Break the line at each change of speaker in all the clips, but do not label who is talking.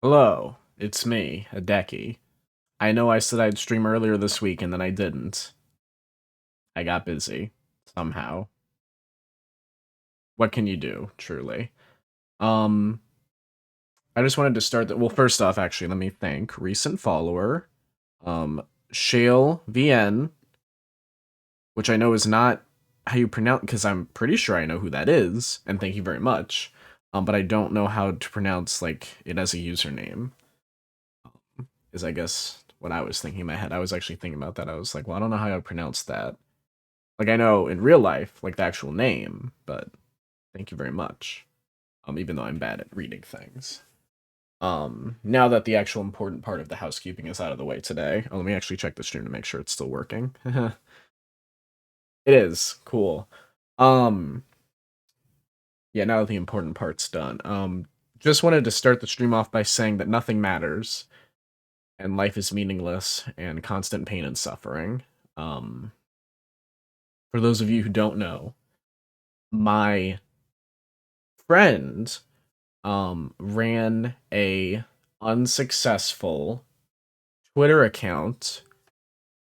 Hello, it's me, Hideki. I know I said I'd stream earlier this week and then I didn't. I got busy. Somehow. What can you do, truly? Um, I just wanted to start that. Well, first off, actually, let me thank recent follower, um, Shale VN, which I know is not how you pronounce, because I'm pretty sure I know who that is, and thank you very much. But I don't know how to pronounce, like, it as a username. Is I guess what I was thinking in my head. I was actually thinking about that. I was like, well, I don't know how to pronounce that. Like I know in real life, like the actual name, but thank you very much. Even though I'm bad at reading things. Now that the actual important part of the housekeeping is out of the way today, let me actually check the stream to make sure it's still working. It is cool. Um, yeah, now that the important part's done. Just wanted to start the stream off by saying that nothing matters, and life is meaningless, and constant pain and suffering. Um, for those of you who don't know, my friend ran a unsuccessful Twitter account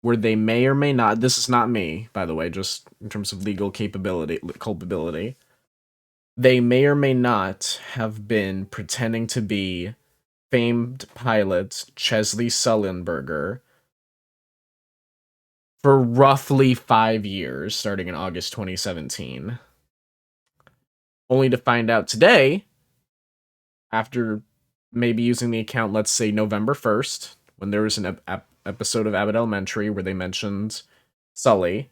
where they may or may not, this is not me, by the way, just in terms of legal culpability, they may or may not have been pretending to be famed pilot Chesley Sullenberger for roughly 5 years, starting in August 2017. Only to find out today, after maybe using the account, let's say November 1st, when there was an episode of Abbott Elementary where they mentioned Sully,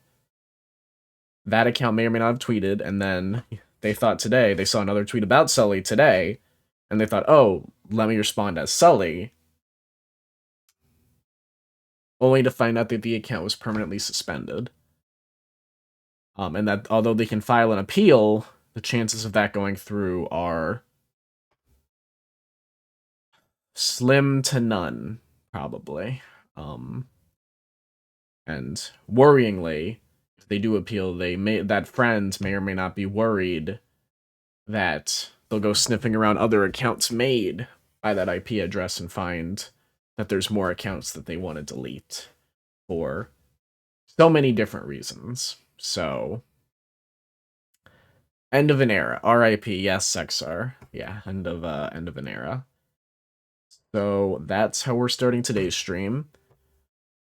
that account may or may not have tweeted, and then they thought today, they saw another tweet about Sully today, and they thought, oh, let me respond as Sully, only to find out that the account was permanently suspended. And that although they can file an appeal, the chances of that going through are slim to none, probably. And worryingly, if they do appeal, that friend may or may not be worried that they'll go sniffing around other accounts made by that IP address and find that there's more accounts that they want to delete for so many different reasons. So, end of an era. R.I.P. Yes, Sexar. Yeah, end of an era. So that's how we're starting today's stream.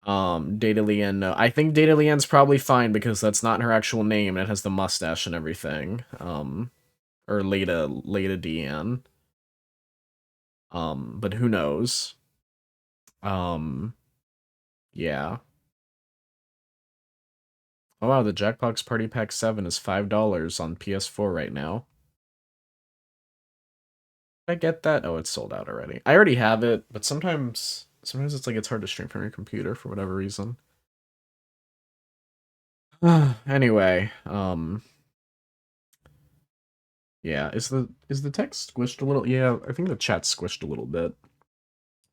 Data Leanne, no. I think Data Leanne's probably fine because that's not her actual name and it has the mustache and everything. Or Leda Deanne. But who knows? Um, yeah. Oh wow, the Jackbox Party Pack 7 is $5 on PS4 right now. Did I get that? Oh, it's sold out already. I already have it, but sometimes it's like it's hard to stream from your computer for whatever reason. Anyway, yeah, is the text squished a little? Yeah, I think the chat's squished a little bit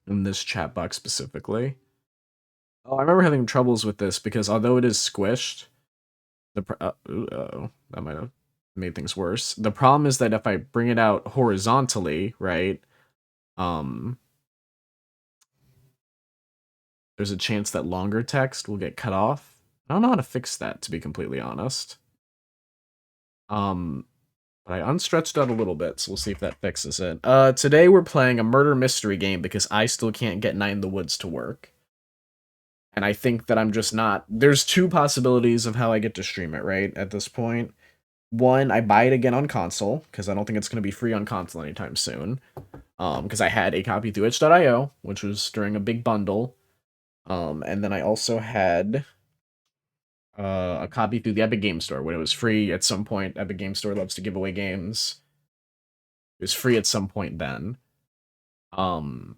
in this chat box specifically. Oh, I remember having troubles with this because although it is squished, that might have made things worse. The problem is that if I bring it out horizontally, right, um, there's a chance that longer text will get cut off. I don't know how to fix that, to be completely honest. Um, but I unstretched out a little bit, so we'll see if that fixes it. Today we're playing a murder mystery game because I still can't get Night in the Woods to work. And I think that I'm just not. There's two possibilities of how I get to stream it, right? At this point, one, I buy it again on console because I don't think it's going to be free on console anytime soon. Because I had a copy through itch.io, which was during a big bundle. And then I also had a copy through the Epic Game Store when it was free at some point. Epic Game Store loves to give away games. It was free at some point then. Um,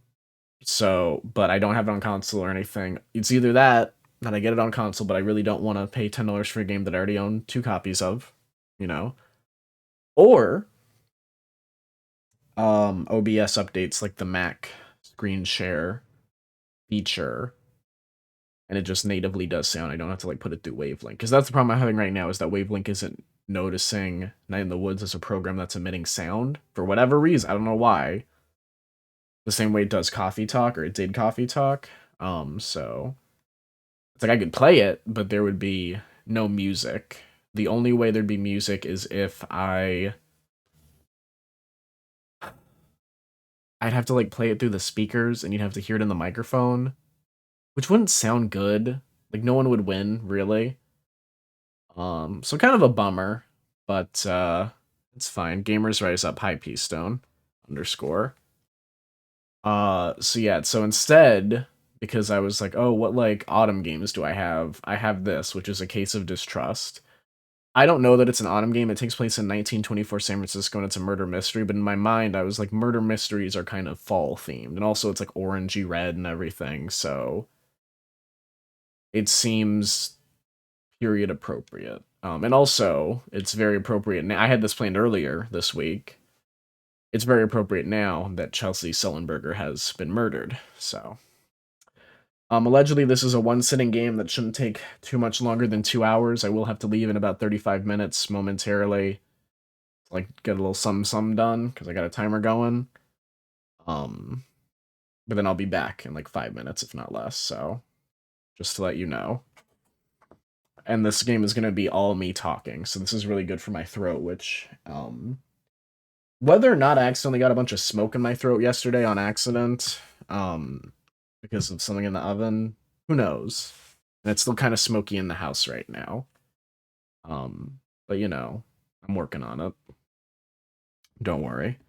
so, but I don't have it on console or anything. It's either that I get it on console, but I really don't want to pay $10 for a game that I already own two copies of, you know, or OBS updates like the Mac screen share feature, and it just natively does sound. I don't have to like put it through Wavelink because that's the problem I'm having right now is that Wavelink isn't noticing Night in the Woods as a program that's emitting sound for whatever reason. I don't know why. the same way it does Coffee Talk, or it did Coffee Talk. So it's like I could play it, but there would be no music. The only way there'd be music is if I'd have to like play it through the speakers and you'd have to hear it in the microphone, which wouldn't sound good. Like no one would win, really. So kind of a bummer, but it's fine. Gamers Rise Up High P Stone underscore. So yeah, so instead, because I was like, oh, what like autumn games do I have? I have this, which is A Case of Distrust. I don't know that it's an autumn game. It takes place in 1924 San Francisco and it's a murder mystery, but in my mind, I was like, murder mysteries are kind of fall themed. And also, it's like orangey red and everything, so it seems period appropriate. And also, it's very appropriate. Now, I had this planned earlier this week. It's very appropriate now that Chelsea Sullenberger has been murdered, so. Allegedly, this is a one-sitting game that shouldn't take too much longer than 2 hours. I will have to leave in about 35 minutes momentarily. Like, get a little some done, because I got a timer going. But then I'll be back in like 5 minutes, if not less, so just to let you know. And this game is going to be all me talking, so this is really good for my throat, which, whether or not I accidentally got a bunch of smoke in my throat yesterday on accident, because of something in the oven, who knows? And it's still kind of smoky in the house right now. But you know, I'm working on it. Don't worry.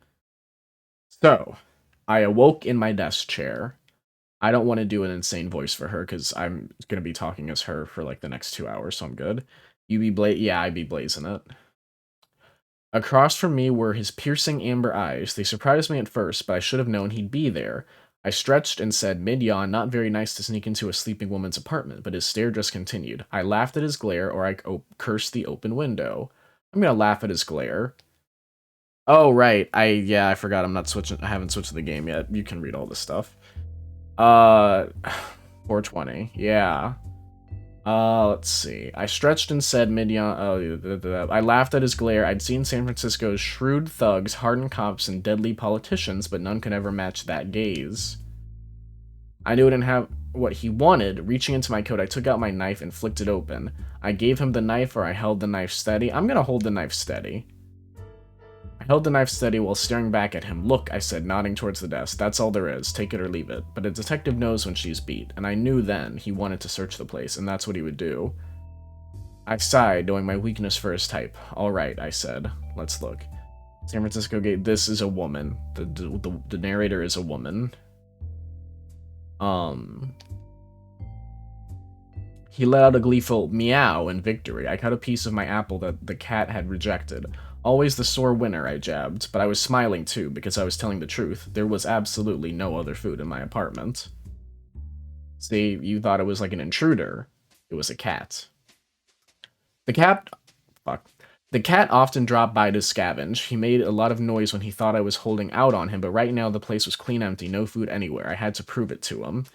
So, I awoke in my desk chair. I don't want to do an insane voice for her because I'm going to be talking as her for like the next 2 hours, so I'm good. You be yeah, I be blazing it. Across from me were his piercing amber eyes. They surprised me at first, but I should have known he'd be there. I stretched and said, mid-yawn, not very nice to sneak into a sleeping woman's apartment, but his stare just continued. I laughed at his glare, or I cursed the open window. I'm gonna laugh at his glare. Oh, right. I forgot I'm not switching. I haven't switched to the game yet. You can read all this stuff. 420. Yeah. Let's see. I stretched and said mid-yawn. I laughed at his glare. I'd seen San Francisco's shrewd thugs, hardened cops, and deadly politicians, but none could ever match that gaze. I knew I didn't have what he wanted. Reaching into my coat, I took out my knife and flicked it open. I gave him the knife, or I held the knife steady. I'm gonna hold the knife steady. I held the knife steady while staring back at him. Look, I said, nodding towards the desk. That's all there is. Take it or leave it. But a detective knows when she's beat, and I knew then he wanted to search the place, and that's what he would do. I sighed, knowing my weakness for his type. All right, I said. Let's look. San Francisco Gate. This is a woman. The narrator is a woman. He let out a gleeful meow in victory. I cut a piece of my apple that the cat had rejected. Always the sore winner, I jabbed, but I was smiling too, because I was telling the truth. There was absolutely no other food in my apartment. See, you thought it was like an intruder. It was a cat. The cat... Fuck. The cat often dropped by to scavenge. He made a lot of noise when he thought I was holding out on him, but right now the place was clean empty, no food anywhere. I had to prove it to him.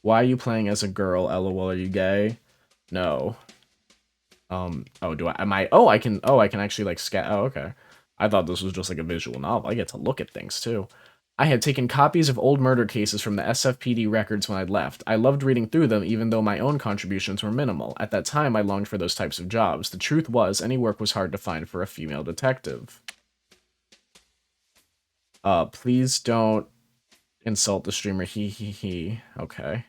Why are you playing as a girl? LOL, are you gay? No. Oh, I can actually, like, oh, okay. I thought this was just, like, a visual novel. I get to look at things, too. I had taken copies of old murder cases from the SFPD records when I'd left. I loved reading through them, even though my own contributions were minimal. At that time, I longed for those types of jobs. The truth was, any work was hard to find for a female detective. Please don't insult the streamer. He. Okay.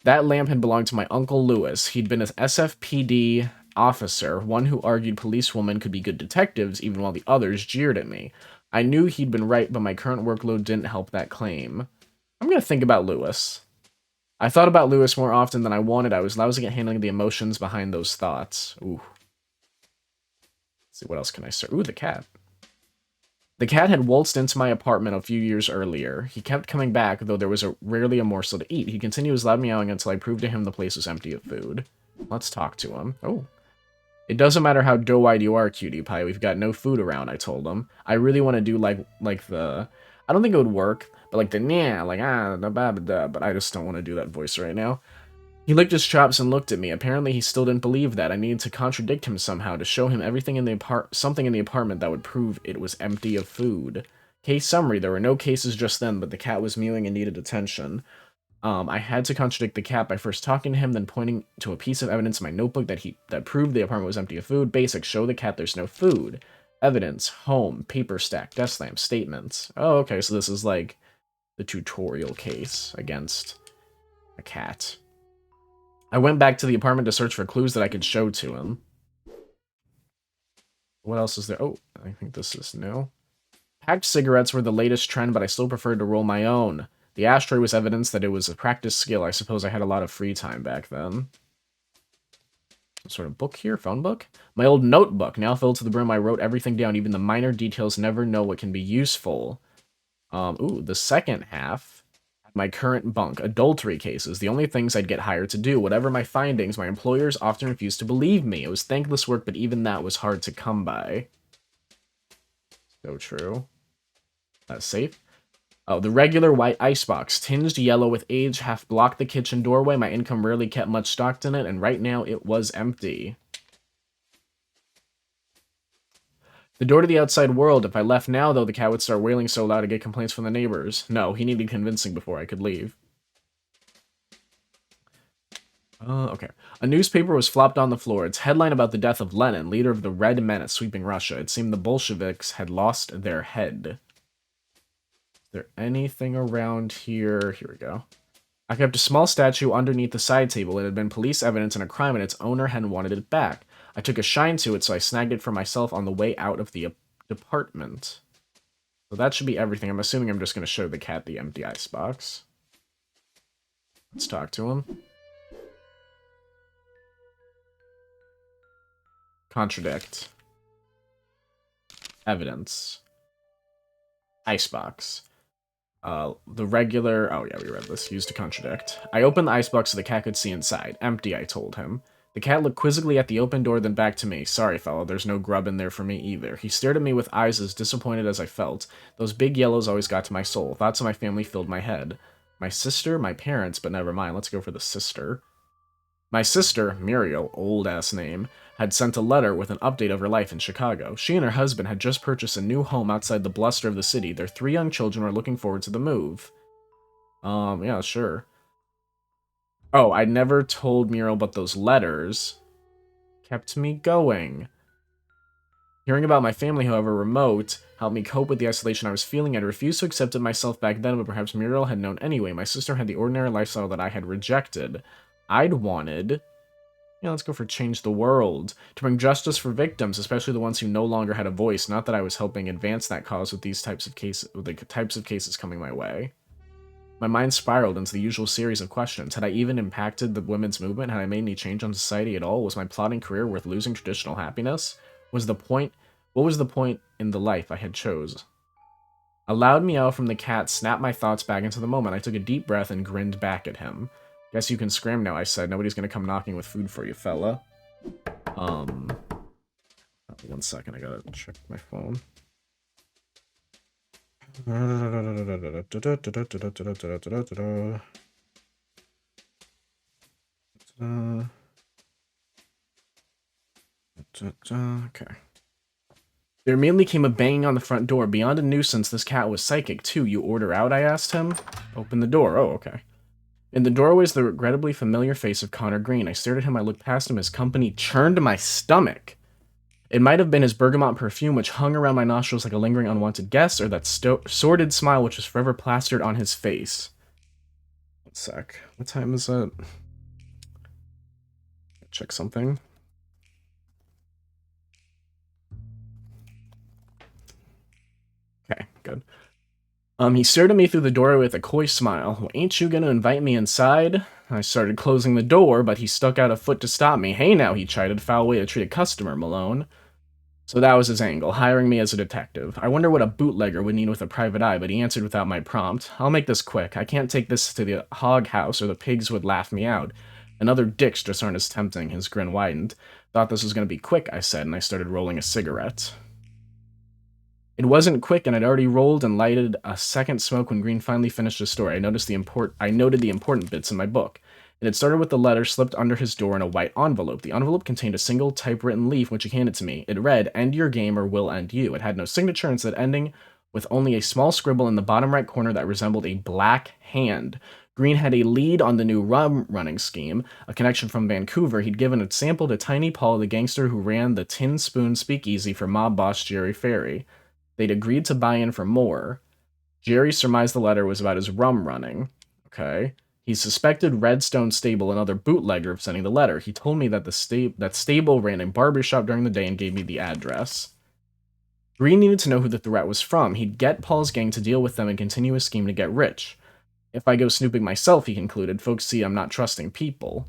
That lamp had belonged to my Uncle Lewis. He'd been an SFPD officer, one who argued policewomen could be good detectives even while the others jeered at me. I knew he'd been right, but my current workload didn't help that claim. I'm gonna think about Lewis. I thought about Lewis more often than I wanted. I was lousy at handling the emotions behind those thoughts. Ooh. Let's see, what else can I start? Ooh, the cat. The cat had waltzed into my apartment a few years earlier. He kept coming back, though there was rarely a morsel to eat. He continued his loud meowing until I proved to him the place was empty of food. Let's talk to him. Oh. It doesn't matter how doe-eyed you are, cutie pie. We've got no food around, I told him. I really want to do like the... I don't think it would work, but like the nah, like da ba da, but I just don't want to do that voice right now. He licked his chops and looked at me. Apparently he still didn't believe that. I needed to contradict him somehow, to show him everything in the something in the apartment that would prove it was empty of food. Case summary, there were no cases just then, but the cat was mewing and needed attention. I had to contradict the cat by first talking to him, then pointing to a piece of evidence in my notebook that proved the apartment was empty of food. Basic, show the cat there's no food. Evidence, home, paper stack, desk lamp, statements. Oh, okay, so this is like the tutorial case against a cat. I went back to the apartment to search for clues that I could show to him. What else is there? Oh, I think this is new. Packed cigarettes were the latest trend, but I still preferred to roll my own. The ashtray was evidence that it was a practice skill. I suppose I had a lot of free time back then. Some sort of book here? Phone book? My old notebook. Now filled to the brim, I wrote everything down. Even the minor details, never know what can be useful. Ooh, the second half. My current bunk. Adultery cases. The only things I'd get hired to do. Whatever my findings, my employers often refused to believe me. It was thankless work, but even that was hard to come by. So true. Safe. Oh, the regular white icebox, tinged yellow with age, half blocked the kitchen doorway. My income rarely kept much stocked in it, and right now it was empty. The door to the outside world. If I left now, though, the cat would start wailing so loud to get complaints from the neighbors. No, he needed convincing before I could leave. Okay. A newspaper was flopped on the floor. Its headline about the death of Lenin, leader of the Red Menace sweeping Russia. It seemed the Bolsheviks had lost their head. Is there anything around here? Here we go. I kept a small statue underneath the side table. It had been police evidence in a crime, and its owner hadn't wanted it back. I took a shine to it, so I snagged it for myself on the way out of the department. So that should be everything. I'm assuming I'm just going to show the cat the empty icebox. Let's talk to him. Contradict. Evidence. Icebox. The regular... Oh, yeah, we read this. Used to contradict. I opened the icebox so the cat could see inside. Empty, I told him. The cat looked quizzically at the open door, then back to me. Sorry, fella, there's no grub in there for me either. He stared at me with eyes as disappointed as I felt. Those big yellows always got to my soul. Thoughts of my family filled my head. My sister, my parents, but never mind. Let's go for the sister. My sister, Muriel, old-ass name, had sent a letter with an update of her life in Chicago. She and her husband had just purchased a new home outside the bluster of the city. Their 3 young children were looking forward to the move. Yeah, sure. Oh, I never told Muriel, but those letters kept me going. Hearing about my family, however remote, helped me cope with the isolation I was feeling. I'd refused to accept it myself back then, but perhaps Muriel had known anyway. My sister had the ordinary lifestyle that I had rejected. I'd wanted... Yeah, let's go for change the world. To bring justice for victims, especially the ones who no longer had a voice. Not that I was helping advance that cause with these types of cases, with the types of cases coming my way. My mind spiraled into the usual series of questions. Had I even impacted the women's movement? Had I made any change on society at all? Was my plotting career worth losing traditional happiness? What was the point in the life I had chose? A loud meow from the cat snapped my thoughts back into the moment. I took a deep breath and grinned back at him. Guess you can scram now, I said. Nobody's gonna come knocking with food for you, fella. 1 second, I gotta check my phone. Okay. There immediately came a banging on the front door. Beyond a nuisance, this cat was psychic, too. You order out, I asked him. Open the door. Oh, okay. In the doorway was the regrettably familiar face of Connor Green. I stared at him, I looked past him, his company churned my stomach. It might have been his bergamot perfume, which hung around my nostrils like a lingering unwanted guest, or that sordid smile which was forever plastered on his face. 1 sec. What time is it? Check something. Okay, good. He stared at me through the doorway with a coy smile. Well, ain't you gonna invite me inside? I started closing the door, but he stuck out a foot to stop me. Hey now, he chided. Foul way to treat a customer, Malone. So that was his angle, hiring me as a detective. I wonder what a bootlegger would need with a private eye, but he answered without my prompt. I'll make this quick. I can't take this to the hog house or the pigs would laugh me out. Another dicks just aren't as tempting. His grin widened. Thought this was going to be quick, I said, and I started rolling a cigarette. It wasn't quick, and I'd already rolled and lighted a second smoke when Green finally finished his story. I noted the important bits in my book. It had started with the letter slipped under his door in a white envelope. The envelope contained a single typewritten leaf, which he handed to me. It read, "End your game or we'll end you." It had no signature and said ending with only a small scribble in the bottom right corner that resembled a black hand. Green had a lead on the new rum running scheme, a connection from Vancouver. He'd given a sample to Tiny Paul, the gangster who ran the Tin Spoon Speakeasy for mob boss Jerry Ferry. They'd agreed to buy in for more. Jerry surmised the letter was about his rum running. Okay. He suspected Redstone Stable, another bootlegger, of sending the letter. He told me that that stable ran a barbershop during the day and gave me the address. Green needed to know who the threat was from. He'd get Paul's gang to deal with them and continue his scheme to get rich. If I go snooping myself, he concluded, folks see I'm not trusting people.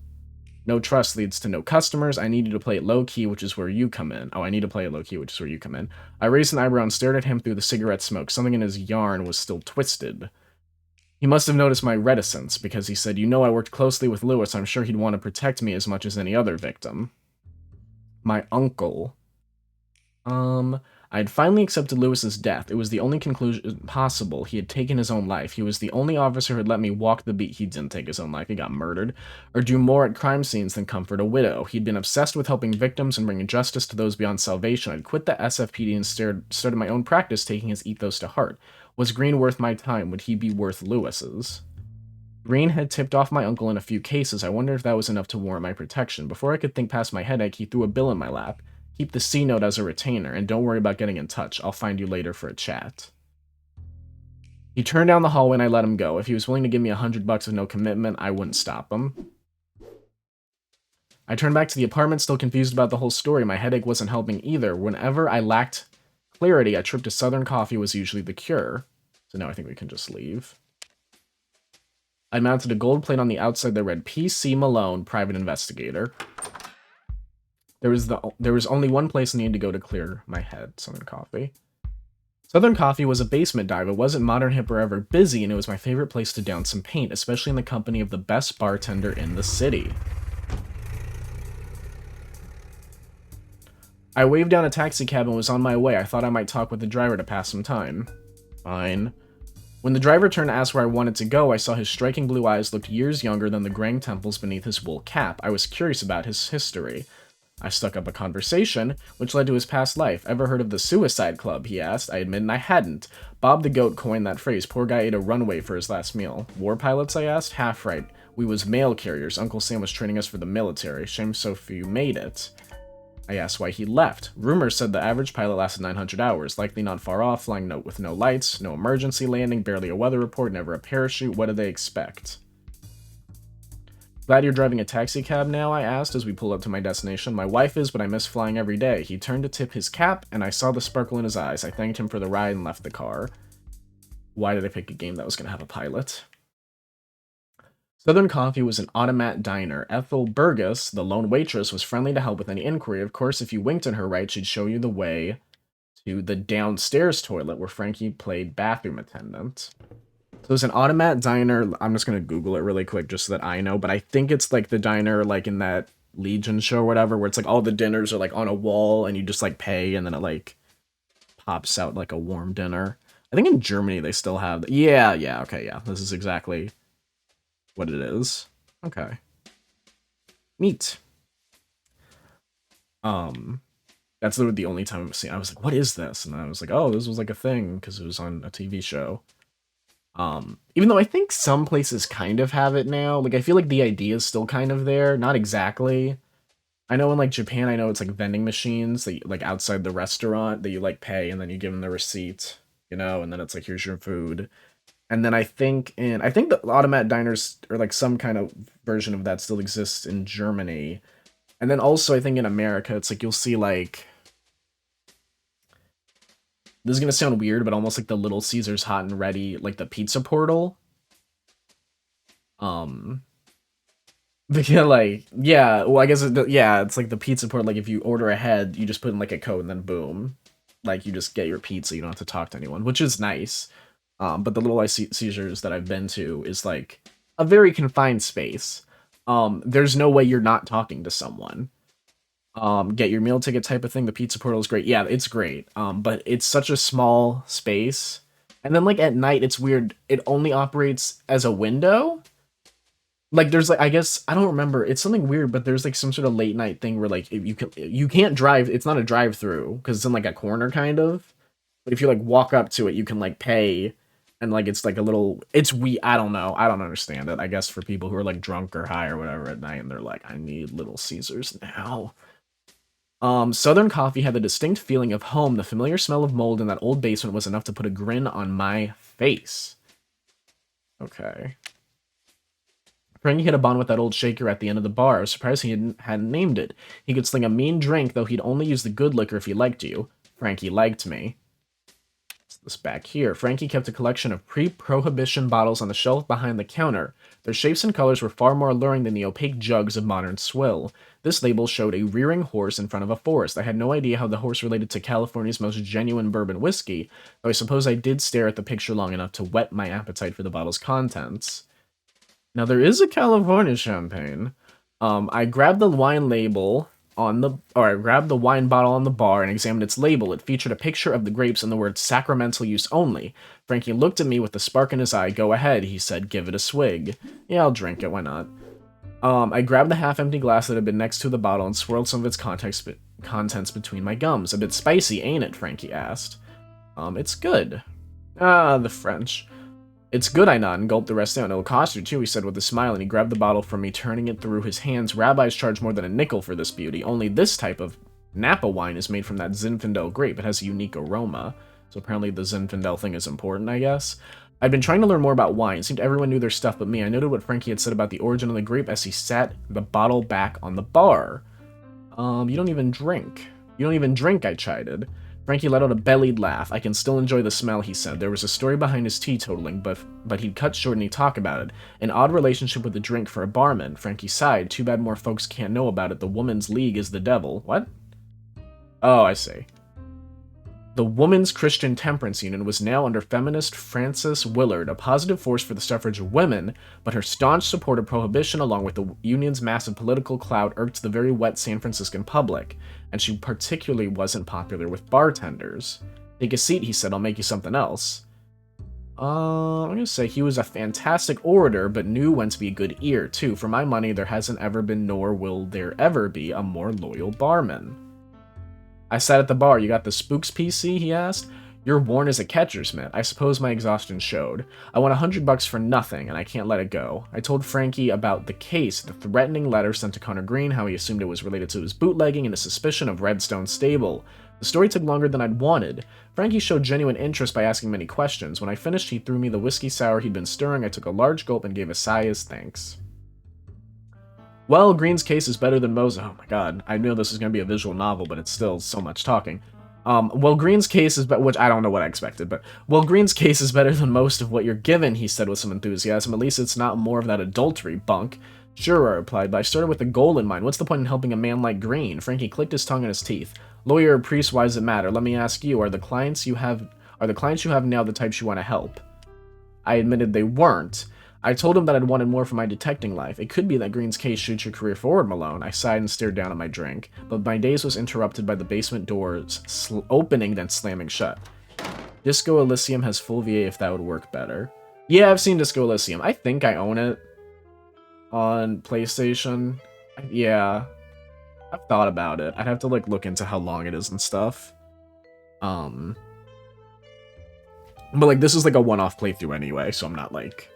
No trust leads to no customers. I needed to play it low-key, which is where you come in. Oh, I need to play it low-key, which is where you come in. I raised an eyebrow and stared at him through the cigarette smoke. Something in his yarn was still twisted. He must have noticed my reticence, because he said, you know I worked closely with Lewis. I'm sure he'd want to protect me as much as any other victim. My uncle. I had finally accepted Lewis's death. It was the only conclusion possible. He had taken his own life. He was the only officer who had let me walk the beat. He didn't take his own life. He got murdered. Or do more at crime scenes than comfort a widow. He'd been obsessed with helping victims and bringing justice to those beyond salvation. I'd quit the SFPD and started my own practice, taking his ethos to heart. Was Green worth my time? Would he be worth Lewis's? Green had tipped off my uncle in a few cases. I wondered if that was enough to warrant my protection. Before I could think past my headache, he threw a bill in my lap. Keep the C note as a retainer, and don't worry about getting in touch. I'll find you later for a chat. He turned down the hallway and I let him go. If he was willing to give me $100 with no commitment, I wouldn't stop him. I turned back to the apartment, still confused about the whole story. My headache wasn't helping either. Whenever I lacked clarity, a trip to Southern Coffee was usually the cure. So now I think we can just leave. I mounted a gold plate on the outside that read PC Malone, Private Investigator. There was only one place I needed to go to clear my head, Southern Coffee. Southern Coffee was a basement dive. It wasn't modern, hip, or ever busy, and it was my favorite place to down some paint, especially in the company of the best bartender in the city. I waved down a taxi cab and was on my way. I thought I might talk with the driver to pass some time. Fine. When the driver turned to ask where I wanted to go, I saw his striking blue eyes looked years younger than the graying temples beneath his wool cap. I was curious about his history. I stuck up a conversation, which led to his past life. Ever heard of the Suicide Club, he asked. I admitted I hadn't. Bob the Goat coined that phrase. Poor guy ate a runway for his last meal. War pilots, I asked. Half right. We was mail carriers. Uncle Sam was training us for the military. Shame so few made it. I asked why he left. Rumors said the average pilot lasted 900 hours. Likely not far off, flying with no lights, no emergency landing, barely a weather report, never a parachute. What do they expect? Glad you're driving a taxi cab now, I asked as we pulled up to my destination. My wife is, but I miss flying every day. He turned to tip his cap, and I saw the sparkle in his eyes. I thanked him for the ride and left the car. Why did I pick a game that was going to have a pilot? Southern Coffee was an automat diner. Ethel Burgess, the lone waitress, was friendly to help with any inquiry. Of course, if you winked at her right, she'd show you the way to the downstairs toilet where Frankie played bathroom attendant. So it's an automat diner. I'm just going to Google it really quick just so that I know. But I think it's like the diner like in that Legion show or whatever, where it's like all the dinners are like on a wall and you just like pay and then it like pops out like a warm dinner. I think in Germany they still have... Yeah, okay, yeah. This is exactly what it is. Okay. Neat. That's literally the only time I've seen. I was like, what is this? And I was like, oh, this was like a thing because it was on a TV show. Even though I think some places kind of have it now. Like, I feel like the idea is still kind of there. Not exactly. I know in, like, Japan, I know it's, like, vending machines that, like, outside the restaurant that you, like, pay and then you give them the receipt, you know, and then it's like, here's your food. And then I think the automat diners or, like, some kind of version of that still exists in Germany. And then also, I think in America, it's like, you'll see, like... This is going to sound weird, but almost like the Little Caesars Hot and Ready, like the pizza portal. Like, yeah, well, I guess, it's like the pizza portal. Like, if you order ahead, you just put in like a code and then boom. Like, you just get your pizza, you don't have to talk to anyone, which is nice. But the Little Caesars that I've been to is like a very confined space. There's no way you're not talking to someone. Get your meal ticket type of thing. The pizza portal is great. Yeah, it's great. But it's such a small space. And then like at night, it's weird. It only operates as a window. Like there's like, I guess, I don't remember. It's something weird, but there's like some sort of late night thing where like you can't drive. It's not a drive through because it's in like a corner kind of. But if you like walk up to it, you can like pay, and like it's like a little. It's I don't know. I don't understand it. I guess for people who are like drunk or high or whatever at night, and they're like, I need Little Caesars now. Southern coffee had the distinct feeling of home. The familiar smell of mold in that old basement was enough to put a grin on my face. Okay. Frankie hit a bond with that old shaker at the end of the bar. I was surprised he hadn't named it. He could sling a mean drink, though he'd only use the good liquor if he liked you. Frankie liked me. What's this back here? Frankie kept a collection of pre-prohibition bottles on the shelf behind the counter. Their shapes and colors were far more alluring than the opaque jugs of modern swill. This label showed a rearing horse in front of a forest. I had no idea how the horse related to California's most genuine bourbon whiskey, though I suppose I did stare at the picture long enough to whet my appetite for the bottle's contents. Now, there is a California champagne. I grabbed the wine label I grabbed the wine bottle on the bar and examined its label. It featured a picture of the grapes and the words sacramental use only. Frankie looked at me with a spark in his eye. Go ahead, he said. Give it a swig. Yeah, I'll drink it. Why not? I grabbed the half-empty glass that had been next to the bottle and swirled some of its contents between my gums. A bit spicy, ain't it? Frankie asked. It's good. Ah, the French. It's good, I nodded and gulped the rest down. It'll cost you, too, he said with a smile, and he grabbed the bottle from me, turning it through his hands. Rabbis charge more than a nickel for this beauty. Only this type of Napa wine is made from that Zinfandel grape. It has a unique aroma. So apparently the Zinfandel thing is important, I guess. I'd been trying to learn more about wine. It seemed everyone knew their stuff but me. I noted what Frankie had said about the origin of the grape as he sat the bottle back on the bar. You don't even drink. You don't even drink, I chided. Frankie let out a bellied laugh. I can still enjoy the smell, he said. There was a story behind his teetotaling, but he'd cut short and he'd talk about it. An odd relationship with the drink for a barman. Frankie sighed. Too bad more folks can't know about it. The Woman's League is the devil. What? Oh, I see. The Women's Christian Temperance Union was now under feminist Frances Willard, a positive force for the suffrage of women, but her staunch support of prohibition along with the union's massive political clout irked the very wet San Franciscan public, and she particularly wasn't popular with bartenders. Take a seat, he said, I'll make you something else. I'm gonna say he was a fantastic orator, but knew when to be a good ear, too. For my money, there hasn't ever been, nor will there ever be, a more loyal barman. I sat at the bar. You got the Spooks PC, he asked. You're worn as a catcher's mitt. I suppose my exhaustion showed. I want $100 for nothing, and I can't let it go. I told Frankie about the case, the threatening letter sent to Connor Green, how he assumed it was related to his bootlegging, and a suspicion of Redstone Stable. The story took longer than I'd wanted. Frankie showed genuine interest by asking many questions. When I finished, he threw me the whiskey sour he'd been stirring. I took a large gulp and gave a sigh as thanks. Well, Green's case is better than most. Oh my god, I knew this was going to be a visual novel, but it's still so much talking. Well, Green's case is which I don't know what I expected, but well, Green's case is better than most of what you're given, he said with some enthusiasm. At least it's not more of that adultery bunk. Sure, I replied, but I started with a goal in mind. What's the point in helping a man like Green? Frankie clicked his tongue in his teeth. Lawyer or priest, why does it matter? Let me ask you, are the clients you have now the types you want to help? I admitted they weren't. I told him that I'd wanted more from my detecting life. It could be that Green's case shoots your career forward, Malone. I sighed and stared down at my drink, but my daze was interrupted by the basement doors opening then slamming shut. Disco Elysium has full VA if that would work better. Yeah, I've seen Disco Elysium. I think I own it on PlayStation. Yeah, I've thought about it. I'd have to like look into how long it is and stuff. But like this is like a one-off playthrough anyway, so I'm not like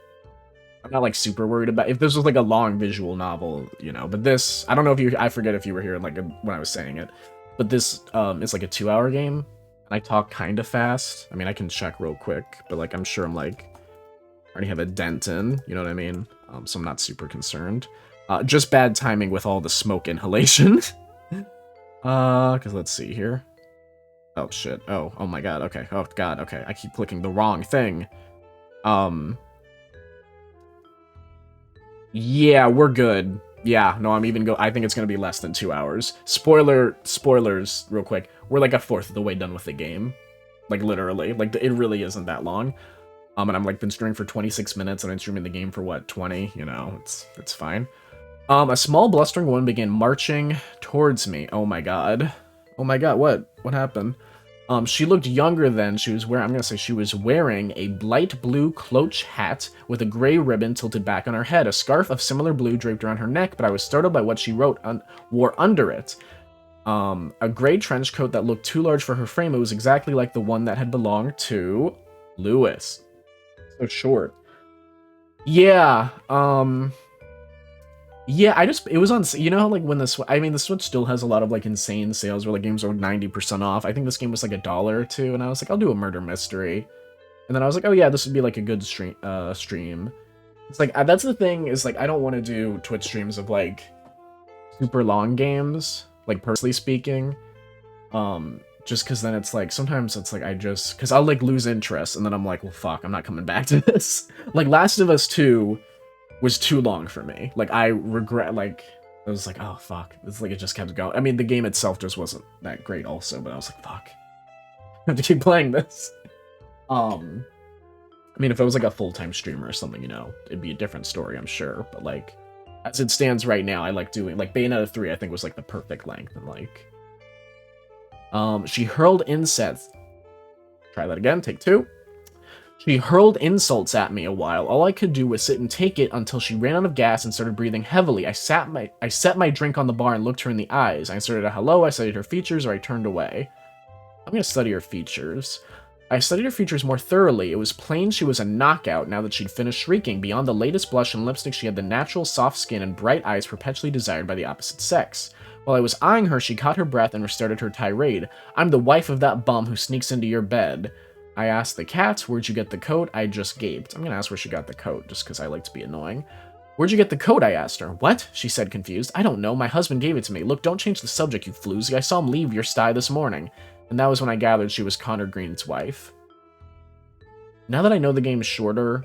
super worried about if this was like a long visual novel, you know. But this, I don't know if you, I forget if you were here like when I was saying it, but this is like a 2-hour game, and I talk kind of fast. I mean, I can check real quick, but like I'm sure I'm like already have a dent in, you know what I mean? So I'm not super concerned. Just bad timing with all the smoke inhalation. Cause let's see here. Oh shit. Oh my god. Okay. Oh god. Okay. I keep clicking the wrong thing. Yeah, we're good. Yeah, no, I think it's gonna be less than 2 hours. Spoilers, real quick. We're like a fourth of the way done with the game. Like, literally. Like, it really isn't that long. And I'm like, been streaming for 26 minutes, and I'm streaming the game for, what, 20? You know, it's fine. A small blustering woman began marching towards me. Oh my god. Oh my god, what? What happened? She looked younger than she was wearing. I'm gonna say she was wearing a light blue cloche hat with a gray ribbon tilted back on her head, a scarf of similar blue draped around her neck, but I was startled by what she wore under it. A gray trench coat that looked too large for her frame. It was exactly like the one that had belonged to Lewis. So short. Yeah, yeah, it was on, you know how, like, when the Switch still has a lot of, like, insane sales where, like, games are 90% off. I think this game was, like, $1 or $2, and I was like, I'll do a murder mystery. And then I was like, oh yeah, this would be, like, a good stream. It's like, that's the thing, is, like, I don't want to do Twitch streams of, like, super long games, like, personally speaking. Just because then it's, like, sometimes it's, like, because I'll, like, lose interest, and then I'm like, well, fuck, I'm not coming back to this. Like, Last of Us 2 was too long for me. Like, I regret, like, I was like, oh, fuck. It's like, it just kept going. I mean, the game itself just wasn't that great also, but I was like, fuck. I have to keep playing this. I mean, if I was, like, a full-time streamer or something, you know, it'd be a different story, I'm sure. But, like, as it stands right now, I like doing, like, Bayonetta 3, I think, was, like, the perfect length. And, like, she hurled insults. Try that again, take 2. She hurled insults at me a while. All I could do was sit and take it until she ran out of gas and started breathing heavily. I set my drink on the bar and looked her in the eyes. I started a hello, I studied her features, or I turned away. I'm gonna study her features. I studied her features more thoroughly. It was plain she was a knockout now that she'd finished shrieking. Beyond the latest blush and lipstick, she had the natural soft skin and bright eyes perpetually desired by the opposite sex. While I was eyeing her, she caught her breath and restarted her tirade. I'm the wife of that bum who sneaks into your bed. I asked the cat, where'd you get the coat? I just gaped. I'm gonna ask where she got the coat, just because I like to be annoying. Where'd you get the coat? I asked her. What? She said, confused. I don't know. My husband gave it to me. Look, don't change the subject, you floozy. I saw him leave your sty this morning. And that was when I gathered she was Connor Green's wife. Now that I know the game is shorter,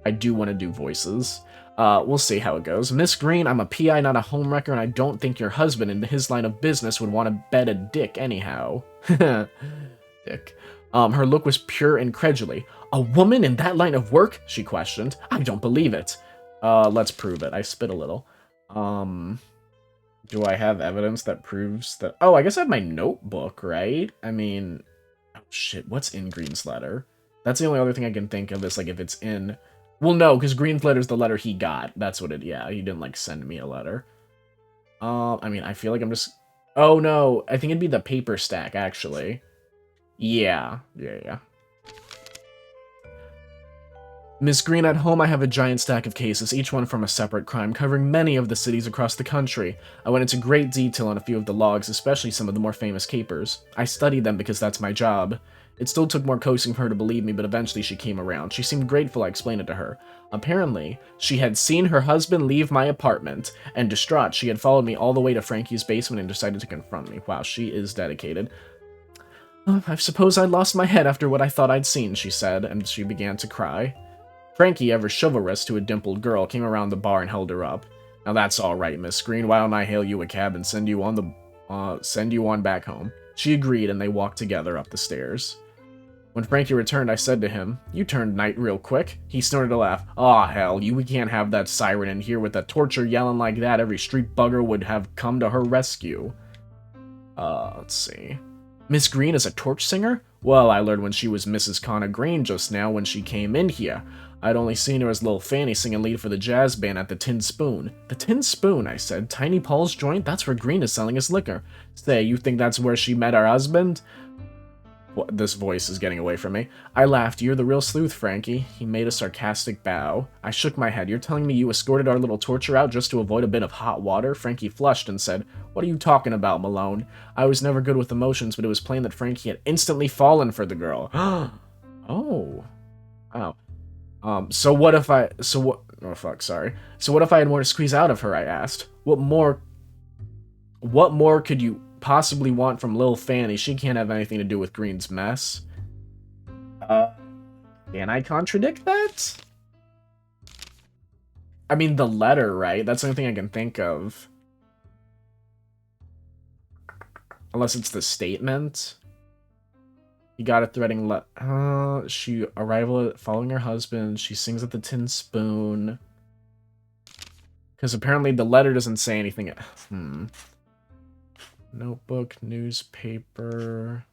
I do want to do voices. We'll see how it goes. Miss Green, I'm a PI, not a homewrecker, and I don't think your husband in his line of business would want to bet a dick anyhow. Dick. Her look was pure incredulity. A woman in that line of work? She questioned. I don't believe it. Let's prove it. I spit a little. Do I have evidence that proves that... Oh, I guess I have my notebook, right? I mean... Oh, shit. What's in Green's letter? That's the only other thing I can think of is, like, if it's in... Well, no, because Green's letter is the letter he got. That's what it... Yeah, he didn't, like, send me a letter. I mean, I feel like I'm just... Oh, no. I think it'd be the paper stack, actually. Yeah. Miss Green, at home I have a giant stack of cases, each one from a separate crime, covering many of the cities across the country. I went into great detail on a few of the logs, especially some of the more famous capers. I studied them because that's my job. It still took more coaxing for her to believe me, but eventually she came around. She seemed grateful I explained it to her. Apparently, she had seen her husband leave my apartment, and distraught, she had followed me all the way to Frankie's basement and decided to confront me. Wow, she is dedicated. I suppose I lost my head after what I thought I'd seen, she said, and she began to cry. Frankie, ever chivalrous to a dimpled girl, came around the bar and held her up. Now that's all right, Miss Green. Why don't I hail you a cab and send you on back home? She agreed, and they walked together up the stairs. When Frankie returned, I said to him, You turned night real quick. He snorted a laugh. Aw, hell, we can't have that siren in here with a torture yelling like that. Every street bugger would have come to her rescue. Let's see. Miss Green is a torch singer? Well, I learned when she was Mrs. Connor Green just now when she came in here. I'd only seen her as Lil Fanny singing lead for the jazz band at the Tin Spoon. The Tin Spoon, I said. Tiny Paul's joint? That's where Green is selling his liquor. Say, you think that's where she met her husband? What, this voice is getting away from me. I laughed. You're the real sleuth, Frankie. He made a sarcastic bow. I shook my head. You're telling me you escorted our little torture out just to avoid a bit of hot water? Frankie flushed and said, What are you talking about, Malone? I was never good with emotions, but it was plain that Frankie had instantly fallen for the girl. Oh. Wow. So what if I... Oh, fuck, sorry. So what if I had more to squeeze out of her, I asked. What more could you possibly want from Lil Fanny? She can't have anything to do with Green's mess. Can I contradict that? I mean, the letter, right? That's the only thing I can think of. Unless it's the statement. You got a threatening she arrival following her husband. She sings at the Tin Spoon. Because apparently the letter doesn't say anything. Notebook, newspaper,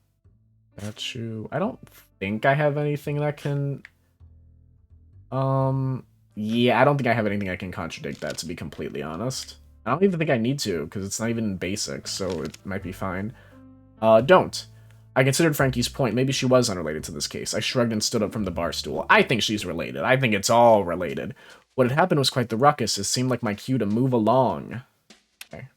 statue. I don't think I have anything that can... Yeah, I don't think I have anything that can contradict that, to be completely honest. I don't even think I need to, because it's not even in basics, so it might be fine. Don't. I considered Frankie's point. Maybe she was unrelated to this case. I shrugged and stood up from the bar stool. I think she's related. I think it's all related. What had happened was quite the ruckus. It seemed like my cue to move along. Okay,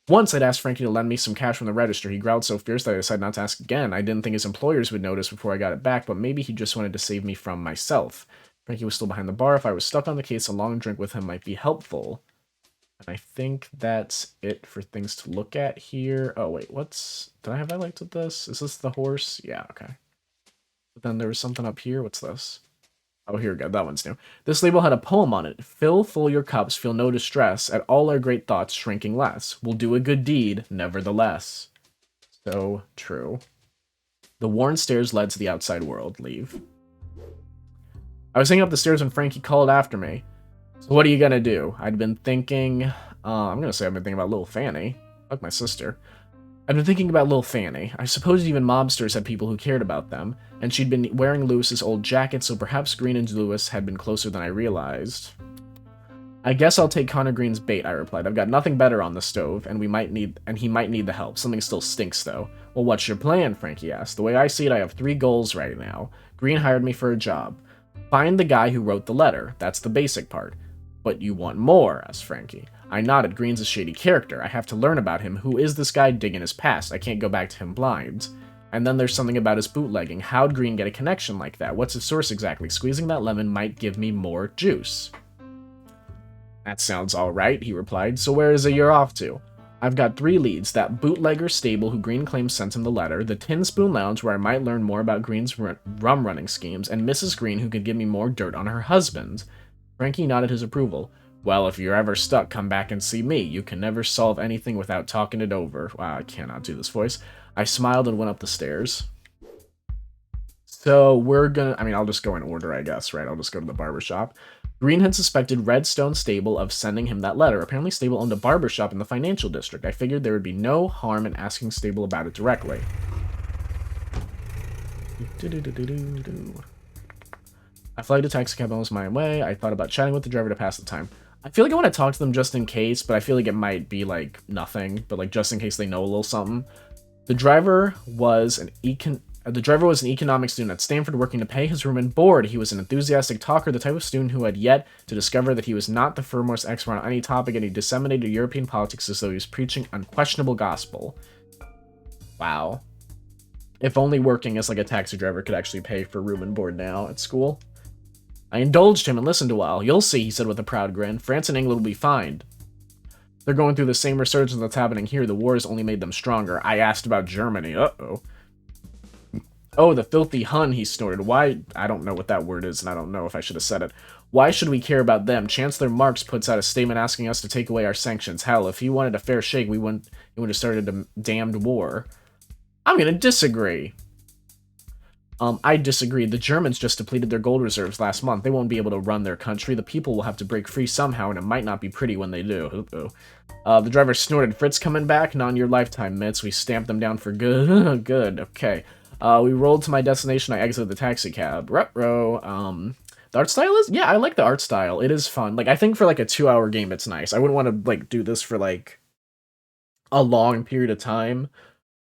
Once I'd asked Frankie to lend me some cash from the register. He growled so fierce that I decided not to ask again. I didn't think his employers would notice before I got it back, but maybe he just wanted to save me from myself. Frankie was still behind the bar. If I was stuck on the case, a long drink with him might be helpful. And I think that's it for things to look at here. Oh, wait, did I have highlighted this? Is this the horse? Yeah, okay. But then there was something up here. What's this? Oh, here we go. That one's new. This label had a poem on it. Fill full your cups, feel no distress, at all our great thoughts shrinking less. We'll do a good deed, nevertheless. So true. The worn stairs led to the outside world. Leave. I was hanging up the stairs when Frankie called after me. So what are you gonna do? I'd been thinking... I'm gonna say I've been thinking about Little Fanny. Like my sister. I've been thinking about Little Fanny. I suppose even mobsters had people who cared about them, and she'd been wearing Lewis's old jacket, so perhaps Green and Lewis had been closer than I realized. I guess I'll take Connor Green's bait, I replied. I've got nothing better on the stove, and he might need the help. Something still stinks, though. Well, what's your plan? Frankie asked. The way I see it, I have 3 goals right now. Green hired me for a job. Find the guy who wrote the letter. That's the basic part. But you want more, asked Frankie. I nodded. Green's a shady character. I have to learn about him. Who is this guy digging his past? I can't go back to him blind. And then there's something about his bootlegging. How'd Green get a connection like that? What's his source exactly? Squeezing that lemon might give me more juice. That sounds alright, he replied. So where is it you're off to? I've got 3 leads. That bootlegger stable who Green claims sent him the letter, the Tin Spoon Lounge where I might learn more about Green's rum running schemes, and Mrs. Green who could give me more dirt on her husband. Frankie nodded his approval. Well, if you're ever stuck, come back and see me. You can never solve anything without talking it over. Wow, I cannot do this voice. I smiled and went up the stairs. So we're gonna... I'll just go in order, I guess, right? I'll just go to the barbershop. Green had suspected Redstone Stable of sending him that letter. Apparently Stable owned a barbershop in the financial district. I figured there would be no harm in asking Stable about it directly. I flagged a taxi cab almost my way. I thought about chatting with the driver to pass the time. I feel like I want to talk to them just in case, but I feel like it might be, like, nothing. But, like, just in case they know a little something. The driver was an economics student at Stanford working to pay his room and board. He was an enthusiastic talker, the type of student who had yet to discover that he was not the foremost expert on any topic, and he disseminated European politics as though he was preaching unquestionable gospel. Wow. If only working as, like, a taxi driver could actually pay for room and board now at school. I indulged him and listened a while. You'll see, he said with a proud grin. France and England will be fine. They're going through the same resurgence that's happening here. The war has only made them stronger. I asked about Germany. Uh-oh. Oh, the filthy Hun, he snorted. Why? I don't know what that word is, and I don't know if I should have said it. Why should we care about them? Chancellor Marx puts out a statement asking us to take away our sanctions. Hell, if he wanted a fair shake, he would have started a damned war. I'm gonna disagree. I disagree. The Germans just depleted their gold reserves last month. They won't be able to run their country. The people will have to break free somehow, and it might not be pretty when they do. The driver snorted. Fritz coming back? Not in your lifetime, Mitz. We stamped them down for good. Good, okay. We rolled to my destination. I exited the taxi cab. Ruh-roh. The art style is... Yeah, I like the art style. It is fun. Like, I think for, like, a 2-hour game, it's nice. I wouldn't want to, like, do this for, like, a long period of time.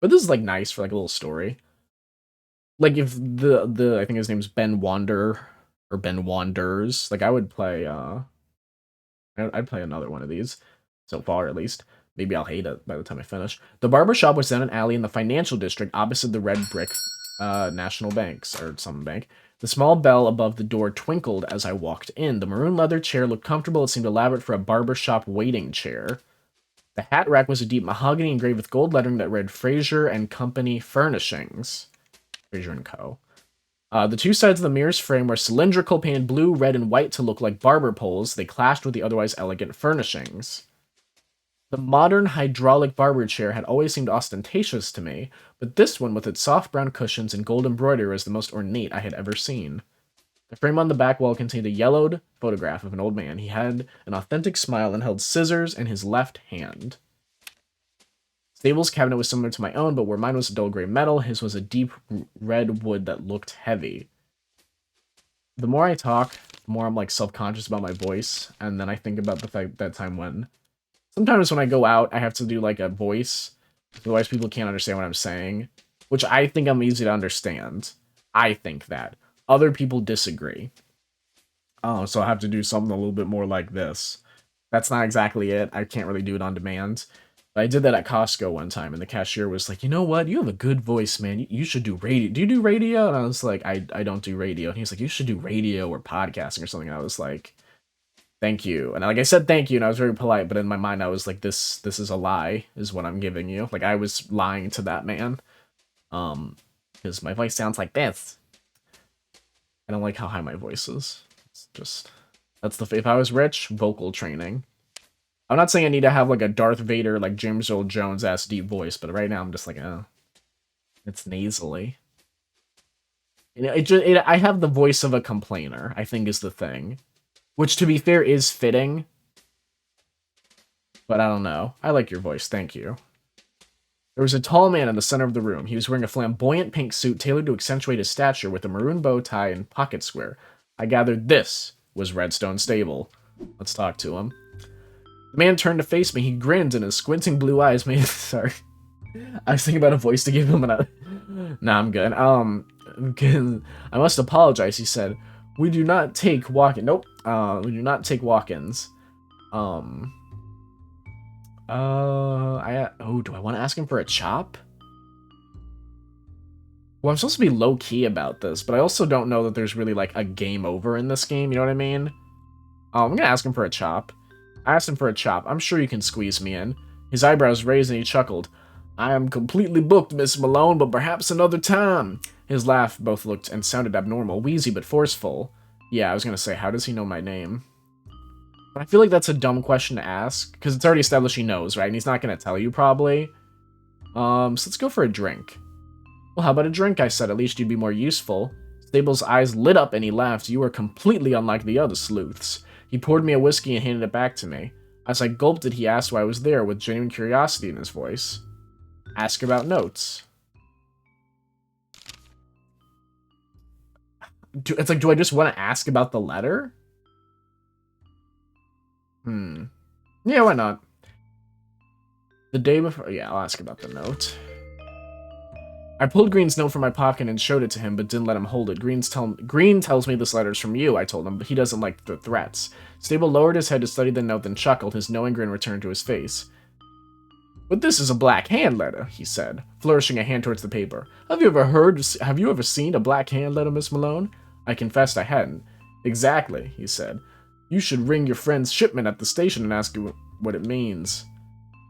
But this is, like, nice for, like, a little story. Like, if I think his name's Ben Wander, or Ben Wanders, like, I would play, I'd play another one of these, so far, at least. Maybe I'll hate it by the time I finish. The barbershop was down an alley in the financial district opposite the red brick, National Banks, or some bank. The small bell above the door twinkled as I walked in. The maroon leather chair looked comfortable. It seemed elaborate for a barbershop waiting chair. The hat rack was a deep mahogany engraved with gold lettering that read Fraser and Company Furnishings. Fraser & Co. The 2 sides of the mirror's frame were cylindrical, painted blue, red, and white to look like barber poles. They clashed with the otherwise elegant furnishings. The modern hydraulic barber chair had always seemed ostentatious to me, but this one with its soft brown cushions and gold embroidery was the most ornate I had ever seen. The frame on the back wall contained a yellowed photograph of an old man. He had an authentic smile and held scissors in his left hand. Stable's cabinet was similar to my own, but where mine was a dull gray metal, his was a deep red wood that looked heavy. The more I talk, the more I'm, like, self-conscious about my voice, and then I think about the fact that time when sometimes when I go out, I have to do like a voice. Otherwise, people can't understand what I'm saying, which I think I'm easy to understand. I think that. Other people disagree. Oh, so I have to do something a little bit more like this. That's not exactly it. I can't really do it on demand. But I did that at Costco one time, and the cashier was like, you know what? You have a good voice, man. You should do radio. Do you do radio? And I was like, I don't do radio. And he was like, you should do radio or podcasting or something. And I was like, thank you. And like I said thank you, and I was very polite, but in my mind I was like, this is a lie, is what I'm giving you. Like I was lying to that man. Because my voice sounds like this. I don't like how high my voice is. It's just if I was rich, vocal training. I'm not saying I need to have like a Darth Vader, like James Earl Jones ass deep voice, but right now I'm just like, it's nasally. I have the voice of a complainer, I think is the thing. Which, to be fair, is fitting. But I don't know. I like your voice, thank you. There was a tall man in the center of the room. He was wearing a flamboyant pink suit tailored to accentuate his stature with a maroon bow tie and pocket square. I gathered this was Redstone Stable. Let's talk to him. The man turned to face me. He grinned, and his squinting blue eyes made... Sorry. I was thinking about a voice to give him, and nah, I'm good. I must apologize, he said. We do not take walk-in. Nope. We do not take walk-ins. Do I want to ask him for a chop? Well, I'm supposed to be low-key about this, but I also don't know that there's really, like, a game over in this game, you know what I mean? I'm gonna ask him for a chop. I asked him for a chop. I'm sure you can squeeze me in. His eyebrows raised and he chuckled. I am completely booked, Miss Malone, but perhaps another time. His laugh both looked and sounded abnormal, wheezy but forceful. Yeah, I was gonna say, how does he know my name? But I feel like that's a dumb question to ask, because it's already established he knows, right? And he's not gonna tell you, probably. So let's go for a drink. Well, how about a drink, I said. At least you'd be more useful. Stable's eyes lit up and he laughed. You are completely unlike the other sleuths. He poured me a whiskey and handed it back to me. As I gulped it, he asked why I was there, with genuine curiosity in his voice. Ask about notes. It's like, do I just want to ask about the letter? Yeah, why not? The day before... Yeah, I'll ask about the note. I pulled Green's note from my pocket and showed it to him, but didn't let him hold it. Green tells me this letter's from you, I told him, but he doesn't like the threats. Stable lowered his head to study the note, then chuckled. His knowing grin returned to his face. But this is a black hand letter, he said, flourishing a hand towards the paper. Have you ever seen a black hand letter, Miss Malone? I confessed I hadn't. Exactly, he said. You should ring your friend Shipman at the station and ask him what it means.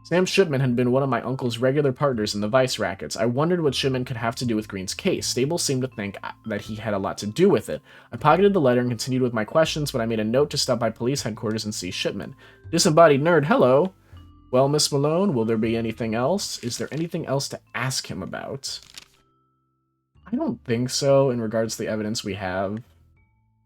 Sam Shipman had been one of my uncle's regular partners in the Vice rackets. I wondered what Shipman could have to do with Green's case. Stable seemed to think that he had a lot to do with it. I pocketed the letter and continued with my questions, but I made a note to stop by police headquarters and see Shipman. Disembodied nerd, hello! Well, Miss Malone, will there be anything else? Is there anything else to ask him about? I don't think so, in regards to the evidence we have.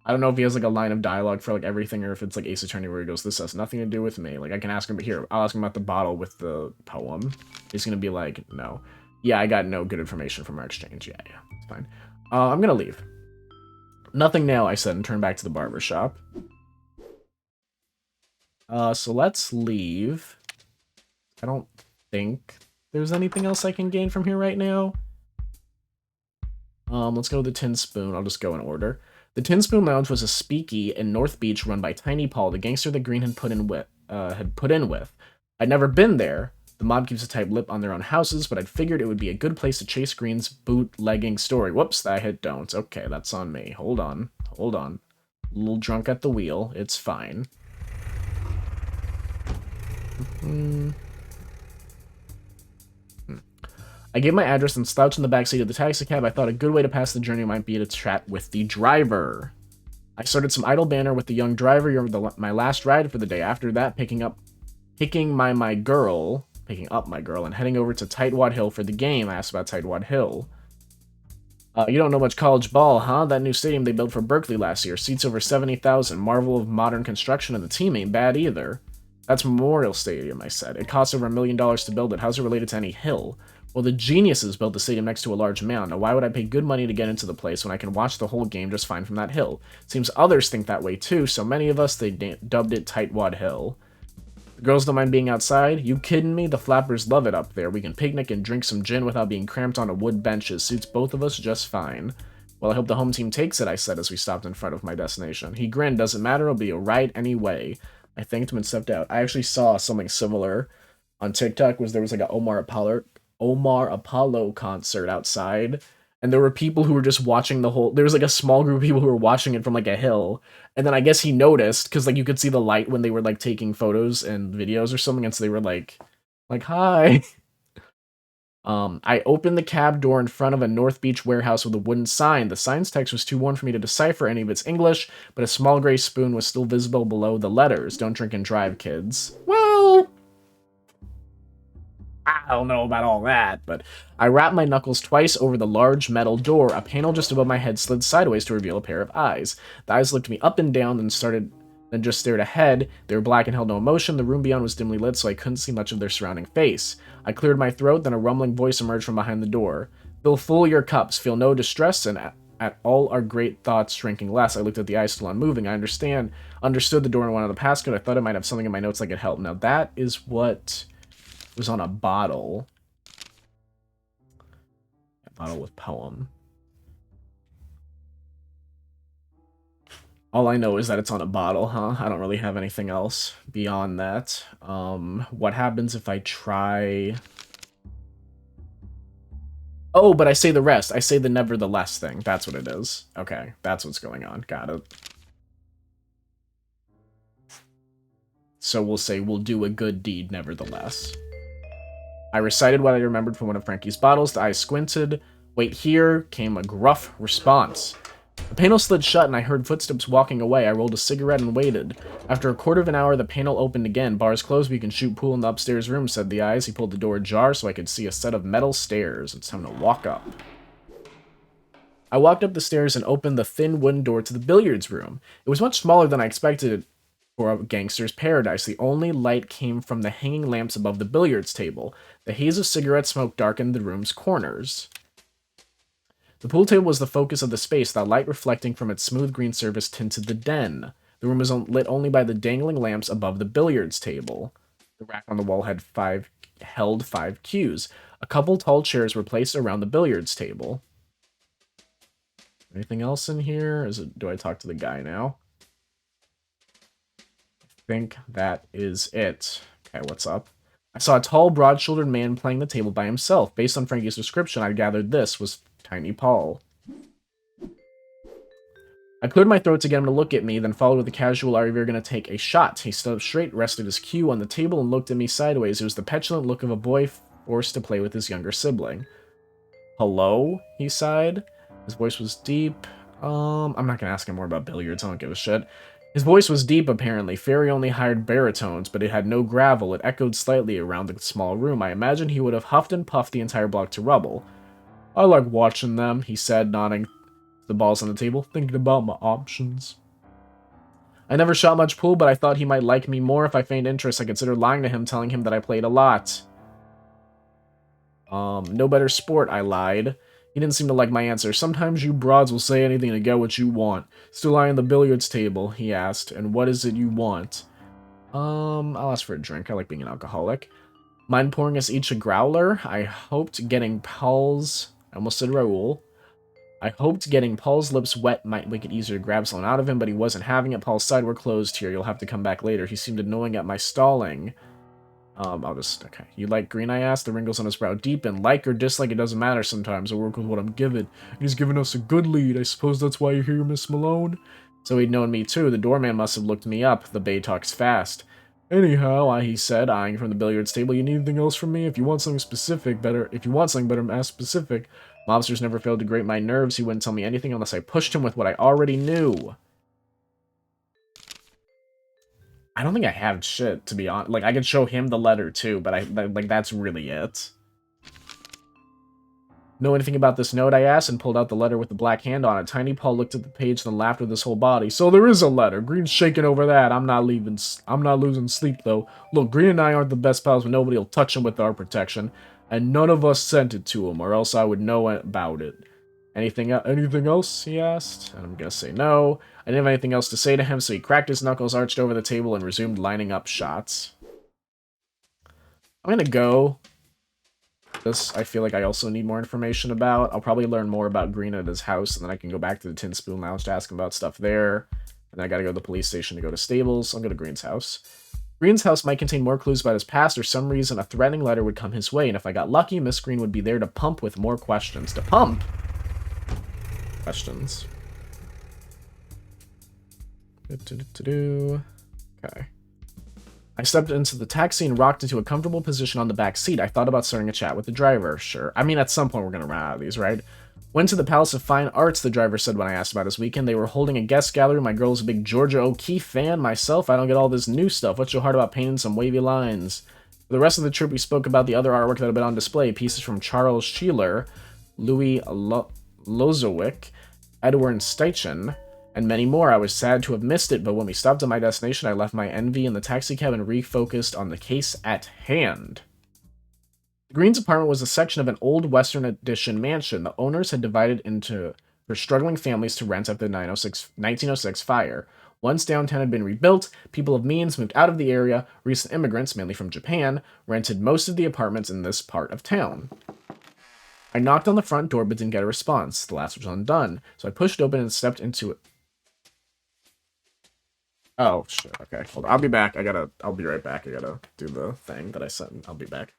I don't know if he has, like, a line of dialogue for, like, everything, or if it's, like, Ace Attorney where he goes, this has nothing to do with me. Like, I can ask him, but here, I'll ask him about the bottle with the poem. He's gonna be like, no. Yeah, I got no good information from our exchange. Yeah, it's fine. I'm gonna leave. Nothing now, I said, and turned back to the barber shop. So let's leave. I don't think there's anything else I can gain from here right now. Let's go to the Tin Spoon. I'll just go in order. The Tin Spoon Lounge was a speakeasy in North Beach run by Tiny Paul, the gangster that Green had put in with. I'd never been there. The mob keeps a tight lip on their own houses, but I'd figured it would be a good place to chase Green's bootlegging story. Whoops, I hit don't. Okay, that's on me. Hold on. A little drunk at the wheel. It's fine. I gave my address and slouched in the backseat of the taxicab. I thought a good way to pass the journey might be to chat with the driver. I started some idle banter with the young driver. You're my last ride for the day. After that, picking up my girl, and heading over to Tightwad Hill for the game. I asked about Tightwad Hill. You don't know much college ball, huh? That new stadium they built for Berkeley last year. Seats over 70,000. Marvel of modern construction, and the team ain't bad either. That's Memorial Stadium, I said. It cost over $1 million to build it. How's it related to any hill? Well, the geniuses built the stadium next to a large mound. Now, why would I pay good money to get into the place when I can watch the whole game just fine from that hill? Seems others think that way too, so many of us, they dubbed it Tightwad Hill. The girls don't mind being outside. You kidding me? The flappers love it up there. We can picnic and drink some gin without being cramped onto wood benches. Suits both of us just fine. Well, I hope the home team takes it, I said as we stopped in front of my destination. He grinned. Doesn't matter. It'll be a ride anyway. I thanked him and stepped out. I actually saw something similar on TikTok. There was like a Omar Apollo concert outside, and there were people who were just watching the whole. There was like a small group of people who were watching it from like a hill, and then I guess he noticed because like you could see the light when they were like taking photos and videos or something, and so they were like hi. I opened the cab door in front of a North Beach warehouse with a wooden sign. The sign's text was too worn for me to decipher any of its English, but a small gray spoon was still visible below the letters. Don't drink and drive, kids. Well, I don't know about all that, but I rapped my knuckles twice over the large metal door. A panel just above my head slid sideways to reveal a pair of eyes. The eyes looked me up and down, then just stared ahead. They were black and held no emotion. The room beyond was dimly lit, so I couldn't see much of their surrounding face. I cleared my throat, then a rumbling voice emerged from behind the door. Fill full your cups, feel no distress, and at all our great thoughts shrinking less. I looked at the eyes still unmoving. I understood the door and wanted the passcode. I thought I might have something in my notes that could help. Now that is what was on a bottle. A bottle with poem. All I know is that it's on a bottle, huh? I don't really have anything else beyond that. What happens if I try... Oh, but I say the rest. I say the nevertheless thing. That's what it is. Okay, that's what's going on. Got it. So we'll say, we'll do a good deed nevertheless. I recited what I remembered from one of Frankie's bottles. The eyes squinted. Wait, here came a gruff response. The panel slid shut and I heard footsteps walking away. I rolled a cigarette and waited. After a quarter of an hour, the panel opened again. Bars closed, we can shoot pool in the upstairs room, said the eyes. He pulled the door ajar so I could see a set of metal stairs. It's time to walk up. I walked up the stairs and opened the thin wooden door to the billiards room. It was much smaller than I expected for a gangster's paradise. The only light came from the hanging lamps above the billiards table. The haze of cigarette smoke darkened the room's corners. The pool table was the focus of the space, the light reflecting from its smooth green surface tinted the den. The room was lit only by the dangling lamps above the billiards table. The rack on the wall held 5 cues. A couple tall chairs were placed around the billiards table. Anything else in here? Do I talk to the guy now? I think that is it. Okay, what's up? I saw a tall, broad-shouldered man playing the table by himself. Based on Frankie's description, I gathered this was Tiny Paul. I cleared my throat to get him to look at me, then followed with a casual, "Are you ever going to take a shot?" He stood up straight, rested his cue on the table, and looked at me sideways. It was the petulant look of a boy forced to play with his younger sibling. "Hello?" he sighed. His voice was deep. I'm not going to ask him more about billiards. I don't give a shit. His voice was deep, apparently. Fairy only hired baritones, but it had no gravel. It echoed slightly around the small room. I imagined he would have huffed and puffed the entire block to rubble. "I like watching them," he said, nodding the balls on the table, "thinking about my options." I never shot much pool, but I thought he might like me more if I feigned interest. I considered lying to him, telling him that I played a lot. No better sport, I lied. He didn't seem to like my answer. "Sometimes you broads will say anything to get what you want. Still lying on the billiards table," he asked. "And what is it you want?" I'll ask for a drink. I like being an alcoholic. Mind pouring us each a growler? I hoped getting Paul's... I almost said Raoul. I hoped getting Paul's lips wet might make it easier to grab something out of him, but he wasn't having it. "Paul's side, we're closed here. You'll have to come back later." He seemed annoying at my stalling. Okay. "You like green?" I asked. The wrinkles on his brow deepened. "Like or dislike, it doesn't matter sometimes. I work with what I'm given. And he's given us a good lead. I suppose that's why you're here, Miss Malone?" So he'd known me too. The doorman must have looked me up. The bay talks fast. "Anyhow," he said, eyeing from the billiards table, "you need anything else from me? If you want something better ask specific." Mobsters never failed to grate my nerves. He wouldn't tell me anything unless I pushed him with what I already knew. I don't think I have shit, to be honest. Like, I could show him the letter, too, but that's really it. "Know anything about this note?" I asked, and pulled out the letter with the black hand on it. Tiny Paul looked at the page, then laughed with his whole body. "So there is a letter. Green's shaking over that. I'm not losing sleep, though. Look, Green and I aren't the best pals, but nobody will touch him with our protection. And none of us sent it to him, or else I would know about it." Anything else?" he asked. And I'm gonna say no. I didn't have anything else to say to him, so he cracked his knuckles, arched over the table, and resumed lining up shots. I'm gonna go. This, I feel like I also need more information about. I'll probably learn more about Green at his house, and then I can go back to the Tin Spoon Lounge to ask him about stuff there. And then I gotta go to the police station to go to stables. So I'll go to Green's house. Green's house might contain more clues about his past, or some reason a threatening letter would come his way, and if I got lucky, Miss Green would be there to pump with more questions. To pump! Questions. Okay. I stepped into the taxi and rocked into a comfortable position on the back seat. I thought about starting a chat with the driver. Sure. I mean, at some point we're going to run out of these, right? Went to the Palace of Fine Arts, the driver said when I asked about his weekend. They were holding a guest gallery. My girl's a big Georgia O'Keeffe fan. Myself, I don't get all this new stuff. What's so hard about painting some wavy lines? For the rest of the trip, we spoke about the other artwork that had been on display. Pieces from Charles Sheeler, Louis Lozowick, Edward Steichen, and many more. I was sad to have missed it, but when we stopped at my destination, I left my envy in the taxicab and refocused on the case at hand. Green's apartment was a section of an old Western Addition mansion. The owners had divided into for struggling families to rent after the 1906 fire. Once downtown had been rebuilt, people of means moved out of the area. Recent immigrants, mainly from Japan, rented most of the apartments in this part of town. I knocked on the front door but didn't get a response. The latch was undone, so I pushed it open and stepped into it. Oh, shit. Okay, hold on. I'll be back. I'll be right back. I gotta do the thing that I sent. I'll be back.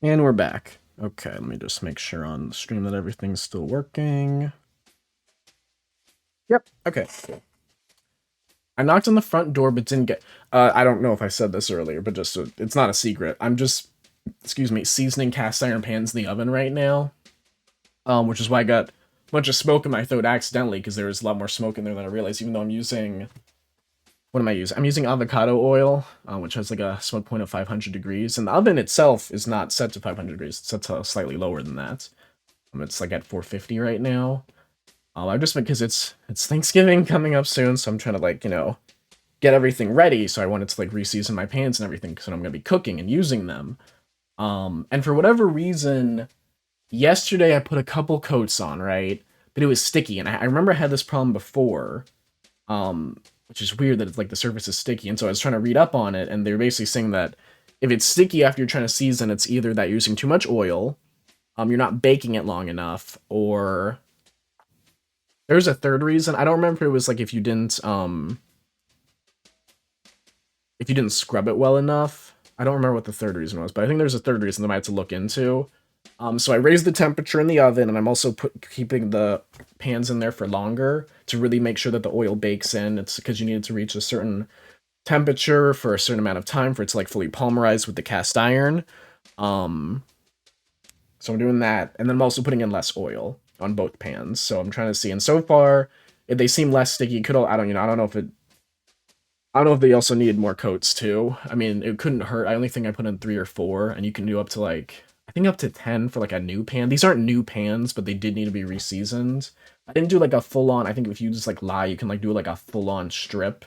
And we're back. Okay, let me just make sure on the stream that everything's still working. Yep, okay, cool. I knocked on the front door but didn't get... I don't know if I said this earlier, but just it's not a secret. I'm just, excuse me, seasoning cast iron pans in the oven right now. Which is why I got a bunch of smoke in my throat accidentally, because there was a lot more smoke in there than I realized, even though I'm using... What am I using? I'm using avocado oil, which has like a smoke point of 500 degrees. And the oven itself is not set to 500 degrees. It's set to slightly lower than that. It's like at 450 right now. I've just because it's Thanksgiving coming up soon, so I'm trying to like, get everything ready. So I wanted to like reseason my pans and everything because I'm gonna be cooking and using them. And for whatever reason, yesterday I put a couple coats on, right? But it was sticky, and I remember I had this problem before. Which is weird that it's like the surface is sticky. And so I was trying to read up on it, and they're basically saying that if it's sticky after you're trying to season, it's either that you're using too much oil, you're not baking it long enough, or there's a third reason. I don't remember if it was like if you didn't scrub it well enough. I don't remember what the third reason was, but I think there's a third reason that I had to look into. So I raised the temperature in the oven, and I'm also keeping the pans in there for longer to really make sure that the oil bakes in. It's because you need it to reach a certain temperature for a certain amount of time for it to like fully polymerize with the cast iron. So I'm doing that, and then I'm also putting in less oil on both pans. So I'm trying to see, and so far they seem less sticky. Could I don't know if it. I don't know if they also needed more coats too. I mean, it couldn't hurt. I only think I put in 3 or 4, and you can do up to like, I think up to 10 for like a new pan. These aren't new pans, but they did need to be reseasoned. I didn't do like a full on. I think if you just like lie, you can like do like a full on strip.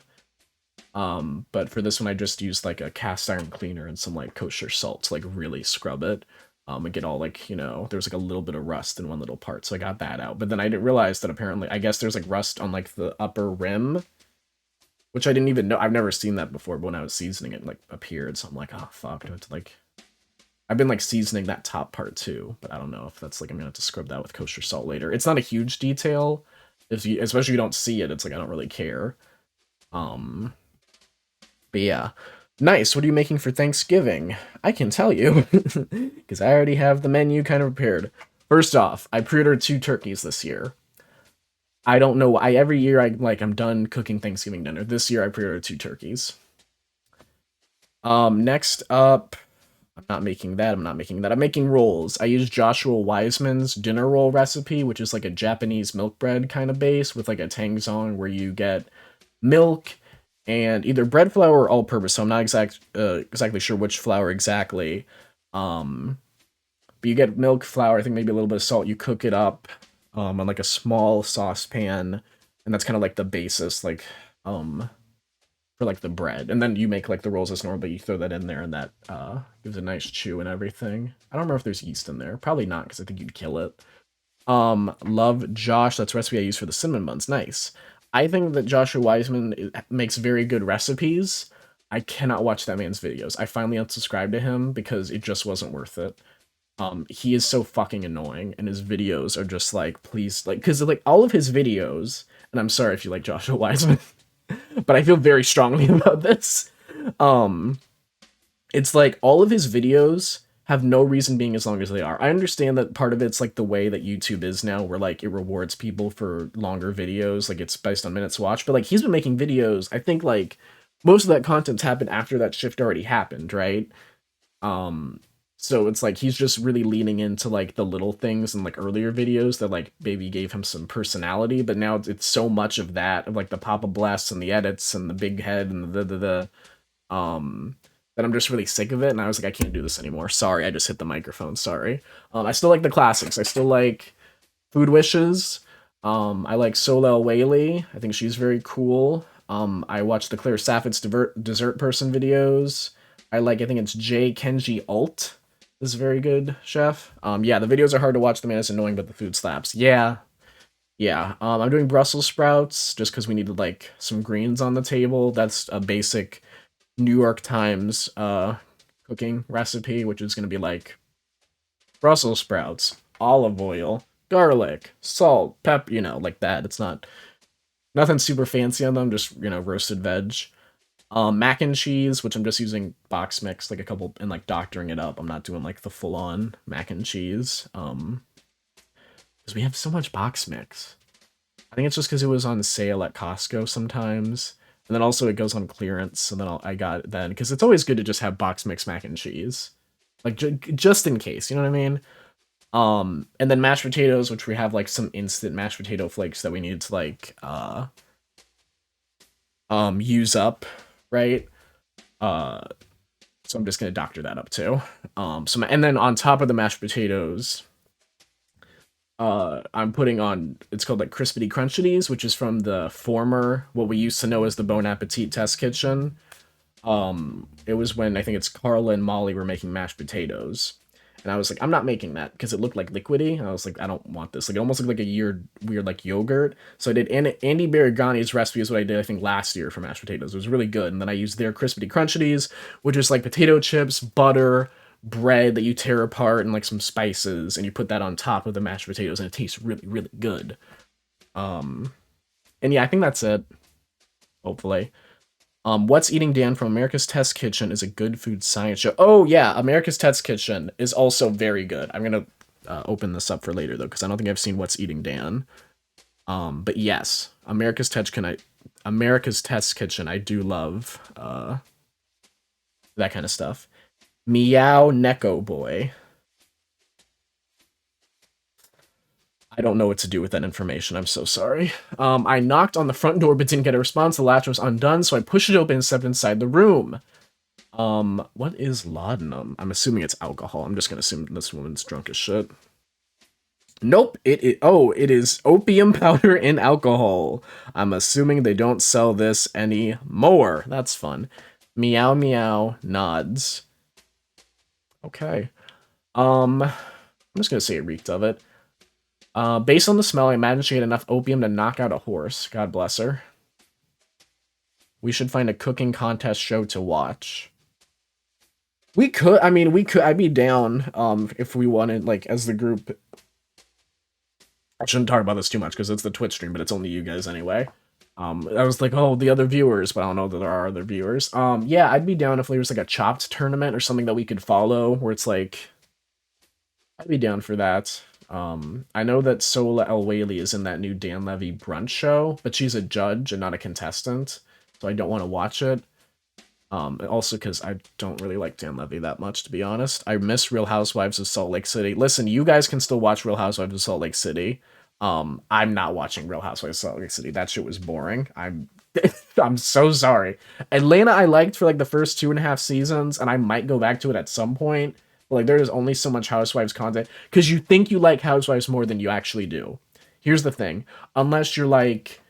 But for this one, I just used like a cast iron cleaner and some like kosher salt to like really scrub it. And get all like, there was like a little bit of rust in one little part, so I got that out. But then I didn't realize that apparently, I guess there's like rust on like the upper rim, which I didn't even know. I've never seen that before, but when I was seasoning it, like, appeared, so I'm like, oh, fuck, do I have to, like... I've been, like, seasoning that top part, too, but I don't know if that's, like, I'm gonna have to scrub that with kosher salt later. It's not a huge detail, especially if you don't see it, it's like, I don't really care. But yeah. Nice, what are you making for Thanksgiving? I can tell you, because I already have the menu kind of prepared. First off, I pre-ordered 2 turkeys this year. I don't know. Every year I'm done cooking Thanksgiving dinner. This year I pre-ordered 2 turkeys. Next up, I'm not making that. I'm making rolls. I use Joshua Wiseman's dinner roll recipe, which is like a Japanese milk bread kind of base with like a tangzong where you get milk and either bread flour or all-purpose. So I'm not exactly sure which flour exactly. But you get milk, flour, I think maybe a little bit of salt. You cook it up on like a small saucepan, and that's kind of like the basis, like for like the bread. And then you make like the rolls as normal, but you throw that in there, and that gives a nice chew and everything. I don't remember if there's yeast in there. Probably not, because I think you'd kill it. Love Josh. That's the recipe I use for the cinnamon buns. Nice. I think that Joshua Wiseman makes very good recipes. I cannot watch that man's videos. I finally unsubscribed to him because it just wasn't worth it. He is so fucking annoying, and his videos are just like, please, like, because like all of his videos, and I'm sorry if you like Joshua Wiseman, but I feel very strongly about this. It's like all of his videos have no reason being as long as they are. I understand that part of it's like the way that YouTube is now, where like it rewards people for longer videos, like it's based on minutes watched, but like he's been making videos, I think like most of that content's happened after that shift already happened, right? So it's like he's just really leaning into like the little things in like earlier videos that like maybe gave him some personality, but now it's so much of that, of like the Papa Bless and the edits and the big head and that I'm just really sick of it, and I was like, I can't do this anymore. Sorry, I just hit the microphone, sorry. I still like the classics. I still like Food Wishes. I like Solel Whaley. I think she's very cool. I watch the Claire Saffitz dessert person videos. I think it's J Kenji Alt. This is a very good chef. Yeah, the videos are hard to watch. The man is annoying, but the food slaps. Yeah. I'm doing Brussels sprouts just because we needed like some greens on the table. That's a basic New York Times cooking recipe, which is gonna be like Brussels sprouts, olive oil, garlic, salt, pepper, like that. It's not nothing super fancy on them, just roasted veg. Mac and cheese, which I'm just using box mix, like a couple, and like doctoring it up. I'm not doing like the full on mac and cheese. Because we have so much box mix. I think it's just because it was on sale at Costco sometimes, and then also it goes on clearance. And then I got it then because it's always good to just have box mix mac and cheese, like just in case. You know what I mean? And then mashed potatoes, which we have like some instant mashed potato flakes that we need to like use up, right? Uh, so I'm just gonna doctor that up too. And then on top of the mashed potatoes, I'm putting on, it's called like crispity crunchities, which is from the former what we used to know as the Bon Appetit test kitchen. It was when I think it's Carla and Molly were making mashed potatoes. And I was like, I'm not making that because it looked like liquidy. I was like, I don't want this. Like, it almost looked like a weird like yogurt. So I did Andy Baragani's recipe is what I did, I think, last year for mashed potatoes. It was really good. And then I used their crispity crunchities, which is like potato chips, butter, bread that you tear apart, and like some spices, and you put that on top of the mashed potatoes, and it tastes really, really good. Um, and yeah, I think that's it. Hopefully. What's Eating Dan from America's Test Kitchen is a good food science show. Oh yeah, America's Test Kitchen is also very good. I'm gonna open this up for later though, because I don't think I've seen What's Eating Dan. But yes, America's Test Kitchen. I do love that kind of stuff. Meow Neko Boy. I don't know what to do with that information. I'm so sorry. I knocked on the front door but didn't get a response. The latch was undone, so I pushed it open and stepped inside the room. What is laudanum? I'm assuming it's alcohol. I'm just gonna assume this woman's drunk as shit. Nope, it is opium powder and alcohol. I'm assuming they don't sell this anymore. That's fun. Meow meow nods. Okay. I'm just gonna say it reeked of it. Based on the smell, I imagine she had enough opium to knock out a horse. God bless her. We should find a cooking contest show to watch. We could, I mean, we could, I'd be down, if we wanted, like, as the group. I shouldn't talk about this too much, because it's the Twitch stream, but it's only you guys anyway. I was like, oh, the other viewers, but I don't know that there are other viewers. Yeah, I'd be down if there was, like, a Chopped tournament or something that we could follow, where it's, like, I'd be down for that. I know that Sola El Whaley is in that new Dan Levy brunch show, but she's a judge and not a contestant, so I don't want to watch it. Also because I don't really like Dan Levy that much, to be honest. I miss Real Housewives of Salt Lake City. Listen, you guys can still watch Real Housewives of Salt Lake City. I'm not watching Real Housewives of Salt Lake City. That shit was boring. I'm so sorry. Atlanta I liked for like the first 2.5 seasons, and I might go back to it at some point. But, like, there is only so much Housewives content because you think you like Housewives more than you actually do. Here's the thing: unless you're like,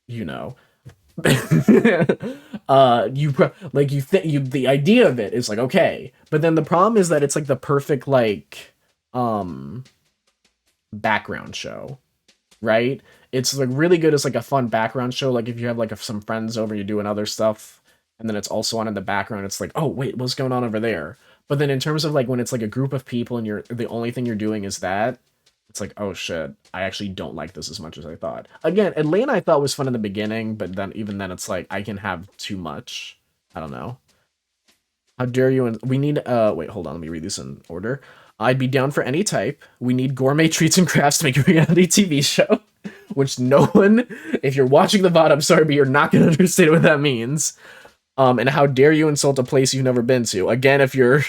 you know, you think the idea of it is like okay, but then the problem is that it's like the perfect like background show, right? It's like really good as like a fun background show, like if you have like some friends over, you're doing other stuff, and then it's also on in the background. It's like, oh wait, what's going on over there? But then in terms of like when it's like a group of people and you're the only thing you're doing is that, it's like, oh shit, I actually don't like this as much as I thought. Again, Atlanta I thought was fun in the beginning, but then even then it's like I can have too much. I don't know. How dare you? And we need wait, hold on, let me read these in order. I'd be down for any type. We need gourmet treats and crafts to make a reality TV show. Which no one, if you're watching the VOD, I'm sorry, but you're not gonna understand what that means. And how dare you insult a place you've never been to? Again, if you're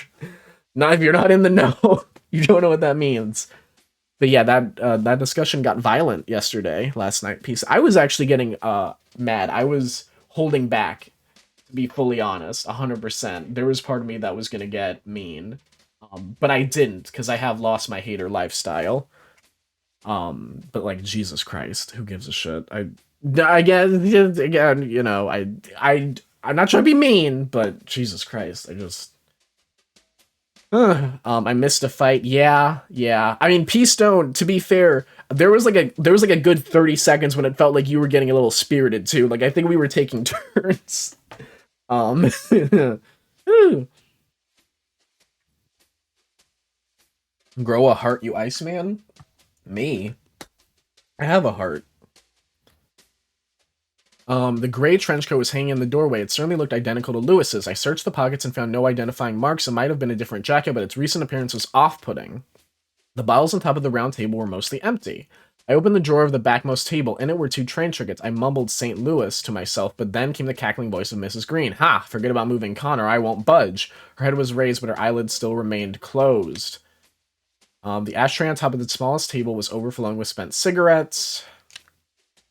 not in the know, you don't know what that means. But yeah, that discussion got violent last night. Piece. I was actually getting mad. I was holding back, to be fully honest, 100%. There was part of me that was gonna get mean, but I didn't because I have lost my hater lifestyle. But like Jesus Christ, who gives a shit? I guess again, you know, I'm not trying to be mean, but Jesus Christ, I missed a fight. Yeah. I mean, P Stone, to be fair, there was like a good 30 seconds when it felt like you were getting a little spirited too. Like I think we were taking turns. Grow a heart, you Iceman? Me? I have a heart. The gray trench coat was hanging in the doorway. It certainly looked identical to Lewis's. I searched the pockets and found no identifying marks. It might have been a different jacket, but its recent appearance was off-putting. The bottles on top of the round table were mostly empty. I opened the drawer of the backmost table. In it were 2 train tickets. I mumbled St. Louis to myself, but then came the cackling voice of Mrs. Green. Ha! Forget about moving Connor. I won't budge. Her head was raised, but her eyelids still remained closed. The ashtray on top of the smallest table was overflowing with spent cigarettes.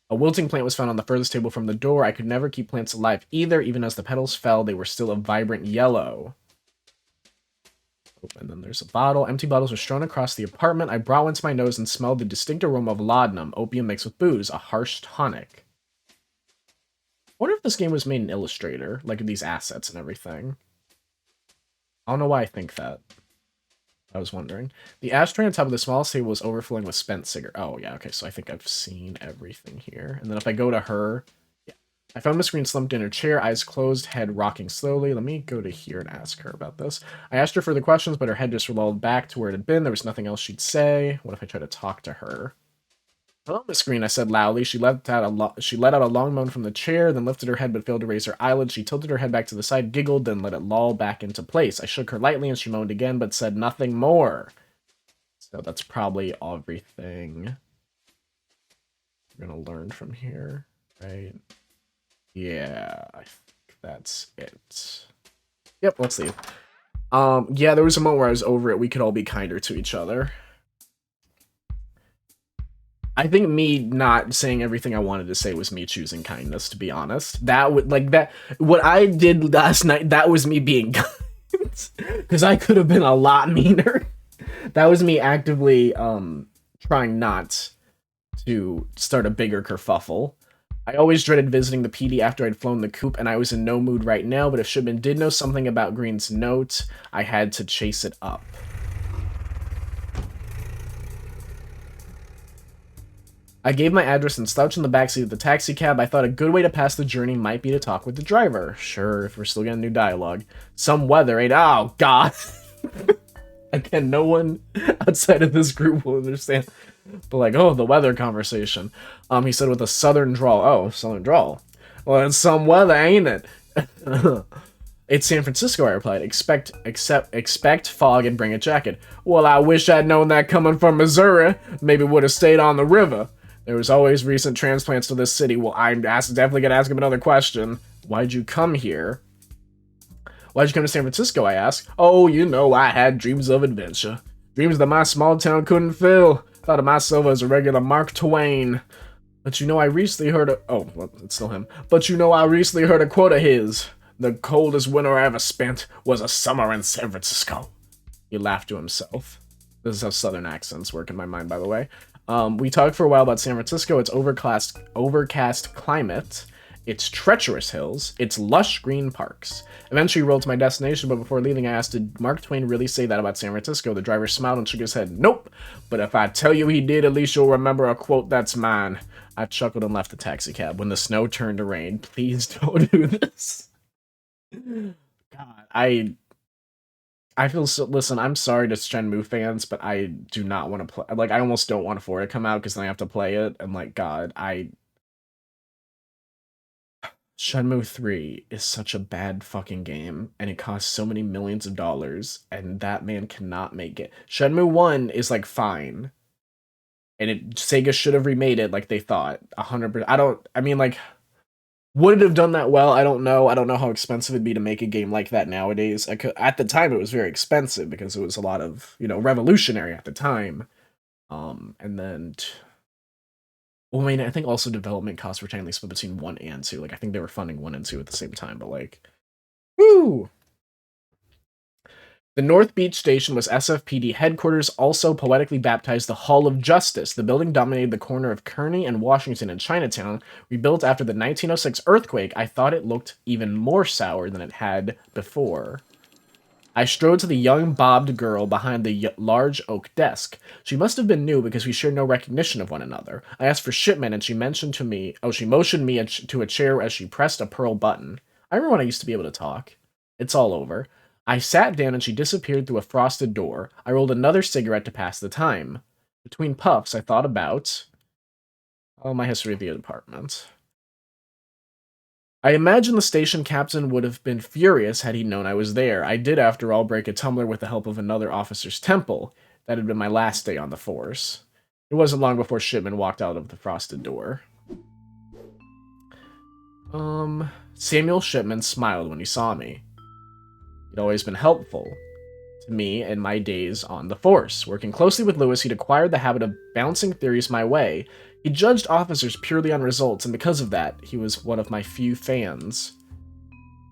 A wilting plant was found on the furthest table from the door. I could never keep plants alive either. Even as the petals fell, they were still a vibrant yellow. Oh, and then there's a bottle. Empty bottles were strewn across the apartment. I brought one to my nose and smelled the distinct aroma of laudanum, opium mixed with booze, a harsh tonic. I wonder if this game was made in Illustrator, like these assets and everything. I don't know why I think that. I was wondering. The ashtray on top of the smallest table was overflowing with spent cigarette. Oh, yeah, okay, so I think I've seen everything here. And then if I go to her, yeah. I found Miss Green slumped in her chair, eyes closed, head rocking slowly. Let me go to here and ask her about this. I asked her further questions, but her head just rolled back to where it had been. There was nothing else she'd say. What if I try to talk to her? Hello, Miss Green, I said loudly. She let out a long moan from the chair, then lifted her head but failed to raise her eyelids. She tilted her head back to the side, giggled, then let it loll back into place. I shook her lightly and she moaned again, but said nothing more. So that's probably everything we're gonna learn from here, right? Yeah, I think that's it. Yep, let's leave. Yeah, there was a moment where I was over it. We could all be kinder to each other. I think me not saying everything I wanted to say was me choosing kindness, to be honest. That would, like, that, what I did last night, that was me being kind. Because I could have been a lot meaner. That was me actively, trying not to start a bigger kerfuffle. I always dreaded visiting the PD after I'd flown the coop, and I was in no mood right now, but if Shipman did know something about Green's note, I had to chase it up. I gave my address and slouched in the backseat of the taxi cab. I thought a good way to pass the journey might be to talk with the driver. Sure, if we're still getting new dialogue. Some weather ain't... Oh, God. Again, no one outside of this group will understand. But like, oh, the weather conversation. He said with a southern drawl. Oh, southern drawl. Well, it's some weather, ain't it? It's San Francisco, I replied. Expect fog and bring a jacket. Well, I wish I'd known that coming from Missouri. Maybe would have stayed on the river. There was always recent transplants to this city. Well, I'm definitely gonna ask him another question. Why'd you come here? Why'd you come to San Francisco, I asked. Oh, you know, I had dreams of adventure. Dreams that my small town couldn't fill. Thought of myself as a regular Mark Twain. But you know, I recently heard a... Oh, well, it's still him. But you know, I recently heard a quote of his. The coldest winter I ever spent was a summer in San Francisco. He laughed to himself. This is how southern accents work in my mind, by the way. We talked for a while about San Francisco, its overcast climate, its treacherous hills, its lush green parks. Eventually we rolled to my destination, but before leaving I asked, did Mark Twain really say that about San Francisco? The driver smiled and shook his head. Nope, but if I tell you he did, at least you'll remember a quote that's mine. I chuckled and left the taxi cab. When the snow turned to rain, please don't do this. God, I feel so... Listen, I'm sorry to Shenmue fans, but I do not want to play... Like, I almost don't want 4 to come out, because then I have to play it, and, like, God, Shenmue 3 is such a bad fucking game, and it costs so many millions of dollars, and that man cannot make it. Shenmue 1 is, like, fine. And Sega should have remade it like they thought. 100%. I mean, like... Would it have done that well? I don't know. I don't know how expensive it'd be to make a game like that nowadays. At the time, it was very expensive because it was a lot of, you know, revolutionary at the time. And then, well, I mean, I think also development costs were technically split between 1 and 2. Like, I think they were funding 1 and 2 at the same time, but like, woo! The North Beach Station was SFPD headquarters, also poetically baptized the Hall of Justice. The building dominated the corner of Kearny and Washington in Chinatown. Rebuilt after the 1906 earthquake, I thought it looked even more sour than it had before. I strode to the young bobbed girl behind the large oak desk. She must have been new because we shared no recognition of one another. I asked for Shipman and she motioned me to a chair as she pressed a pearl button. I remember when I used to be able to talk. It's all over. I sat down and she disappeared through a frosted door. I rolled another cigarette to pass the time. Between puffs, I thought about... my history of the apartment. I imagine the station captain would have been furious had he known I was there. I did, after all, break a tumbler with the help of another officer's temple. That had been my last day on the force. It wasn't long before Shipman walked out of the frosted door. Samuel Shipman smiled when he saw me. He'd always been helpful to me in my days on the force. Working closely with Lewis, he'd acquired the habit of bouncing theories my way. He judged officers purely on results, and because of that, he was one of my few fans.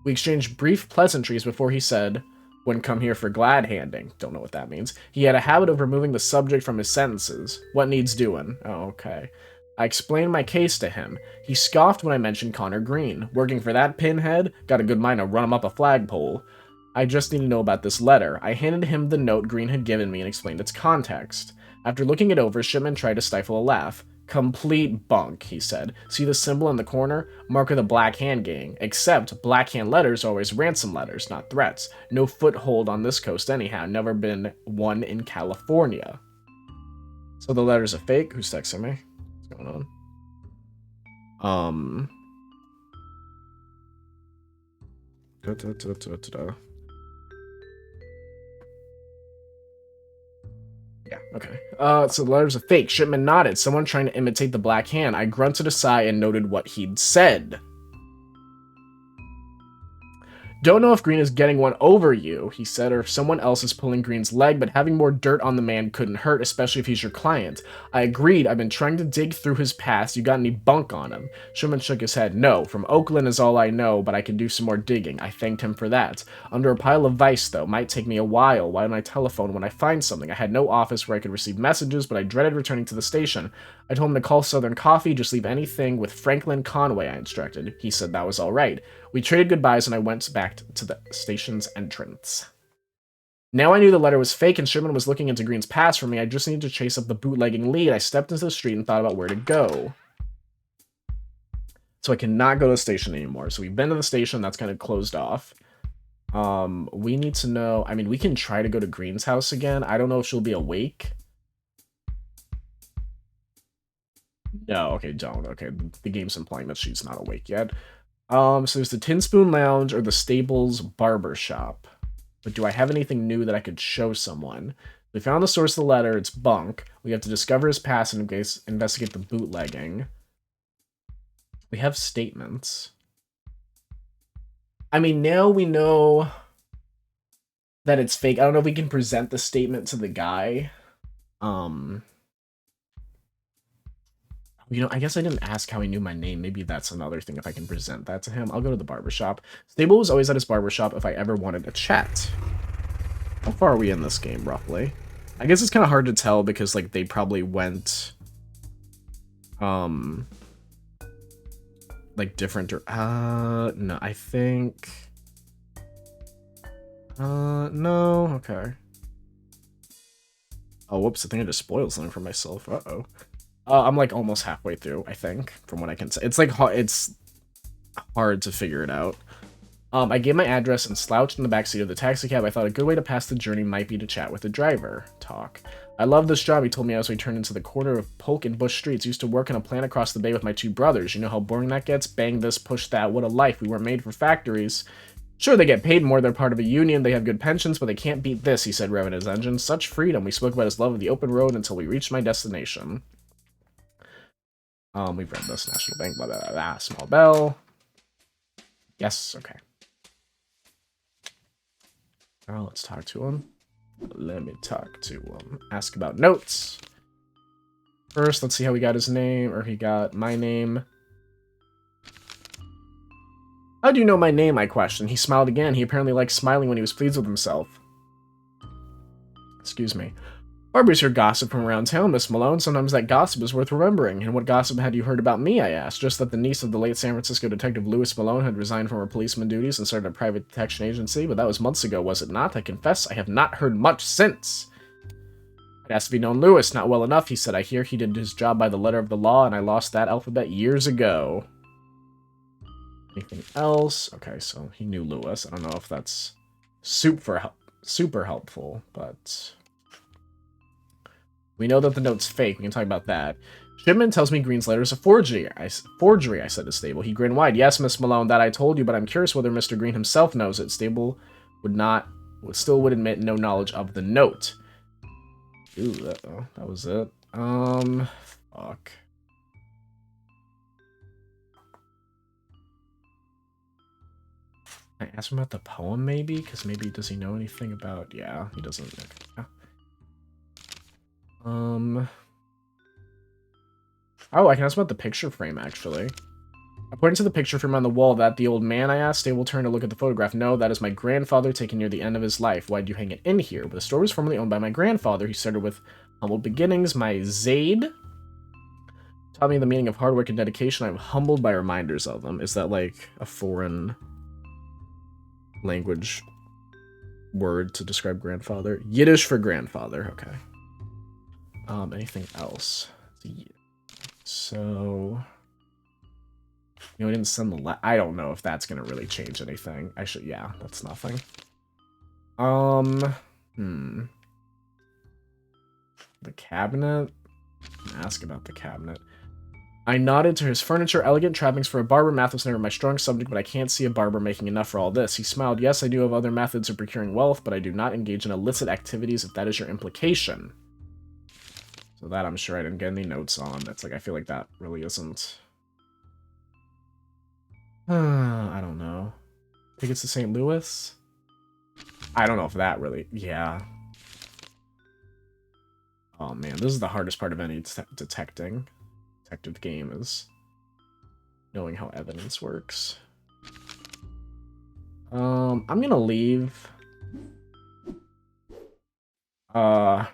We exchanged brief pleasantries before he said, "Wouldn't come here for glad handing." Don't know what that means. He had a habit of removing the subject from his sentences. "What needs doing?" Oh, okay. I explained my case to him. He scoffed when I mentioned Connor Green. Working for that pinhead? Got a good mind to run him up a flagpole. I just need to know about this letter. I handed him the note Green had given me and explained its context. After looking it over, Shipman tried to stifle a laugh. "Complete bunk," he said. "See the symbol in the corner? Mark of the Black Hand Gang. Except, Black Hand letters are always ransom letters, not threats. No foothold on this coast anyhow. Never been one in California." So the letter's a fake? Who's texting me? What's going on? Yeah, okay. So the letter's a fake. Shipman nodded. Someone trying to imitate the Black Hand. I grunted a sigh and noted what he'd said. "Don't know if Green is getting one over you," he said, "or if someone else is pulling Green's leg, but having more dirt on the man couldn't hurt, especially if he's your client." I agreed. "I've been trying to dig through his past. You got any bunk on him?" Sherman shook his head. "No, from Oakland is all I know, but I can do some more digging." I thanked him for that. "Under a pile of vice, though. Might take me a while. Why don't I telephone when I find something?" I had no office where I could receive messages, but I dreaded returning to the station. I told him to call Southern Coffee, just leave anything with Franklin Conway, I instructed. He said that was all right. We traded goodbyes and I went back to the station's entrance. Now I knew the letter was fake and Sherman was looking into Green's past for me. I just needed to chase up the bootlegging lead. I stepped into the street and thought about where to go. So I cannot go to the station anymore. So we've been to the station. That's kind of closed off. We need to know... I mean, we can try to go to Green's house again. I don't know if she'll be awake. No, okay, don't. Okay, the game's implying that she's not awake yet. So there's the Tin Spoon Lounge or the Stables Barber Shop. But do I have anything new that I could show someone? We found the source of the letter. It's bunk. We have to discover his past and investigate the bootlegging. We have statements. I mean, now we know that it's fake. I don't know if we can present the statement to the guy. You know, I guess I didn't ask how he knew my name. Maybe that's another thing if I can present that to him. I'll go to the barbershop. Stable was always at his barbershop if I ever wanted a chat. How far are we in this game, roughly? I guess it's kind of hard to tell because, like, they probably went... like, different... no, I think... no, okay. Oh, whoops, I think I just spoiled something for myself. Uh-oh. I'm like almost halfway through, I think, from what I can say. It's like it's hard to figure it out. I gave my address and slouched in the backseat of the taxi cab. I thought a good way to pass the journey might be to chat with the driver. Talk. "I love this job," he told me as we turned into the corner of Polk and Bush Streets. "Used to work in a plant across the bay with my two brothers. You know how boring that gets? Bang this, push that. What a life. We weren't made for factories." "Sure, they get paid more. They're part of a union. They have good pensions, but they can't beat this," he said, revving his engine. Such freedom. We spoke about his love of the open road until we reached my destination. We've read this. National Bank, blah, blah, blah, blah. Small bell. Yes, okay. Well, let's talk to him. Let me talk to him. Ask about notes. First, let's see how he got his name, or he got my name. "How do you know my name?" I questioned. He smiled again. He apparently liked smiling when he was pleased with himself. Excuse me. "Barbers hear gossip from around town, Miss Malone. Sometimes that gossip is worth remembering." "And what gossip had you heard about me?" I asked. "Just that the niece of the late San Francisco detective Louis Malone had resigned from her policeman duties and started a private detection agency, but that was months ago, was it not? I confess I have not heard much since." "I'd asked if he'd known Louis. Not well enough," he said. "I hear he did his job by the letter of the law, and I lost that alphabet years ago." Anything else? Okay, so he knew Louis. I don't know if that's super helpful, but... we know that the note's fake. We can talk about that. Shipman tells me Green's letter is a forgery. I said to Stable. He grinned wide. Yes, Miss Malone, that I told you, but I'm curious whether Mr. Green himself knows it. Stable still would admit no knowledge of the note. Ooh, that was it. Fuck. Can I ask him about the poem, maybe? Because maybe does he know anything about... Yeah, he doesn't. Okay. Oh, I can ask about the picture frame, actually. According to the picture frame on the wall, that the old man, I asked. Stable turned to look at the photograph. No, that is my grandfather taken near the end of his life. Why'd you hang it in here? But the store was formerly owned by my grandfather. He started with humble beginnings. My Zaid taught me the meaning of hard work and dedication. I'm humbled by reminders of them. Is that like a foreign language word to describe grandfather? Yiddish for grandfather. Okay. Anything else? So... You know, he didn't send the I don't know if that's gonna really change anything. Actually, yeah, that's nothing. The cabinet? Ask about the cabinet. I nodded to his furniture, elegant trappings for a barber. Math was never my strong subject, but I can't see a barber making enough for all this. He smiled. Yes, I do have other methods of procuring wealth, but I do not engage in illicit activities, if that is your implication. So that I'm sure I didn't get any notes on. That's like, I feel like that really isn't... I don't know. Tickets to St. Louis? I don't know if that really... Yeah. Oh man, this is the hardest part of any detective game, is knowing how evidence works. I'm gonna leave. I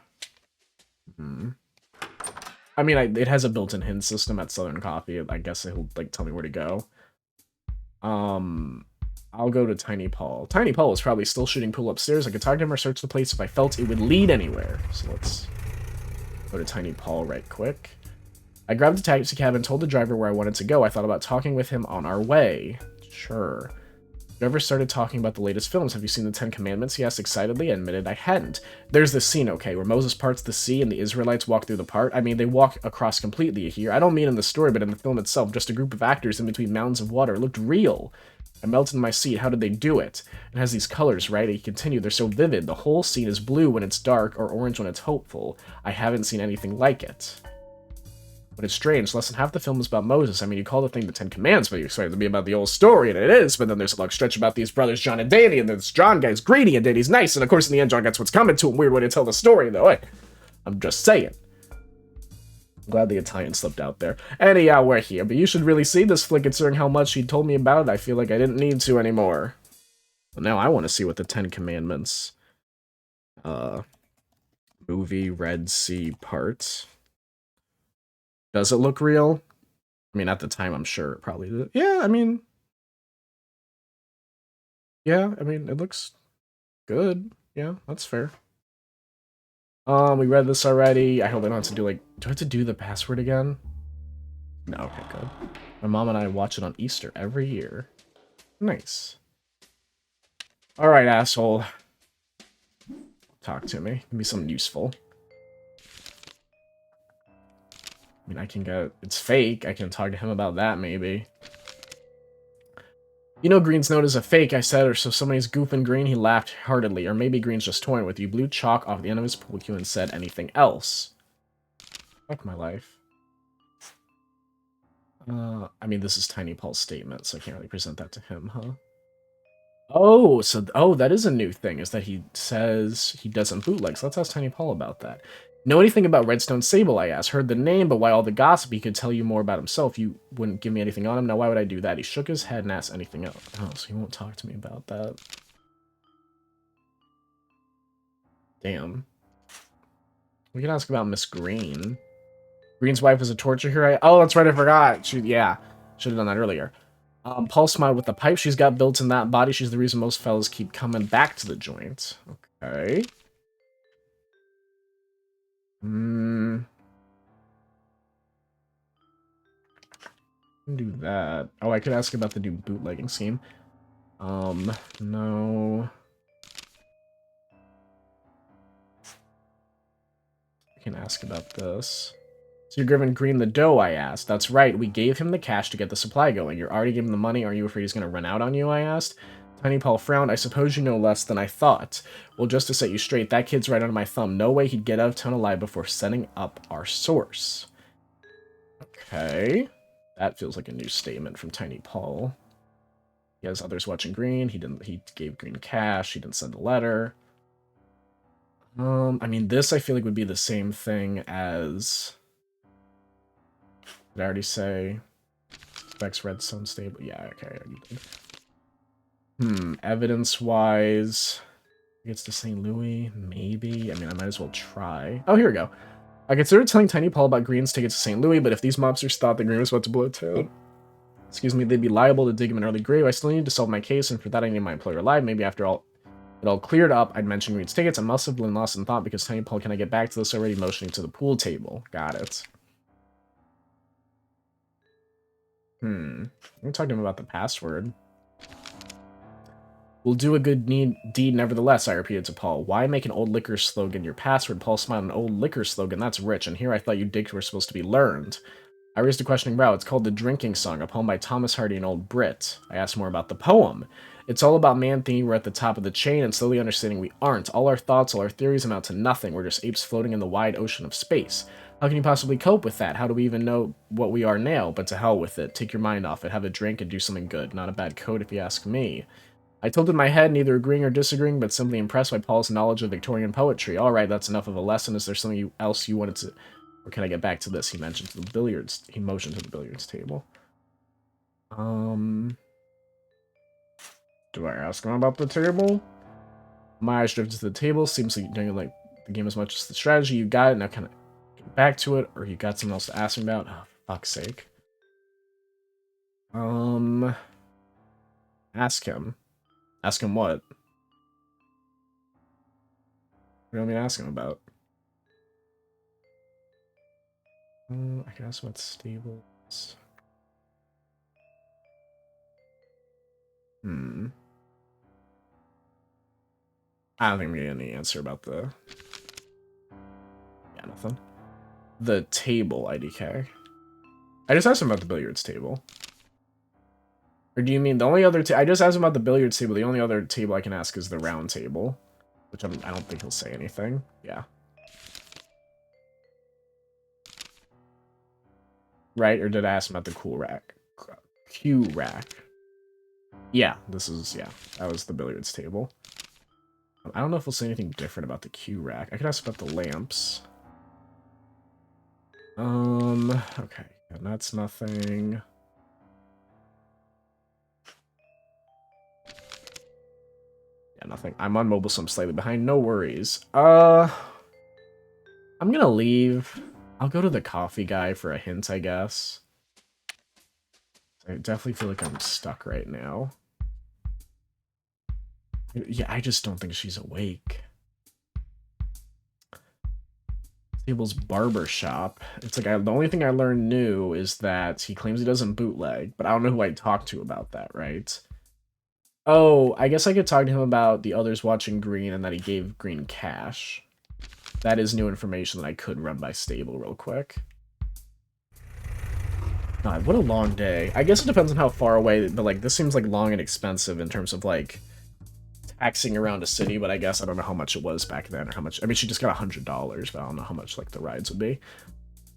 mean, it has a built-in hint system at Southern Coffee. I guess it'll like tell me where to go. I'll go to Tiny Paul. Tiny Paul is probably still shooting pool upstairs. I could talk to him or search the place if I felt it would lead anywhere. So let's go to Tiny Paul right quick. I grabbed the taxi cab and told the driver where I wanted to go. I thought about talking with him on our way. Sure. The driver started talking about the latest films. Have you seen the Ten Commandments? He asked excitedly. I admitted I hadn't. There's this scene, okay, where Moses parts the sea and the Israelites walk through the part. I mean, they walk across completely here. I don't mean in the story, but in the film itself. Just a group of actors in between mountains of water. It looked real. I melted in my seat. How did they do it? It has these colors, right? He continued. They're so vivid. The whole scene is blue when it's dark or orange when it's hopeful. I haven't seen anything like it. But it's strange. Less than half the film is about Moses. I mean, you call the thing the Ten Commandments, but you expect it to be about the old story, and it is. But then there's a long stretch about these brothers, John and Danny, and then this John guy's greedy, and Danny's nice, and of course in the end John gets what's coming to him. Weird way to tell the story, though. I'm just saying. I'm glad the Italian slipped out there. Anyhow, we're here, but you should really see this flick considering how much he told me about it. I feel like I didn't need to anymore. But now I want to see what the Ten Commandments movie Red Sea part. Does it look real? I mean, at the time, I'm sure it probably did. Yeah, I mean... Yeah, I mean, it looks good. Yeah, that's fair. We read this already. I hope I don't have to do, like... Do I have to do the password again? No, okay, good. My mom and I watch it on Easter every year. Nice. Alright, asshole. Talk to me. Give me something useful. I mean, I can get... It's fake. I can talk to him about that, maybe. You know Green's note is a fake, I said, or so somebody's goofing Green. He laughed heartedly. Or maybe Green's just toying with you. Blew chalk off the end of his pool cue and said anything else. Fuck my life. I mean, this is Tiny Paul's statement, so I can't really present that to him, huh? Oh, so... Oh, that is a new thing, is that he says he doesn't bootleg. So let's ask Tiny Paul about that. Know anything about Redstone Sable, I asked. Heard the name, but why all the gossip? He could tell you more about himself. You wouldn't give me anything on him. Now, why would I do that? He shook his head and asked anything else. Oh, so he won't talk to me about that. Damn. We can ask about Miss Green. Green's wife is a torture hero. Oh, that's right, I forgot. Yeah, should have done that earlier. Paul smiled with the pipe she's got built in that body. She's the reason most fellas keep coming back to the joint. Okay. Do that. Oh, I could ask about the new bootlegging scheme. No. I can ask about this. So you're giving Green the dough, I asked. That's right, we gave him the cash to get the supply going. You're already giving the money, are you afraid he's going to run out on you, I asked. Tiny Paul frowned. I suppose you know less than I thought. Well, just to set you straight, that kid's right under my thumb. No way he'd get out of town alive before setting up our source. Okay. That feels like a new statement from Tiny Paul. He has others watching Green. He gave Green cash. He didn't send a letter. I mean, this I feel like would be the same thing as... Did I already say? Specs Redstone stable? Yeah, okay, I did. Evidence-wise... Gets to St. Louis? Maybe? I mean, I might as well try. Oh, here we go. I considered telling Tiny Paul about Green's tickets to St. Louis, but if these mobsters thought that Green was about to blow a town, excuse me, they'd be liable to dig him an early grave. I still need to solve my case, and for that I need my employer alive. Maybe after all it all cleared up, I'd mention Green's tickets. I must have been lost in thought because Tiny Paul, can I get back to this already? Motioning to the pool table. Got it. I'm talking to him about the password. We'll do a good deed nevertheless, I repeated to Paul. Why make an old liquor slogan your password? Paul smiled. An old liquor slogan? That's rich, and here I thought you digs were supposed to be learned. I raised a questioning brow. It's called The Drinking Song, a poem by Thomas Hardy, an old Brit. I asked more about the poem. It's all about man thinking we're at the top of the chain and slowly understanding we aren't. All our thoughts, all our theories amount to nothing. We're just apes floating in the wide ocean of space. How can you possibly cope with that? How do we even know what we are now? But to hell with it. Take your mind off it. Have a drink and do something good. Not a bad code if you ask me. I tilted my head, neither agreeing or disagreeing, but simply impressed by Paul's knowledge of Victorian poetry. All right, that's enough of a lesson. Is there something else you wanted to... Or can I get back to this? He mentioned to the billiards... He motioned to the billiards table. Do I ask him about the table? My eyes drifted to the table. Seems like you're doing like the game as much as the strategy. You got it. Now kind of get back to it, or you got something else to ask me about? Oh, for fuck's sake. Ask him. Ask him what? What do you want me to ask him about? I can ask him about stables. I don't think I'm getting any answer about the... Yeah, nothing. The table, IDK. I just asked him about the billiards table. Or do you mean the only other... I just asked him about the billiards table. The only other table I can ask is the round table. Which I don't think he'll say anything. Yeah. Right? Or did I ask him about the cool rack? Q rack. Yeah, this is... Yeah, that was the billiards table. I don't know if he'll say anything different about the Q rack. I could ask about the lamps. Okay. And that's nothing... Yeah, nothing. I'm on mobile, so I'm slightly behind. No worries. I'm gonna leave. I'll go to the coffee guy for a hint, I guess. I definitely feel like I'm stuck right now. Yeah, I just don't think she's awake. Table's barber shop. It's like the only thing I learned new is that he claims he doesn't bootleg, but I don't know who I'd talk to about that, right? Oh, I guess I could talk to him about the others watching Green and that he gave Green cash. That is new information that I could run by Stable real quick. God, what a long day. I guess it depends on how far away, but like this seems like long and expensive in terms of like taxing around a city, but I guess I don't know how much it was back then or how much. I mean, she just got $100, but I don't know how much like the rides would be.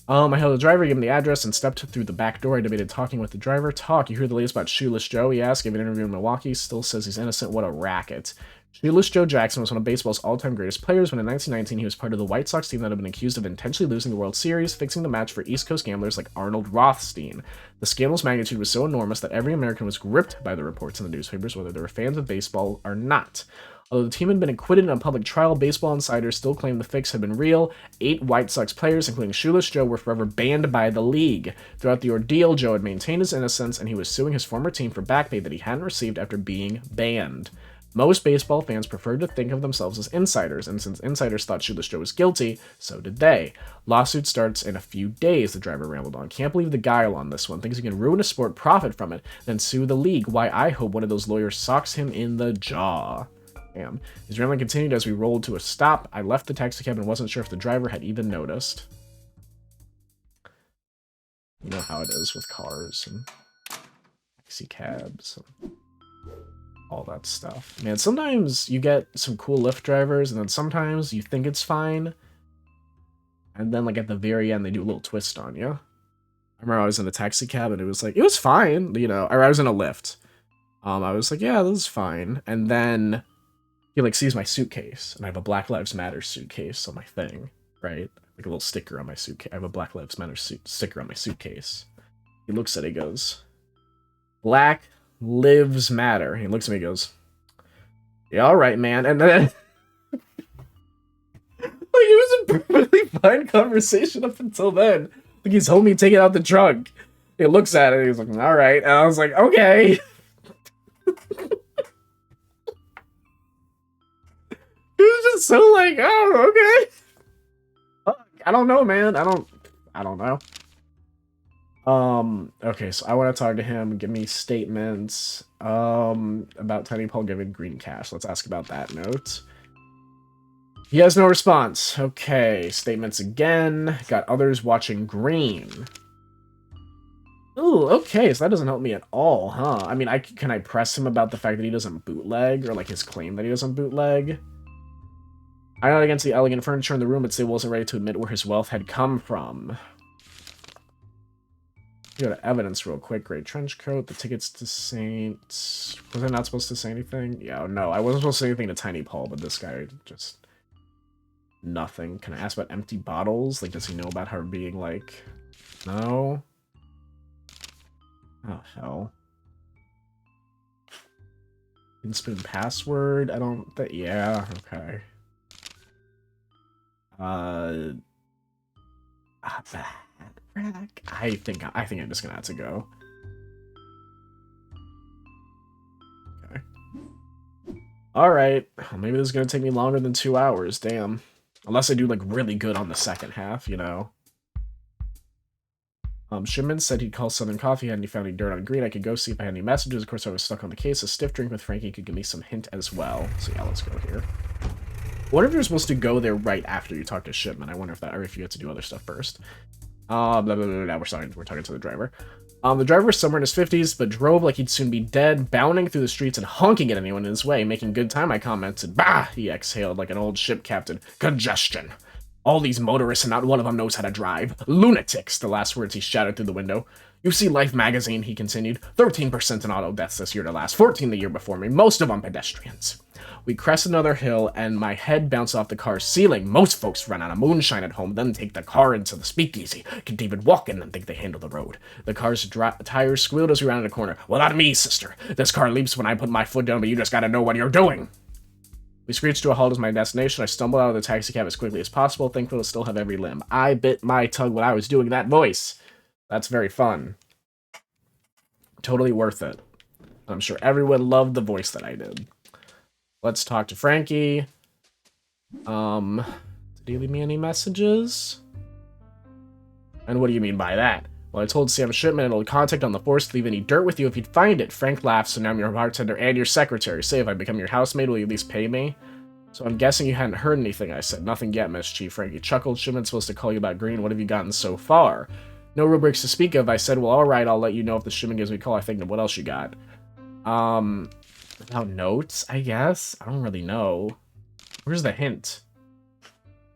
I held the driver, gave him the address, and stepped through the back door. I debated talking with the driver. Talk, you hear the latest about Shoeless Joe? He asked, gave an interview in Milwaukee, still says he's innocent. What a racket. Shoeless Joe Jackson was one of baseball's all-time greatest players when in 1919 he was part of the White Sox team that had been accused of intentionally losing the World Series, fixing the match for East Coast gamblers like Arnold Rothstein. The scandal's magnitude was so enormous that every American was gripped by the reports in the newspapers, whether they were fans of baseball or not. Although the team had been acquitted in a public trial, baseball insiders still claimed the fix had been real. 8 White Sox players, including Shoeless Joe, were forever banned by the league. Throughout the ordeal, Joe had maintained his innocence, and he was suing his former team for back pay that he hadn't received after being banned. Most baseball fans preferred to think of themselves as insiders, and since insiders thought Shoeless Joe was guilty, so did they. Lawsuit starts in a few days, the driver rambled on. Can't believe the guile on this one. Thinks he can ruin a sport, profit from it, then sue the league. Why, I hope one of those lawyers socks him in the jaw. Damn. His rambling continued as we rolled to a stop. I left the taxicab and wasn't sure if the driver had even noticed. You know how it is with cars and taxi cabs and all that stuff. Man, sometimes you get some cool Lyft drivers, and then sometimes you think it's fine, and then, like, at the very end, they do a little twist on you. I remember I was in a taxi cab, and it was fine, you know, or I was in a Lyft. I was like, yeah, this is fine, and then he, like, sees my suitcase, and I have a Black Lives Matter suitcase on my thing, right? Like a little sticker on my suitcase. I have a Black Lives Matter sticker on my suitcase. He looks at it, he goes, Black Lives Matter. He looks at me and goes, yeah, all right, man. And then, like, it was a perfectly fine conversation up until then. Like, he's homie taking out the trunk. He looks at it, he's like, all right. And I was like, okay. He was just so like, oh, okay. Fuck, I don't know, man. I don't know. Okay, so I want to talk to him, give me statements, about Tiny Paul giving green cash. Let's ask about that note. He has no response. Okay, statements again. Got others watching green. Ooh, okay, so that doesn't help me at all, huh? I mean, can I press him about the fact that he doesn't bootleg, or, like, his claim that he doesn't bootleg? I'm not against the elegant furniture in the room, but still wasn't ready to admit where his wealth had come from. Go to evidence real quick. Great trench coat. The tickets to Saint... Was I not supposed to say anything? Yeah, no. I wasn't supposed to say anything to Tiny Paul, but this guy just... Nothing. Can I ask about empty bottles? Like, does he know about her being, like... No? Oh, hell. Inspoon password? I don't... Yeah, okay. I think I'm just gonna have to go. Okay. Alright. Maybe this is gonna take me longer than 2 hours, damn. Unless I do, like, really good on the second half, you know? Shipman said he'd call Southern Coffee had any found any dirt on green. I could go see if I had any messages. Of course, I was stuck on the case. A stiff drink with Frankie could give me some hint as well. So yeah, let's go here. I wonder if you're supposed to go there right after you talk to Shipman. I wonder if that, or if you have to do other stuff first. Blah, blah, blah, blah. We're talking to the driver. The driver was somewhere in his 50s, but drove like he'd soon be dead, bounding through the streets and honking at anyone in his way. Making good time, I commented. Bah! He exhaled like an old ship captain. Congestion. All these motorists and not one of them knows how to drive. Lunatics, the last words he shouted through the window. You see Life magazine, he continued. 13% in auto deaths this year to last, 14 the year before me, most of them pedestrians. We crest another hill, and my head bounced off the car's ceiling. Most folks run out of moonshine at home, then take the car into the speakeasy. Can even walk in and think they handle the road. The car's tires squealed as we rounded a corner. Well, not me, sister. This car leaps when I put my foot down, but you just gotta know what you're doing. We screeched to a halt as my destination. I stumbled out of the taxicab as quickly as possible, thankful to still have every limb. I bit my tongue when I was doing that voice. That's very fun. Totally worth it. I'm sure everyone loved the voice that I did. Let's talk to Frankie. Did he leave me any messages? And what do you mean by that? Well, I told Sam Shipman it'll contact on the force to leave any dirt with you if you'd find it. Frank laughs, so now I'm your bartender and your secretary. Say, if I become your housemaid, will you at least pay me? So I'm guessing you hadn't heard anything I said. Nothing yet, Miss Chief. Frankie chuckled. Shipman's supposed to call you about green. What have you gotten so far? No rubrics to speak of. I said, well, alright, I'll let you know if the Shipman gives me a call. I think, what else you got? About notes, I guess? I don't really know. Where's the hint?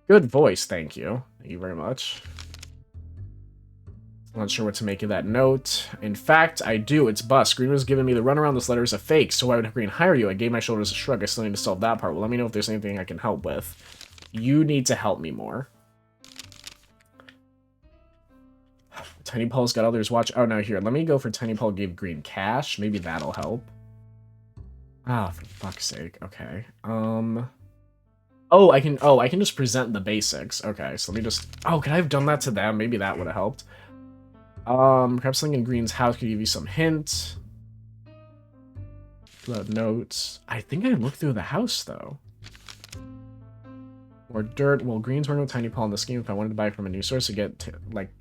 Good voice, thank you. Thank you very much. I'm not sure what to make of that note. In fact, I do. It's Bus. Green was giving me the runaround. This letter is a fake, so why would Green hire you? I gave my shoulders a shrug. I still need to solve that part. Well, let me know if there's anything I can help with. You need to help me more. Tiny Paul's got others watch. Oh, no, here. Let me go for Tiny Paul gave Green cash. Maybe that'll help. Ah, for fuck's sake. Okay. Oh, I can just present the basics. Okay, so let me just... Oh, could I have done that to them? Maybe that would have helped. Perhaps something in Green's house could give you some hint. Notes. I think I looked through the house, though. More dirt. Well, Green's working with Tiny Paul in the scheme. If I wanted to buy it from a new source to get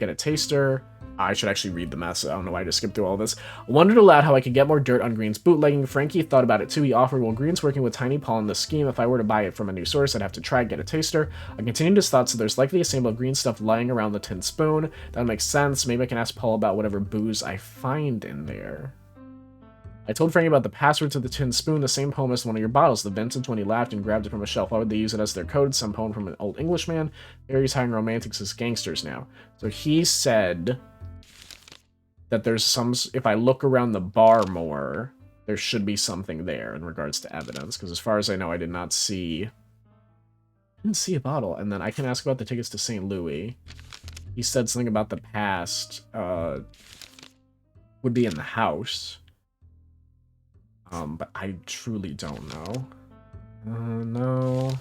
a taster. I should actually read the mess. I don't know why I just skipped through all this. Wondered aloud how I could get more dirt on Green's bootlegging. Frankie thought about it too. He offered, well, Green's working with Tiny Paul in the scheme. If I were to buy it from a new source, I'd have to try and get a taster. I continued his thoughts, so there's likely a sample of Green stuff lying around the tin spoon. That makes sense. Maybe I can ask Paul about whatever booze I find in there. I told Frankie about the password to the tin spoon, the same poem as one of your bottles. The Vincent when he laughed and grabbed it from a shelf. Why would they use it as their code? Some poem from an old Englishman. Harry's hiring romantics as gangsters now. So he said that there's some, if I look around the bar more, there should be something there in regards to evidence, because as far as I know, I didn't see a bottle. And then I can ask about the tickets to St. Louis. He said something about the past would be in the house. But I truly don't know. No.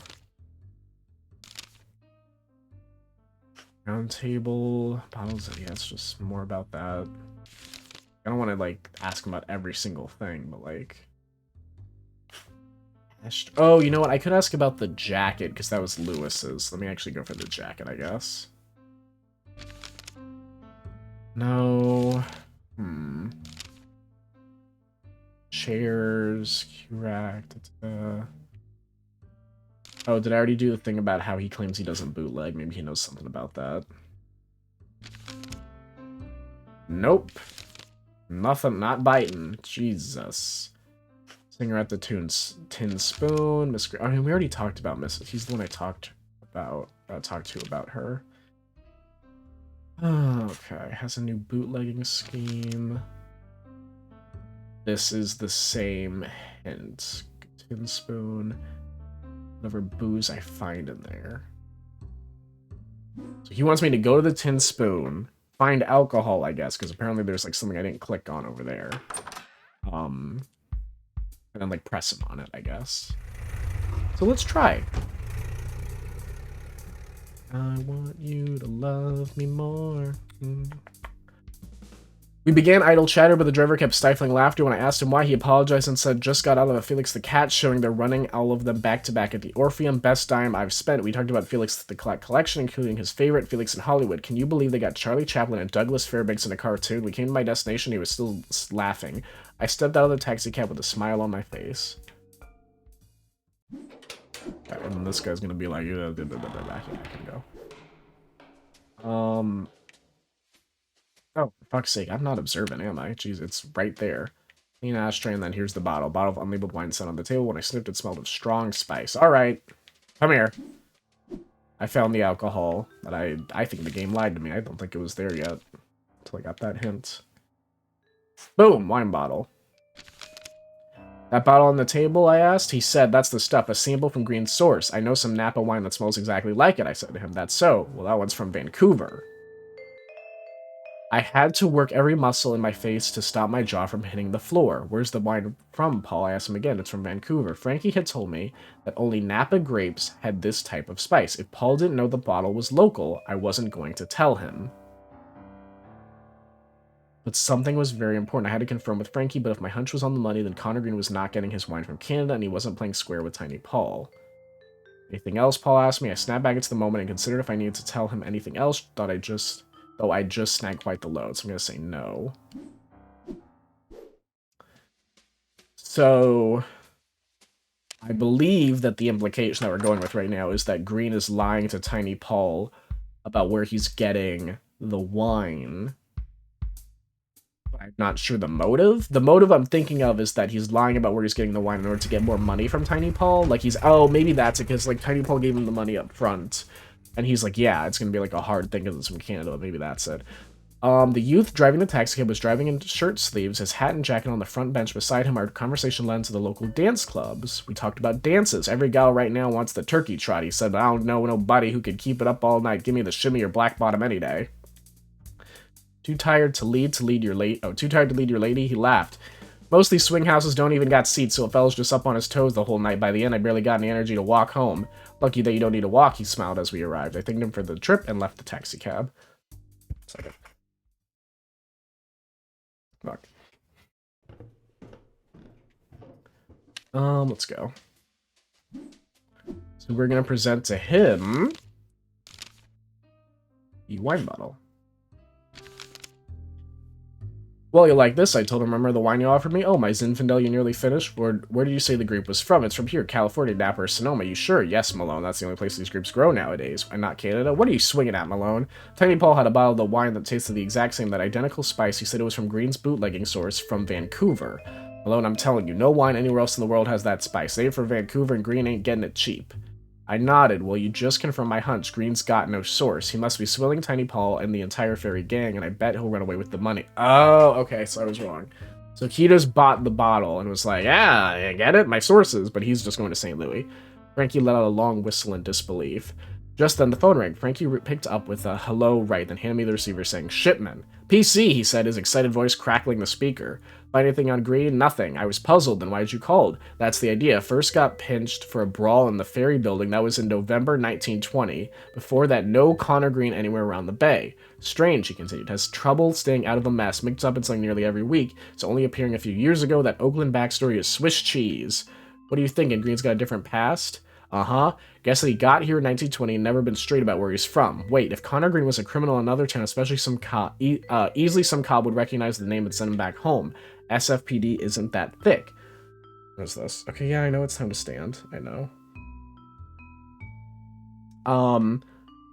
Round table, bottles, yeah, it's just more about that. I don't want to, like, ask him about every single thing, but, like... Oh, you know what? I could ask about the jacket, because that was Lewis's. Let me actually go for the jacket, I guess. No. Chairs, Q-Rack, Oh, did I already do the thing about how he claims he doesn't bootleg? Maybe he knows something about that. Nope. Nothing, not biting. Jesus. Singer at the Tin Spoon, Miss... I mean, we already talked about Miss... He's the one I talked to about her. Okay, has a new bootlegging scheme. This is the same hint. Tin Spoon. Whatever booze I find in there. So he wants me to go to the Tin Spoon, find alcohol, I guess, because apparently there's like something I didn't click on over there. And then like press him on it, I guess. So let's try. I want you to love me more. We began idle chatter, but the driver kept stifling laughter. When I asked him why, he apologized and said, just got out of a Felix the Cat showing. They're running all of them back-to-back at the Orpheum. Best dime I've spent. We talked about Felix the Cat collection, including his favorite, Felix in Hollywood. Can you believe they got Charlie Chaplin and Douglas Fairbanks in a cartoon? We came to my destination, he was still laughing. I stepped out of the taxi cab with a smile on my face. Okay, and this guy's gonna be like, yeah, I can go. Oh, for fuck's sake, I'm not observant, am I? Jeez, it's right there. Clean ashtray, and then here's the bottle. Bottle of unlabeled wine set on the table. When I sniffed, it smelled of strong spice. Alright, come here. I found the alcohol, but I think the game lied to me. I don't think it was there yet until I got that hint. Boom, wine bottle. That bottle on the table, I asked? He said, that's the stuff, a sample from Green's source. I know some Napa wine that smells exactly like it, I said to him. That's so. Well, that one's from Vancouver. I had to work every muscle in my face to stop my jaw from hitting the floor. Where's the wine from, Paul? I asked him again. It's from Vancouver. Frankie had told me that only Napa grapes had this type of spice. If Paul didn't know the bottle was local, I wasn't going to tell him. But something was very important. I had to confirm with Frankie, but if my hunch was on the money, then Connor Green was not getting his wine from Canada, and he wasn't playing square with Tiny Paul. Anything else, Paul asked me. I snapped back into the moment and considered if I needed to tell him anything else. Though I just snagged quite the load, so I'm going to say no. So, I believe that the implication that we're going with right now is that Green is lying to Tiny Paul about where he's getting the wine. I'm not sure the motive. The motive I'm thinking of is that he's lying about where he's getting the wine in order to get more money from Tiny Paul. Like oh, maybe that's it, because like Tiny Paul gave him the money up front. And he's like, yeah, it's going to be like a hard thing because it's from Canada. Maybe that's it. The youth driving the taxi cab was driving in shirt sleeves, his hat and jacket on the front bench beside him. Our conversation led to the local dance clubs. We talked about dances. Every gal right now wants the turkey trot. He said, I don't know nobody who could keep it up all night. Give me the shimmy or black bottom any day. Too tired to lead your lady? Oh, too tired to lead your lady? He laughed. Most of these swing houses don't even got seats, so a fella's just up on his toes the whole night. By the end, I barely got any energy to walk home. Lucky that you don't need to walk, he smiled as we arrived. I thanked him for the trip and left the taxi cab. Second. Fuck. Let's go. So we're gonna present to him the wine bottle. Well, you like this, I told him. Remember the wine you offered me? Oh, my Zinfandel, you nearly finished? Where did you say the grape was from? It's from here, California, Napa, or Sonoma. You sure? Yes, Malone. That's the only place these grapes grow nowadays. And not Canada. What are you swinging at, Malone? Tiny Paul had a bottle of the wine that tasted the exact same, that identical spice. He said it was from Green's bootlegging source from Vancouver. Malone, I'm telling you, no wine anywhere else in the world has that spice. They for Vancouver, and Green ain't getting it cheap. I nodded. Well, you just confirmed my hunch. Green's got no source. He must be swilling Tiny Paul and the entire fairy gang, and I bet he'll run away with the money. Oh, okay, so I was wrong. So Kitos bought the bottle and was like, yeah, I get it, my sources, but he's just going to St. Louis. Frankie let out a long whistle in disbelief. Just then the phone rang. Frankie picked up with a hello right, then handed me the receiver saying, Shipman. PC, he said, his excited voice crackling the speaker. Find anything on Green? Nothing. I was puzzled. Then why'd you call? That's the idea. First got pinched for a brawl in the ferry building. That was in November 1920. Before that, no Connor Green anywhere around the bay. Strange, he continued. Has trouble staying out of a mess. Mixed up in something nearly every week. It's only appearing a few years ago. That Oakland backstory is Swiss cheese. What are you thinking? Green's got a different past? Uh-huh. Guess that he got here in 1920 and never been straight about where he's from. Wait, if Connor Green was a criminal in another town, especially some cop, easily some cop would recognize the name and send him back home. SFPD isn't that thick. What is this? Okay, yeah, I know it's time to stand. I know.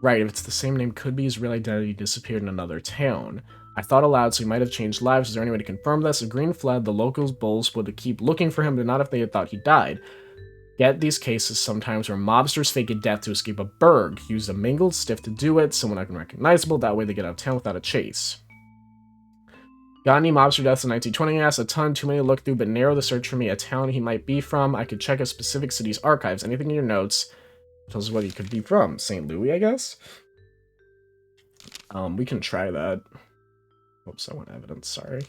Right, if it's the same name, could be his real identity disappeared in another town. I thought aloud, so he might have changed lives. Is there any way to confirm this? If Green fled, the locals' bulls would keep looking for him, but not if they had thought he died. Get these cases sometimes where mobsters fake a death to escape a burg. Use a mingled stiff to do it, someone unrecognizable, that way they get out of town without a chase. Got any mobster deaths in 1920? I asked. A ton, too many to look through, but narrow the search for me. A town he might be from. I could check a specific city's archives. Anything in your notes tells us what he could be from. St. Louis, I guess? We can try that. Oops, I want evidence, sorry.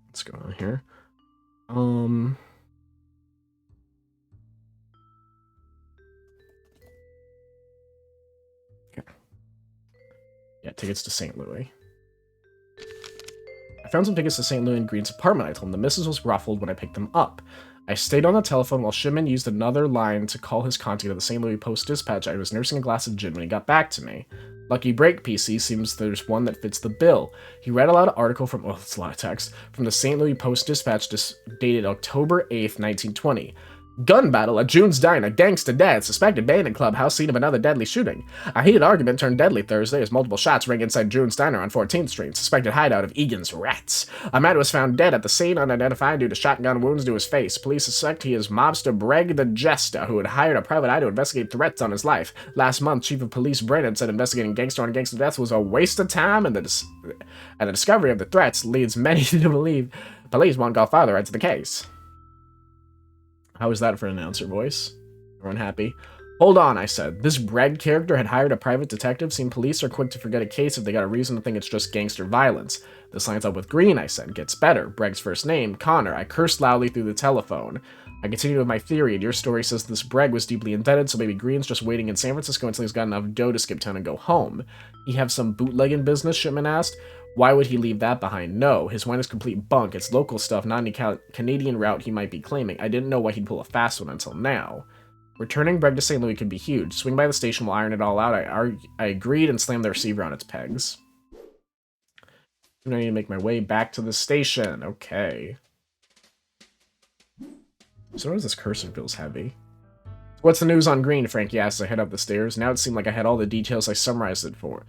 What's going on here? Okay. Yeah, tickets to St. Louis. I found some tickets to St. Louis in Green's apartment. I told him the missus was ruffled when I picked them up. I stayed on the telephone while Shipman used another line to call his contact at the St. Louis Post-Dispatch. I was nursing a glass of gin when he got back to me. Lucky break, PC. Seems there's one that fits the bill. He read aloud an article from, oh, that's a lot of text, from the St. Louis Post-Dispatch dated October 8th, 1920. Gun battle at June's Diner. Gangsta dead. Suspected bandit clubhouse. Scene of another deadly shooting. A heated argument turned deadly Thursday as multiple shots rang inside June's Diner on 14th Street. Suspected hideout of Egan's Rats. A man was found dead at the scene, unidentified due to shotgun wounds to his face. Police suspect he is mobster Breg the Jester, who had hired a private eye to investigate threats on his life. Last month, Chief of Police Brennan said investigating gangster on gangster deaths was a waste of time, and the discovery of the threats leads many to believe police won't go further into the case. How was that for an announcer voice? Everyone happy? Hold on, I said. This Breg character had hired a private detective. Seemed police are quick to forget a case if they got a reason to think it's just gangster violence. This lines up with Green, I said. Gets better. Breg's first name, Connor. I cursed loudly through the telephone. I continued with my theory, and your story says this Breg was deeply indebted, so maybe Green's just waiting in San Francisco until he's got enough dough to skip town and go home. He have some bootlegging business, Shipman asked. Why would he leave that behind? No, his wine is complete bunk. It's local stuff, not any Canadian route he might be claiming. I didn't know why he'd pull a fast one until now. Returning Breg to St. Louis could be huge. Swing by the station, we'll iron it all out. I agreed and slammed the receiver on its pegs. I need to make my way back to the station. Okay. So what is this cursor feels heavy? What's the news on Green? Frankie asked as I head up the stairs. Now it seemed like I had all the details I summarized it for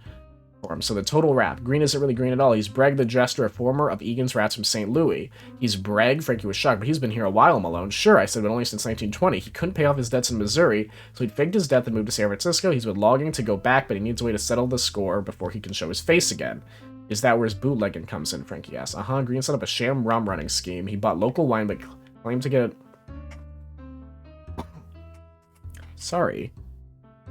him. So the total wrap. Green isn't really green at all. He's Breg the Jester, a former of Egan's Rats from St. Louis. He's Breg? Frankie was shocked, but he's been here a while, Malone. Sure, I said, but only since 1920. He couldn't pay off his debts in Missouri, so he'd faked his death and moved to San Francisco. He's been logging to go back, but he needs a way to settle the score before he can show his face again. Is that where his bootlegging comes in? Frankie asked. Green set up a sham rum running scheme. He bought local wine, but claimed to get... Sorry.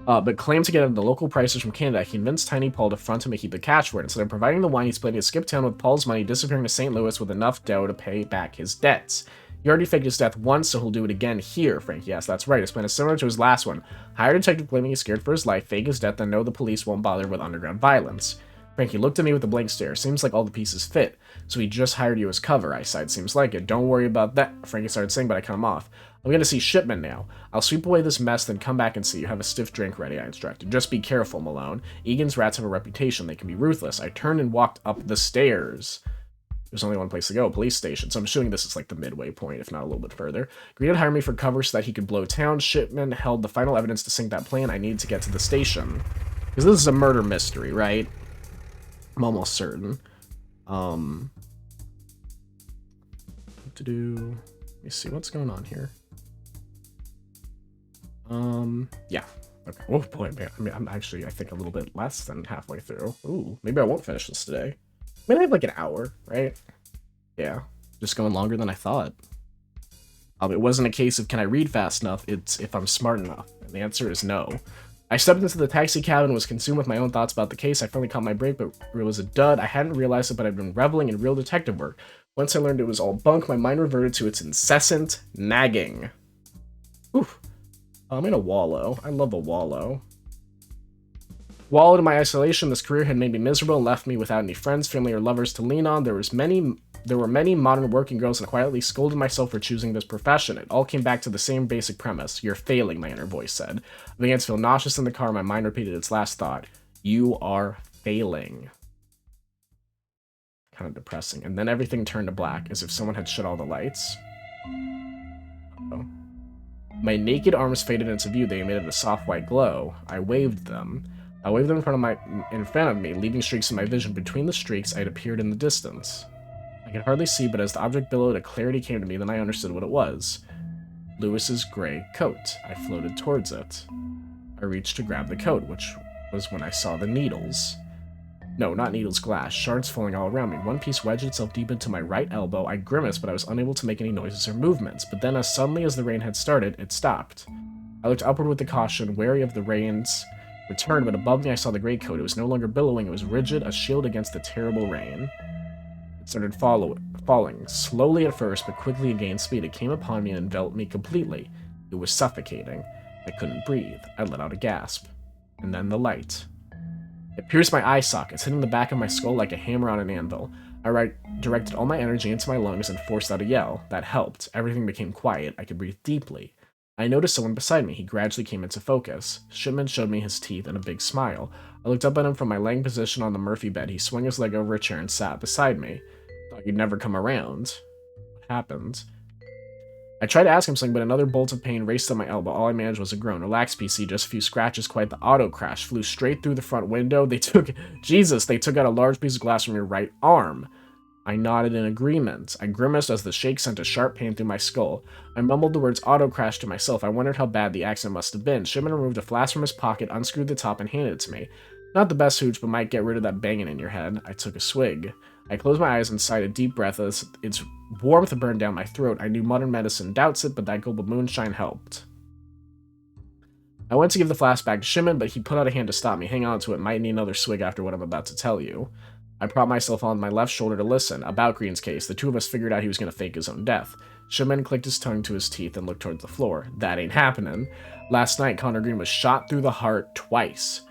But claimed to get at the local prices from Canada. He convinced Tiny Paul to front him and keep the cash for it. Instead of providing the wine, he's planning to skip town with Paul's money, disappearing to St. Louis with enough dough to pay back his debts. He already faked his death once, so he'll do it again here, Frankie asked. That's right, his plan is similar to his last one. Hire a detective claiming he's scared for his life, fake his death, and know the police won't bother with underground violence. Frankie looked at me with a blank stare. Seems like all the pieces fit. So he just hired you as cover, I sighed. Seems like it. Don't worry about that, Frankie started saying, but I cut him off. I'm going to see Shipman now. I'll sweep away this mess, then come back and see you. Have a stiff drink ready, I instructed. Just be careful, Malone. Egan's rats have a reputation. They can be ruthless. I turned and walked up the stairs. There's only one place to go, police station, so I'm assuming this is like the midway point, if not a little bit further. Green had hired me for cover so that he could blow town. Shipman held the final evidence to sink that plan. I needed to get to the station. Because this is a murder mystery, right? I'm almost certain. What to do? Let me see what's going on here. Yeah. Okay. Oh boy, man. I mean, I'm actually, I think, a little bit less than halfway through. Ooh, maybe I won't finish this today. I mean, I have like an hour, right? Yeah. Just going longer than I thought. It wasn't a case of can I read fast enough, it's if I'm smart enough. And the answer is no. I stepped into the taxi cab and was consumed with my own thoughts about the case. I finally caught my break, but it was a dud. I hadn't realized it, but I'd been reveling in real detective work. Once I learned it was all bunk, my mind reverted to its incessant nagging. Oof. I'm in a wallow. I love a wallow. Wallowed in my isolation, this career had made me miserable and left me without any friends, family, or lovers to lean on. There were many modern working girls, and I quietly scolded myself for choosing this profession. It all came back to the same basic premise. You're failing, my inner voice said. I began to feel nauseous in the car. My mind repeated its last thought. You are failing. Kind of depressing. And then everything turned to black, as if someone had shut all the lights. Uh-oh. My naked arms faded into view. They emitted a soft white glow. I waved them. I waved them in front of me, leaving streaks in my vision. Between the streaks, I had appeared in the distance. I could hardly see, but as the object billowed, a clarity came to me, then I understood what it was. Lewis's gray coat. I floated towards it. I reached to grab the coat, which was when I saw the needles. No, not needles, glass. Shards falling all around me. One piece wedged itself deep into my right elbow. I grimaced, but I was unable to make any noises or movements. But then, as suddenly as the rain had started, it stopped. I looked upward with the caution, wary of the rain's return, but above me I saw the gray coat. It was no longer billowing. It was rigid, a shield against the terrible rain. It started falling, slowly at first, but quickly it gained speed. It came upon me and enveloped me completely. It was suffocating. I couldn't breathe. I let out a gasp. And then the light. It pierced my eye sockets, hitting the back of my skull like a hammer on an anvil. I directed all my energy into my lungs and forced out a yell. That helped. Everything became quiet. I could breathe deeply. I noticed someone beside me. He gradually came into focus. Shipman showed me his teeth and a big smile. I looked up at him from my laying position on the Murphy bed. He swung his leg over a chair and sat beside me. Thought you'd never come around. What happened? I tried to ask him something, but another bolt of pain raced up my elbow. All I managed was a groan. Relax, PC, just a few scratches. Quite the auto crash. Flew straight through the front window. They took out a large piece of glass from your right arm. I nodded in agreement. I grimaced as the shake sent a sharp pain through my skull. I mumbled the words auto crash to myself. I wondered how bad the accident must have been. Shipman removed a flask from his pocket, unscrewed the top, and handed it to me. Not the best hooch, but might get rid of that banging in your head. I took a swig. I closed my eyes and sighed a deep breath as its warmth burned down my throat. I knew modern medicine doubts it, but that gulp of moonshine helped. I went to give the flask back to Shipman, but he put out a hand to stop me. Hang on to it. Might need another swig after what I'm about to tell you. I propped myself on my left shoulder to listen. About Green's case, the two of us figured out he was going to fake his own death. Shipman clicked his tongue to his teeth and looked towards the floor. That ain't happening. Last night, Connor Green was shot through the heart twice.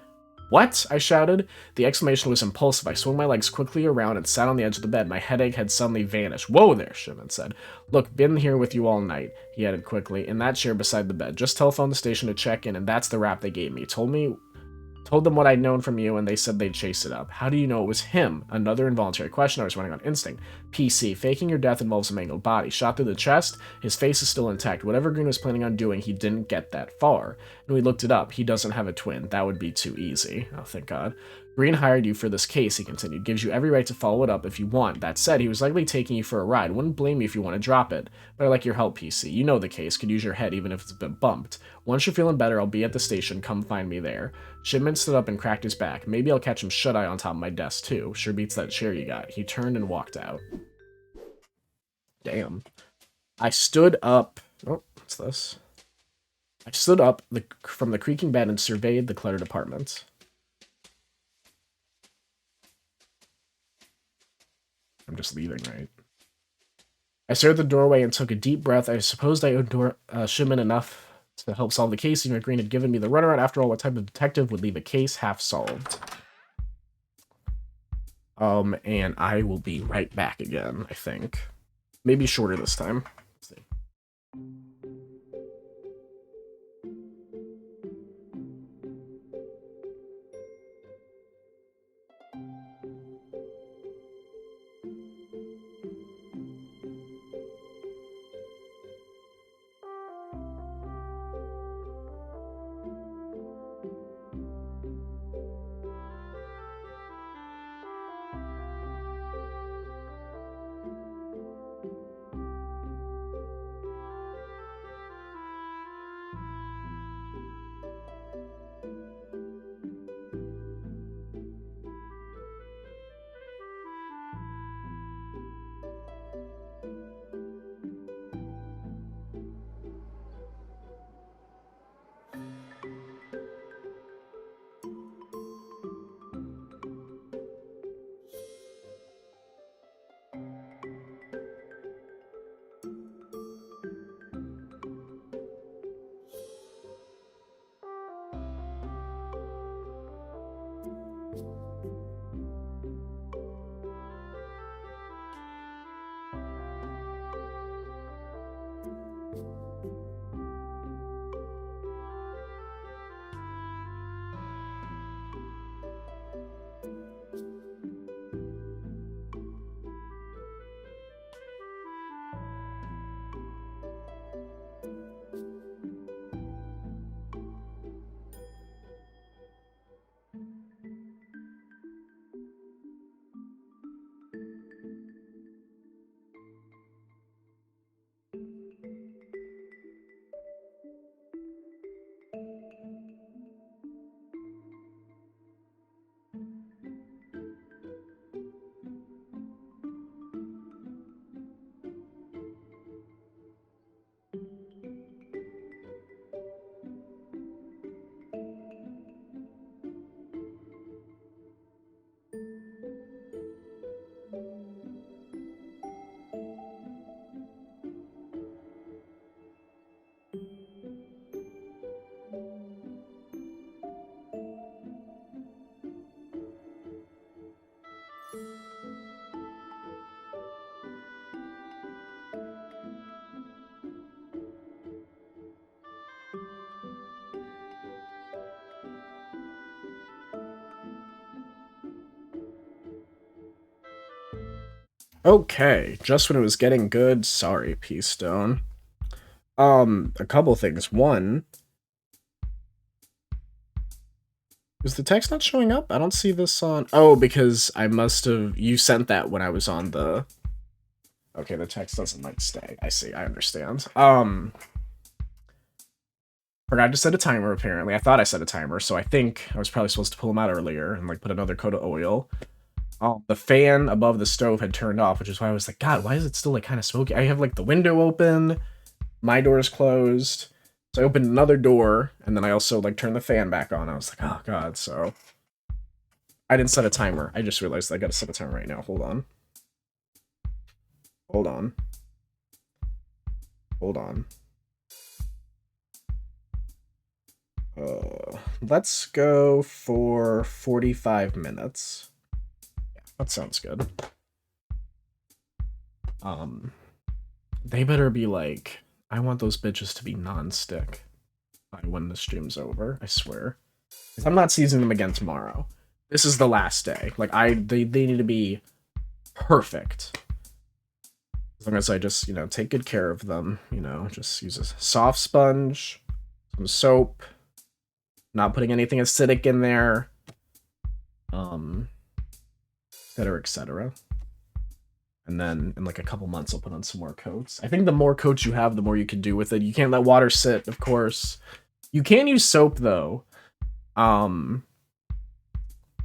What? I shouted. The exclamation was impulsive. I swung my legs quickly around and sat on the edge of the bed. My headache had suddenly vanished. Whoa there, Shipman said. Look, been here with you all night, he added quickly, in that chair beside the bed. Just telephoned the station to check in, and that's the rap they gave me. Told them what I'd known from you, and they said they'd chase it up. How do you know it was him? Another involuntary question. I was running on instinct. PC, faking your death involves a mangled body. Shot through the chest, his face is still intact. Whatever Green was planning on doing, he didn't get that far. And we looked it up. He doesn't have a twin. That would be too easy. Oh, thank God. Green hired you for this case, he continued. Gives you every right to follow it up if you want. That said, he was likely taking you for a ride. Wouldn't blame you if you want to drop it. But I like your help, PC. You know the case. Could use your head even if it's been bumped. Once you're feeling better, I'll be at the station. Come find me there. Shipman stood up and cracked his back. Maybe I'll catch him shut-eye on top of my desk, too. Sure beats that chair you got. He turned and walked out. Damn. I stood up... Oh, what's this? I stood up from the creaking bed and surveyed the cluttered apartment. I'm just leaving, right? I stared at the doorway and took a deep breath. I supposed I owed Shipman enough to help solve the case. Even if Green had given me the runaround. After all, what type of detective would leave a case half solved? And I will be right back again, I think. Maybe shorter this time. Let's see. Okay, just when it was getting good. Sorry, Peace Stone. A couple things. One, is the text not showing up? I don't see this on. Oh, because I must have. You sent that when I was on the. Okay, the text doesn't like stay. I see. I understand. Forgot to set a timer. Apparently, I thought I set a timer, so I think I was probably supposed to pull them out earlier and like put another coat of oil. The fan above the stove had turned off, which is why I was like, God, why is it still like kind of smoky? I have like the window open, my door is closed. So I opened another door, and then I also like turned the fan back on. I was like, oh God, so I didn't set a timer. I just realized I gotta set a timer right now. Hold on. Hold on. Hold on. Let's go for 45 minutes. Yeah, that sounds good. They better be like, I want those bitches to be non-stick by when the stream's over, I swear. 'Cause I'm not seasoning them again tomorrow. This is the last day. Like, they need to be perfect. As long as I just, take good care of them, just use a soft sponge, some soap, not putting anything acidic in there, etc., etc. And then in like a couple months, I'll put on some more coats. I think the more coats you have, the more you can do with it. You can't let water sit, of course. You can use soap though. I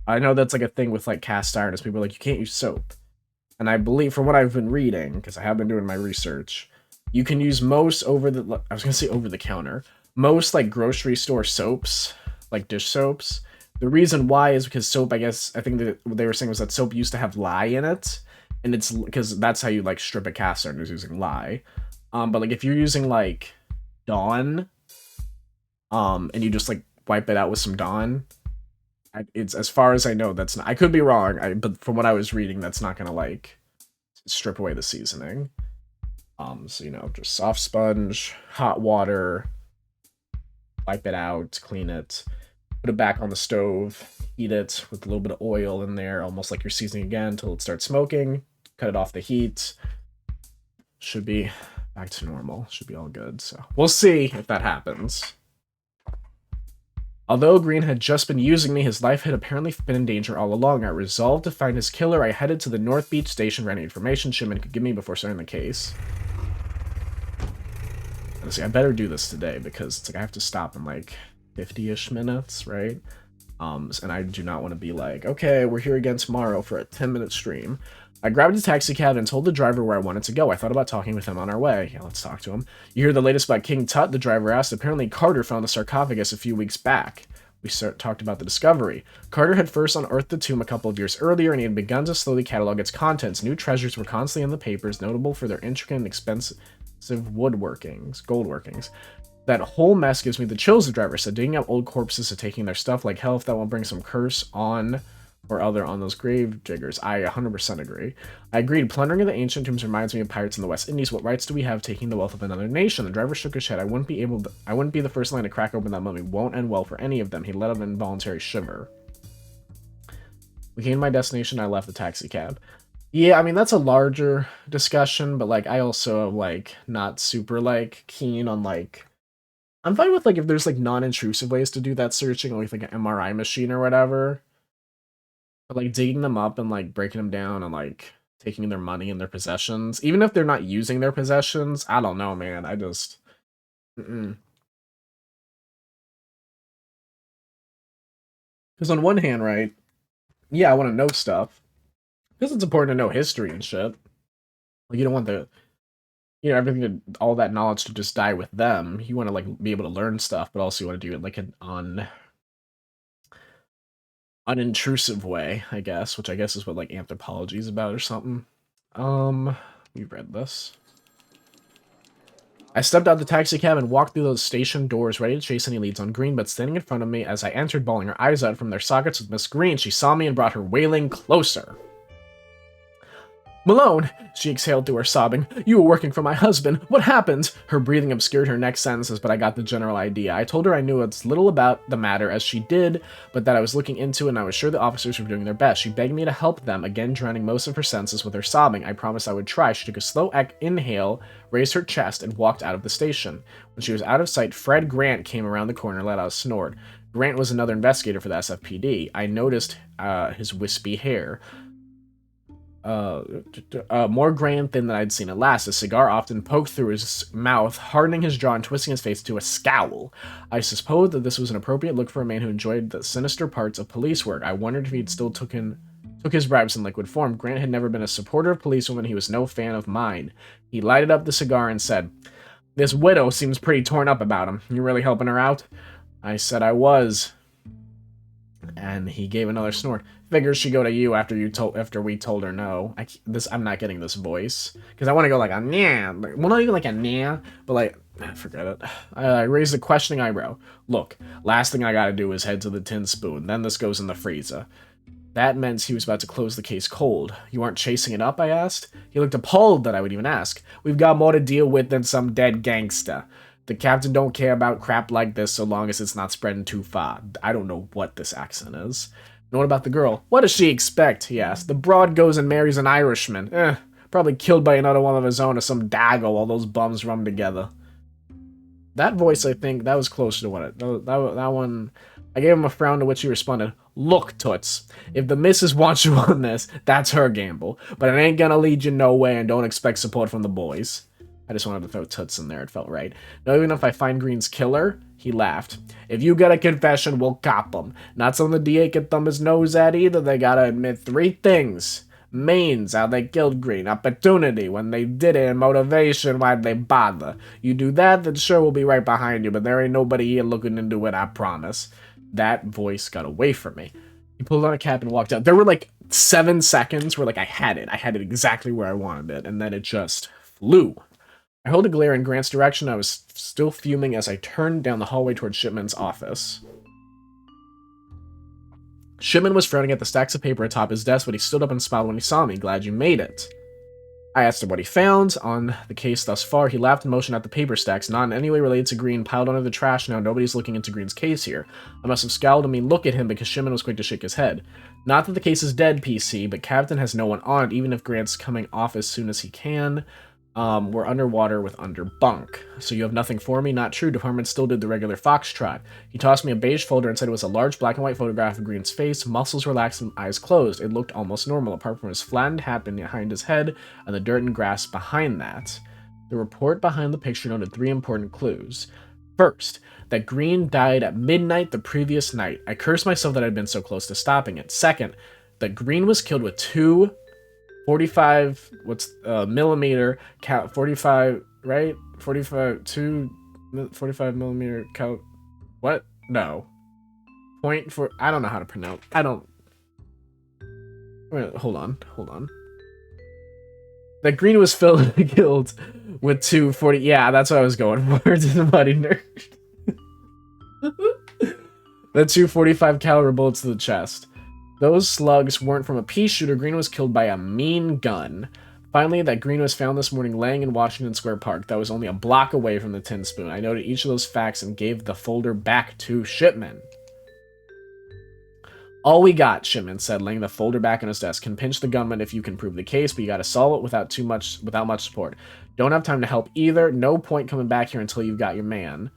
know that's like a thing with like cast iron is people are like, you can't use soap. And I believe from what I've been reading, because I have been doing my research, you can use most I was gonna say over the counter. Most like grocery store soaps, like dish soaps. The reason why is because soap, I think that what they were saying was that soap used to have lye in it. And it's because that's how you like strip a cast iron, is using lye. But like if you're using like Dawn, and you just like wipe it out with some Dawn, It's as far as I know, that's not. I could be wrong, but from what I was reading, that's not gonna like strip away the seasoning. So just soft sponge, hot water, wipe it out, clean it, put it back on the stove, heat it with a little bit of oil in there, almost like you're seasoning again until it starts smoking. Cut it off the heat. Should be back to normal. Should be all good. So we'll see if that happens. Although Green had just been using me, his life had apparently been in danger all along. I resolved to find his killer. I headed to the North Beach station for any information Shipman could give me before starting the case. Let's see, I better do this today because it's like I have to stop in like 50-ish minutes, right? And I do not want to be like, okay, we're here again tomorrow for a 10-minute stream. I grabbed a taxi cab and told the driver where I wanted to go. I thought about talking with him on our way. Yeah, let's talk to him. You hear the latest about King Tut? The driver asked. Apparently Carter found the sarcophagus a few weeks back. We talked about the discovery. Carter had first unearthed the tomb a couple of years earlier, and he had begun to slowly catalog its contents. New treasures were constantly in the papers, notable for their intricate and expensive woodworkings, gold workings. That whole mess gives me the chills, the driver said. Digging up old corpses and taking their stuff like hell, if that won't bring some curse on or other on those grave diggers. I 100% agree. I agreed. Plundering of the ancient tombs reminds me of pirates in the West Indies. What rights do we have taking the wealth of another nation? The driver shook his head. I wouldn't be the first line to crack open that mummy. Won't end well for any of them. He let out an involuntary shiver. We came to my destination. I left the taxi cab. Yeah, I mean, that's a larger discussion, but, like, I also am, like, not super, like, keen on, like... I'm fine with, like, if there's, like, non-intrusive ways to do that searching, like an MRI machine or whatever. But, like, digging them up and, like, breaking them down and, like, taking their money and their possessions, even if they're not using their possessions, I don't know, man. I just... Because on one hand, right, yeah, I want to know stuff. Because it's important to know history and shit. Like, you don't want everything all that knowledge to just die with them. You want to, like, be able to learn stuff, but also you want to do it, like, an unintrusive way, I guess, which I guess is what, like, anthropology is about or something. We've read this. I stepped out the taxi cab and walked through those station doors, ready to chase any leads on Green, but standing in front of me as I entered, bawling her eyes out from their sockets was Miss Green. She saw me and brought her wailing closer. Malone, she exhaled through her sobbing. You were working for my husband. What happened? Her breathing obscured her next sentences, but I got the general idea. I told her I knew as little about the matter as she did, but that I was looking into it and I was sure the officers were doing their best. She begged me to help them, again drowning most of her senses with her sobbing. I promised I would try. She took a slow inhale, raised her chest, and walked out of the station. When she was out of sight, Fred Grant came around the corner and let out a snort. Grant was another investigator for the SFPD. I noticed his wispy hair. More gray and thin than I'd seen it last. A cigar often poked through his mouth, hardening his jaw and twisting his face to a scowl. I supposed that this was an appropriate look for a man who enjoyed the sinister parts of police work. I wondered if he'd still took his bribes in liquid form. Grant had never been a supporter of policewomen. He was no fan of mine. He lighted up the cigar and said, "This widow seems pretty torn up about him. You really helping her out?" I said I was. And he gave another snort. Figures she go to you after we told her no. I'm not getting this voice because I want to go like a nah. Well, not even like a nah, but like forget it. I raised a questioning eyebrow. Look, last thing I gotta do is head to the tin spoon. Then this goes in the freezer. That meant he was about to close the case cold. You aren't chasing it up? I asked. He looked appalled that I would even ask. We've got more to deal with than some dead gangster. The captain don't care about crap like this so long as it's not spreading too far. I don't know what this accent is. And what about the girl? What does she expect? He asked. The broad goes and marries an Irishman. Probably killed by another one of his own or some dago while those bums run together. That voice, I think, that was closer to what it... That one... I gave him a frown to which he responded, Look, Toots, if the missus wants you on this, that's her gamble. But it ain't gonna lead you nowhere and don't expect support from the boys. I just wanted to throw Toots in there, it felt right. Now, even if I find Green's killer, he laughed. If you get a confession, we'll cop him. Not something the DA can thumb his nose at either, they gotta admit 3 things. Means, how they killed Green. Opportunity, when they did it, and motivation, why'd they bother. You do that, then sure we'll be right behind you, but there ain't nobody here looking into it, I promise. That voice got away from me. He pulled on a cap and walked out. There were like 7 seconds where like I had it exactly where I wanted it, and then it just flew. I held a glare in Grant's direction. I was still fuming as I turned down the hallway toward Shipman's office. Shipman was frowning at the stacks of paper atop his desk, but he stood up and smiled when he saw me. Glad you made it. I asked him what he found on the case thus far. He laughed and motioned at the paper stacks, not in any way related to Green, piled under the trash now. Nobody's looking into Green's case here. I must have scowled and mean look at him because Shimon was quick to shake his head. Not that the case is dead, PC, but Captain has no one on it, even if Grant's coming off as soon as he can. We're underwater with underbunk. So you have nothing for me? Not true. Department still did the regular foxtrot. He tossed me a beige folder and said it was a large black and white photograph of Green's face, muscles relaxed and eyes closed. It looked almost normal, apart from his flattened hat behind his head and the dirt and grass behind that. The report behind the picture noted 3 important clues. First, that Green died at midnight the previous night. I cursed myself that I'd been so close to stopping it. Second, that Green was killed with 2 45 millimeter 45, right? 45 2 45 millimeter what? No. Point for I don't know how to pronounce. I don't. Wait, hold on. That Green was killed with 240. Yeah, that's what I was going for. To the muddy nerd. The 245 caliber bullets to the chest. Those slugs weren't from a pea shooter. Green was killed by a mean gun. Finally, that Green was found this morning laying in Washington Square Park. That was only a block away from the Tin Spoon. I noted each of those facts and gave the folder back to Shipman. All we got, Shipman said, laying the folder back on his desk. Can pinch the gunman if you can prove the case, but you gotta solve it without much support. Don't have time to help either. No point coming back here until you've got your man.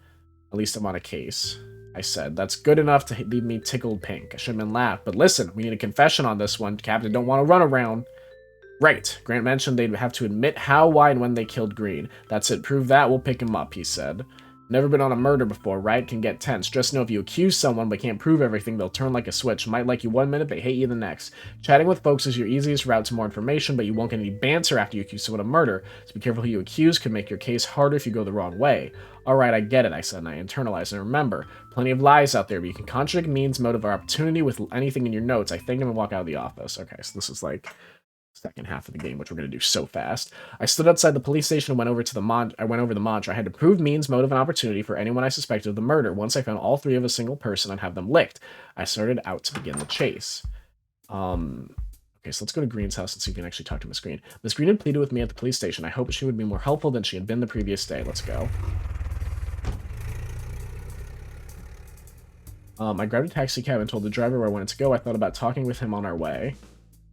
At least I'm on a case. I said. That's good enough to leave me tickled pink. Shipman laughed. But listen, we need a confession on this one. Captain don't want to run around. Right. Grant mentioned they'd have to admit how, why, and when they killed Green. That's it. Prove that, we'll pick him up, he said. Never been on a murder before, right? Can get tense. Just know if you accuse someone but can't prove everything, they'll turn like a switch. Might like you 1 minute, they hate you the next. Chatting with folks is your easiest route to more information, but you won't get any banter after you accuse someone of murder. So be careful who you accuse. Could make your case harder if you go the wrong way. Alright, I get it, I said, and I internalized. And remember, plenty of lies out there, but you can contradict means, motive, or opportunity with anything in your notes. I thanked him and walked out of the office. Okay, so this is like second half of the game, which we're going to do so fast. I stood outside the police station and went over the mantra. I had to prove means, motive, and opportunity for anyone I suspected of the murder. Once I found all 3 of a single person, I'd have them licked. I started out to begin the chase. Okay, so let's go to Green's house and see if we can actually talk to Miss Green. Miss Green had pleaded with me at the police station. I hoped she would be more helpful than she had been the previous day. Let's go. I grabbed a taxi cab and told the driver where I wanted to go. I thought about talking with him on our way.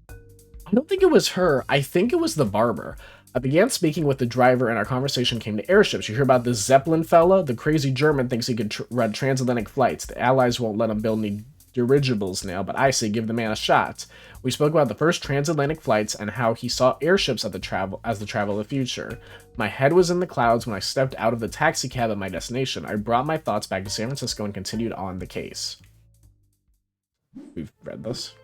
I don't think it was her. I think it was the barber. I began speaking with the driver, and our conversation came to airships. You hear about this Zeppelin fella? The crazy German thinks he could run transatlantic flights. The Allies won't let him build any dirigibles now, but I say give the man a shot. We spoke about the first transatlantic flights and how he saw airships as the travel of the future. My head was in the clouds when I stepped out of the taxi cab at my destination. I brought my thoughts back to San Francisco and continued on the case. We've read this.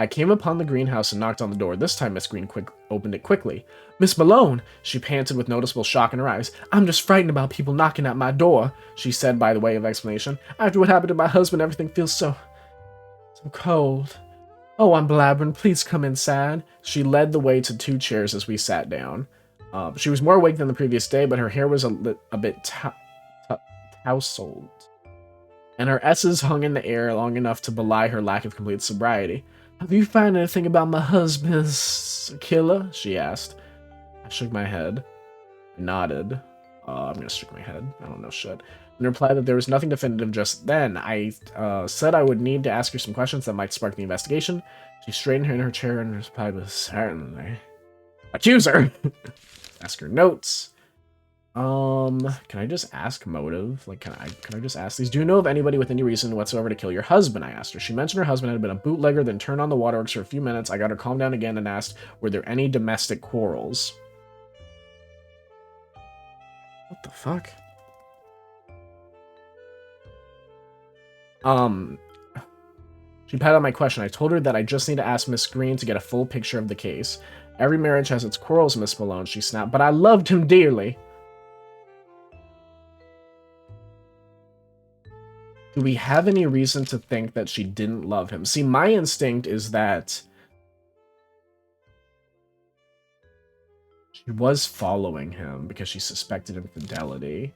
I came upon the greenhouse and knocked on the door. This time Miss Green opened it quickly. Miss Malone, she panted with noticeable shock in her eyes. I'm just frightened about people knocking at my door, she said by the way of explanation. After what happened to my husband, everything feels so cold. Oh, I'm blabbering. Please come inside. She led the way to 2 chairs as we sat down. She was more awake than the previous day, but her hair was a bit tousled. And her S's hung in the air long enough to belie her lack of complete sobriety. Have you found anything about my husband's killer? She asked. I shook my head. I nodded. I'm gonna shake my head. I don't know shit. And replied that there was nothing definitive just then. I said I would need to ask her some questions that might spark the investigation. She straightened her in her chair and replied with certainly. Accuser! Ask her notes. Can I just ask motive? Like, can I just ask these? Do you know of anybody with any reason whatsoever to kill your husband? I asked her. She mentioned her husband had been a bootlegger, then turned on the waterworks for a few minutes. I got her calmed down again and asked, were there any domestic quarrels? What the fuck? She patted on my question. I told her that I just need to ask Miss Green to get a full picture of the case. Every marriage has its quarrels, Miss Malone, she snapped, but I loved him dearly. Do we have any reason to think that she didn't love him? See, my instinct is that she was following him because she suspected infidelity.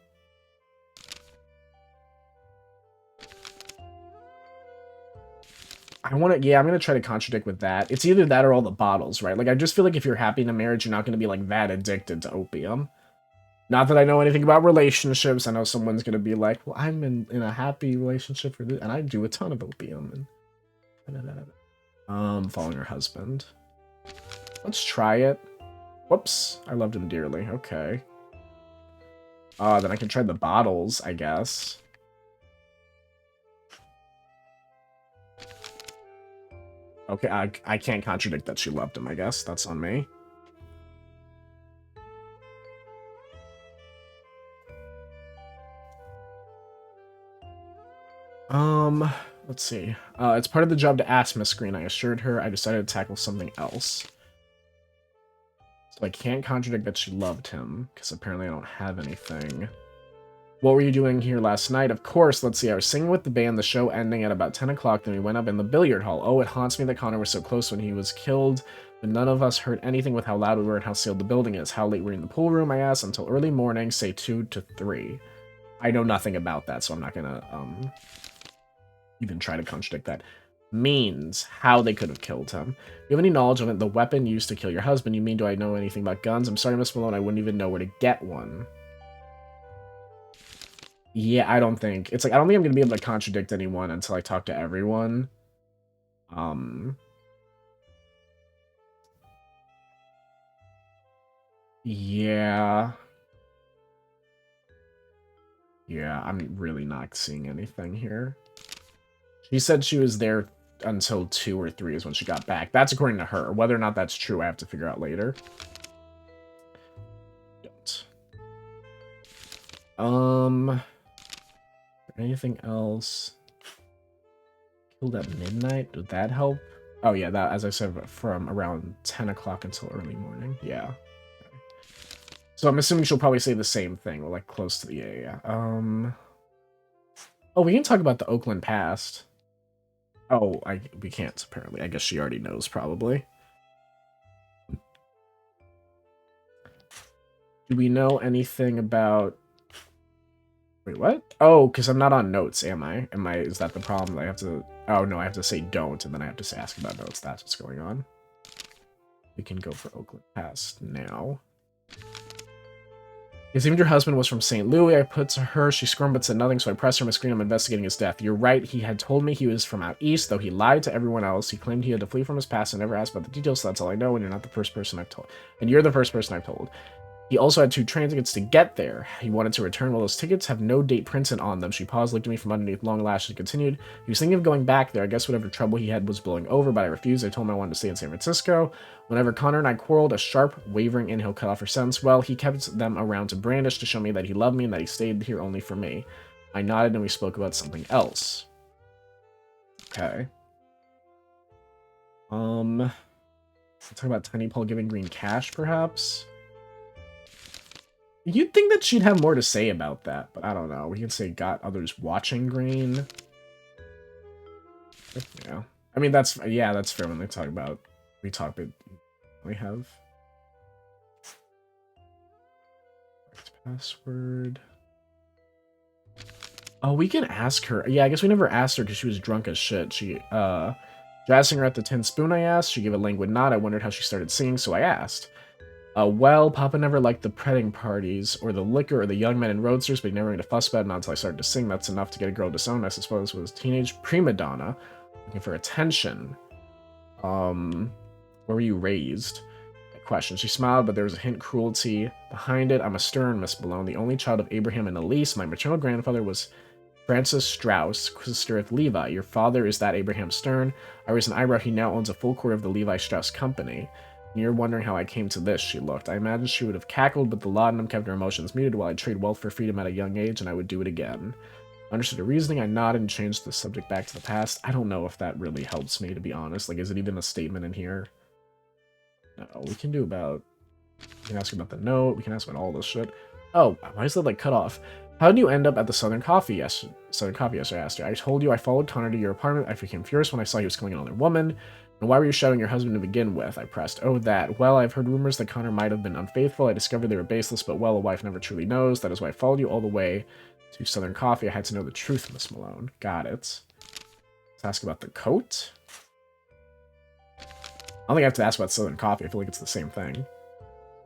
I want to, yeah, I'm going to try to contradict with that. It's either that or all the bottles, right? Like, I just feel like if you're happy in a marriage, you're not going to be, like, that addicted to opium. Not that I know anything about relationships. I know someone's going to be like, well, I'm in a happy relationship for this, and I do a ton of opium. And following her husband. Let's try it. Whoops, I loved him dearly. Okay. Then I can try the bottles, I guess. Okay, I can't contradict that she loved him, I guess. That's on me. Let's see. It's part of the job to ask Miss Green. I assured her I decided to tackle something else. So I can't contradict that she loved him, because apparently I don't have anything. What were you doing here last night? Of course, let's see. I was singing with the band, the show ending at about 10 o'clock, then we went up in the billiard hall. Oh, it haunts me that Connor was so close when he was killed, but none of us heard anything with how loud we were and how sealed the building is. How late were you in the pool room, I asked, until early morning, say 2 to 3. I know nothing about that, so I'm not gonna, even try to contradict that. Means how they could have killed him. You have any knowledge of it? The weapon used to kill your husband? You mean, do I know anything about guns? I'm sorry, Miss Malone, I wouldn't even know where to get one. Yeah, I don't think. It's like, I don't think I'm going to be able to contradict anyone until I talk to everyone. Yeah. Yeah, I'm really not seeing anything here. She said she was there until 2 or 3 is when she got back. That's according to her. Whether or not that's true, I have to figure out later. Don't. Anything else? Killed at midnight? Did that help? Oh yeah, that, as I said, from around 10 o'clock until early morning. Yeah. Okay. So I'm assuming she'll probably say the same thing. We're like close to the yeah. Oh, we can talk about the Oakland past. Oh, we can't apparently. I guess she already knows probably. Do we know anything about? Wait, what? Oh, because I'm not on notes, am I? Is that the problem? I have to... Oh, no, I have to say don't, and then I have to say ask about notes. That's what's going on. We can go for Oakland Past now. It seemed your husband was from St. Louis. I put to her. She squirmed but said nothing, so I pressed her on my screen. I'm investigating his death. You're right. He had told me he was from out east, though he lied to everyone else. He claimed he had to flee from his past and never asked about the details, so that's all I know, and you're not the first person I've told. And you're the first person I've told. He also had 2 train tickets to get there. He wanted to return. Well, those tickets have no date printed on them. She paused, looked at me from underneath long lashes, and continued. He was thinking of going back there. I guess whatever trouble he had was blowing over, but I refused. I told him I wanted to stay in San Francisco. Whenever Connor and I quarreled, a sharp, wavering inhale cut off her sentence. Well, he kept them around to brandish to show me that he loved me and that he stayed here only for me. I nodded and we spoke about something else. Okay. Let's talk about Tiny Paul giving Green cash, perhaps? You'd think that she'd have more to say about that, but I don't know. We can say got others watching Green. Yeah. I mean, that's fair when they talk about, we have password. Oh, we can ask her. Yeah, I guess we never asked her because she was drunk as shit. She, jazzing her at the tin spoon, I asked. She gave a languid nod. I wondered how she started singing, so I asked. Well, Papa never liked the petting parties, or the liquor, or the young men and roadsters, but he never made a fuss about it, not until I started to sing. That's enough to get a girl disowned, I suppose, was teenage prima donna, looking for attention. Where were you raised? Question. She smiled, but there was a hint cruelty behind it. I'm a stern Miss Malone, the only child of Abraham and Elise. My maternal grandfather was Francis Strauss, sister of Levi. Your father is that Abraham Stern. I raised an eyebrow. He now owns a full quarter of the Levi Strauss Company. You're wondering how I came to this, she looked. I imagined she would have cackled, but the laudanum kept her emotions muted while I'd trade wealth for freedom at a young age, and I would do it again. Understood her reasoning, I nodded and changed the subject back to the past. I don't know if that really helps me, to be honest. Like, is it even a statement in here? No, we can do about... We can ask about the note, we can ask about all this shit. Oh, why is that, like, cut off? How did you end up at the Southern Coffee yesterday? I asked her. I told you I followed Connor to your apartment. I became furious when I saw he was killing another woman. And why were you shouting your husband to begin with? I pressed. Oh, that. Well, I've heard rumors that Connor might have been unfaithful. I discovered they were baseless, but well, a wife never truly knows. That is why I followed you all the way to Southern Coffee. I had to know the truth, Miss Malone. Got it. Let's ask about the coat. don't think I have to ask about Southern Coffee. I feel like it's the same thing.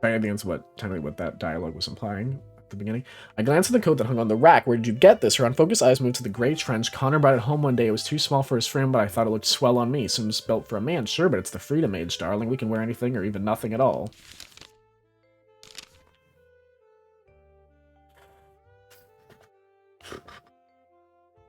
But I think it's technically what that dialogue was implying at the beginning. I glanced at the coat that hung on the rack. Where did you get this? Her unfocused eyes moved to the gray trench. Connor brought it home one day. It was too small for his frame, but I thought it looked swell on me. Seems built for a man. Sure, but it's the Freedom Age, darling. We can wear anything or even nothing at all.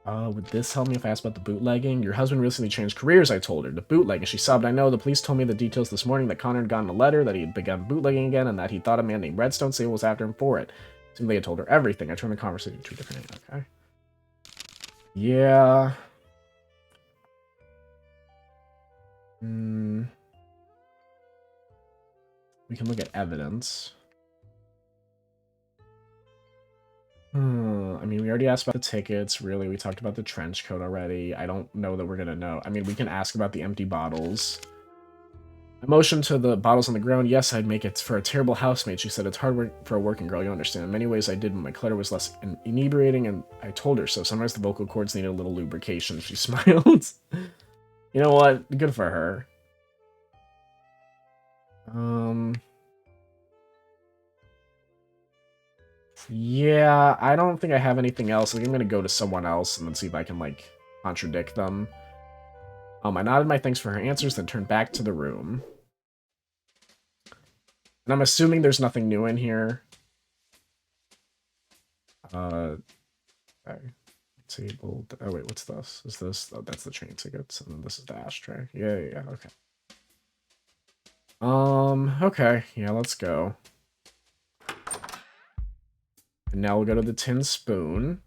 Would this help me if I asked about the bootlegging? Your husband recently changed careers, I told her. The bootlegging. She sobbed. I know. The police told me the details this morning that Connor had gotten a letter, that he had begun bootlegging again, and that he thought a man named Redstone Sable was after him for it. Seemed they had told her everything. I turned the conversation to a different end. Okay. Yeah. We can look at evidence. I mean, we already asked about the tickets, really. We talked about the trench coat already. I don't know that we're gonna know. I mean, we can ask about the empty bottles. I motioned to the bottles on the ground. Yes, I'd make it for a terrible housemate. She said, it's hard work for a working girl, you understand. In many ways I did, but my clutter was less inebriating, and I told her so. Sometimes the vocal cords needed a little lubrication. She smiled. You know what? Good for her. Yeah, I don't think I have anything else. I think I'm gonna go to someone else and then see if I can, like, contradict them. I nodded my thanks for her answers, then turned back to the room. And I'm assuming there's nothing new in here. Okay. Tabled. Oh, wait, what's this? Is this? Oh, that's the train tickets. And then this is the ashtray. Yeah, okay. Okay. Yeah, let's go. And now we'll go to the tin spoon.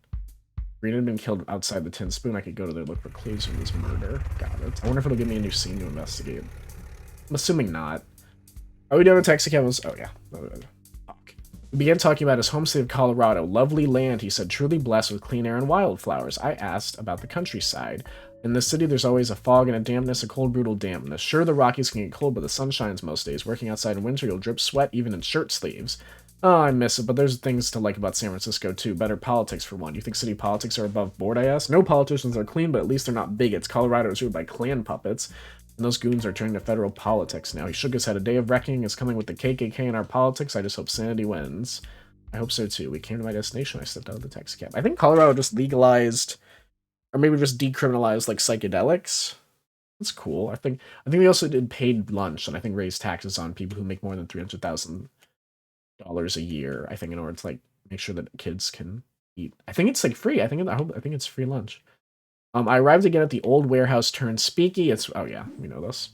Green had been killed outside the tin spoon. I could go to there, look for clues from this murder. Got it. I wonder if it'll give me a new scene to investigate. I'm assuming not. Are we done with taxi cab? Oh, yeah. We began talking about his home state of Colorado. Lovely land, he said, truly blessed with clean air and wildflowers. I asked about the countryside. In the city, there's always a fog and a dampness, a cold, brutal dampness. Sure, the Rockies can get cold, but the sun shines most days. Working outside in winter, you'll drip sweat even in shirt sleeves. Oh, I miss it, but there's things to like about San Francisco, too. Better politics, for one. You think city politics are above board, I asked? No politicians are clean, but at least they're not bigots. Colorado is ruled by Klan puppets, and those goons are turning to federal politics now. He shook his head. A day of reckoning is coming with the KKK in our politics. I just hope sanity wins. I hope so, too. We came to my destination. I stepped out of the taxi cab. I think Colorado just legalized, or maybe just decriminalized, like, psychedelics. That's cool. I think they also did paid lunch, and I think raised taxes on people who make more than $300,000 a year, I think, in order to, like, make sure that kids can eat. I think it's, like, free. I think it's free lunch. I arrived again at the old warehouse turned speaky. Oh yeah, we know this.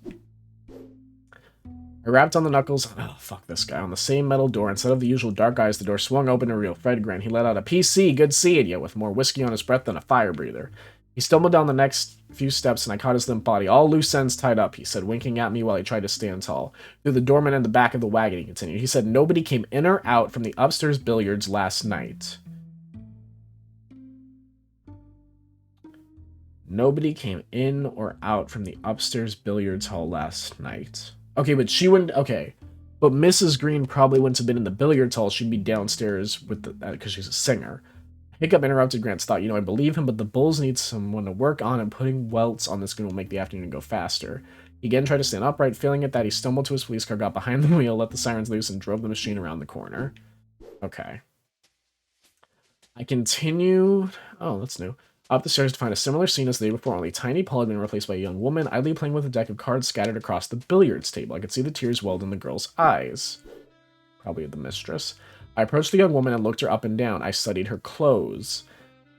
I rapped on the knuckles. Oh, fuck this guy. On the same metal door. Instead of the usual dark eyes, the door swung open and revealed Fred grinned. He let out a PC, good seeing you, with more whiskey on his breath than a fire breather. He stumbled down the next few steps, and I caught his limp body. All loose ends tied up, he said, winking at me while he tried to stand tall. Through the doorman in the back of the wagon, he continued. He said, nobody came in or out from the upstairs billiards last night. Nobody came in or out from the upstairs billiards hall last night. Okay, but she wouldn't... Okay. But Mrs. Green probably wouldn't have been in the billiards hall. She'd be downstairs with the... because she's a singer. Hiccup interrupted Grant's thought. You know, I believe him, but the Bulls need someone to work on, and putting welts on this gun will make the afternoon go faster. He again tried to stand upright. Failing at that, he stumbled to his police car, got behind the wheel, let the sirens loose, and drove the machine around the corner. Okay. I continued... Oh, that's new. Up the stairs to find a similar scene as the day before, only Tiny Paul had been replaced by a young woman, idly playing with a deck of cards scattered across the billiards table. I could see the tears welled in the girl's eyes. Probably the mistress. I approached the young woman and looked her up and down. I studied her clothes.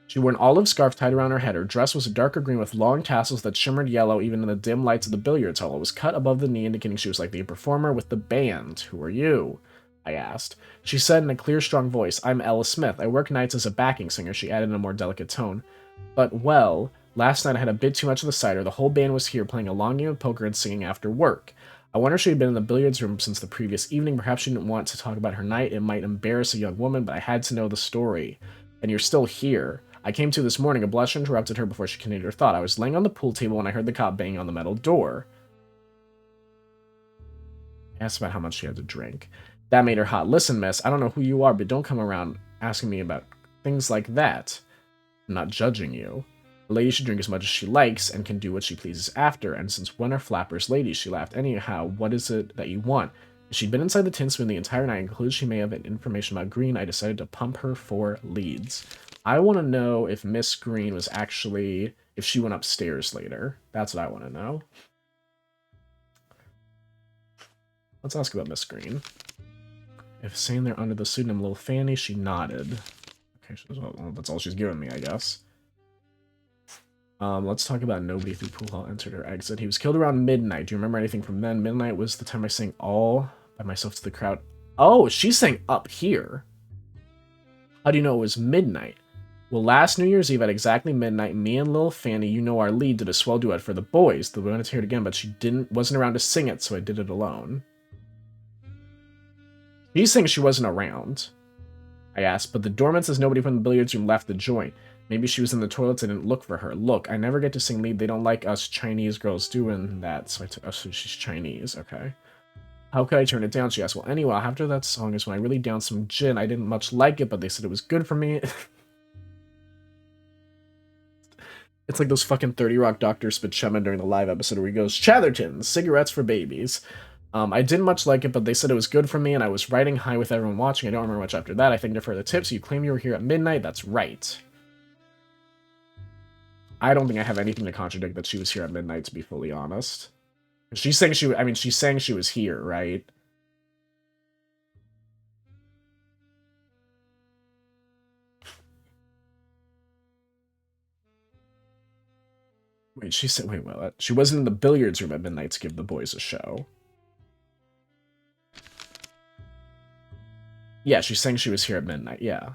She wore an olive scarf tied around her head. Her dress was a darker green with long tassels that shimmered yellow even in the dim lights of the billiards hall. It was cut above the knee, indicating she was likely a performer with the band. Who are you? I asked. She said in a clear, strong voice, I'm Ella Smith. I work nights as a backing singer, she added in a more delicate tone. But, well, last night I had a bit too much of the cider. The whole band was here playing a long game of poker and singing after work. I wonder if she had been in the billiards room since the previous evening. Perhaps she didn't want to talk about her night. It might embarrass a young woman, but I had to know the story. And you're still here. I came to this morning. A blush interrupted her before she continued her thought. I was laying on the pool table when I heard the cop banging on the metal door. I asked about how much she had to drink. That made her hot. Listen, miss, I don't know who you are, but don't come around asking me about things like that. I'm not judging you. A lady should drink as much as she likes and can do what she pleases after. And since when are flappers ladies? She laughed. Anyhow, what is it that you want? She'd been inside the tin spoon the entire night and concluded she may have information about Green. I decided to pump her for leads. I want to know if Miss Green was actually... if she went upstairs later. That's what I want to know. Let's ask about Miss Green. If saying they're under the pseudonym Little Fanny, she nodded. Okay, well, that's all she's giving me, I guess. Let's talk about nobody through pool hall entered or exit. He was killed around midnight. Do you remember anything from then? Midnight was the time I sang all by myself to the crowd. Oh, she's saying up here. How do you know it was midnight? Well, last New Year's Eve at exactly midnight, me and Lil Fanny, you know our lead, did a swell duet for the boys. The women to hear it again, but she wasn't around to sing it, so I did it alone. She's saying she wasn't around. I asked, but the doorman says nobody from the billiards room left the joint. Maybe she was in the toilets. I didn't look for her. Look, I never get to sing lead. They don't like us Chinese girls doing that, so I took... oh, so she's Chinese. Okay. How could I turn it down? She asked. Well, anyway, after that song is when I really downed some gin. I didn't much like it, but they said it was good for me. It's like those fucking 30 Rock Dr. Spitchema during the live episode where he goes, Chatherton, cigarettes for babies. I didn't much like it, but they said it was good for me, and I was riding high with everyone watching. I don't remember much after that. I thanked her for the tips. You claim you were here at midnight. That's right. I don't think I have anything to contradict that she was here at midnight, to be fully honest. She's saying she's saying she was here, right? Wait, she said, wait, well, she wasn't in the billiards room at midnight to give the boys a show. Yeah, she's saying she was here at midnight, yeah.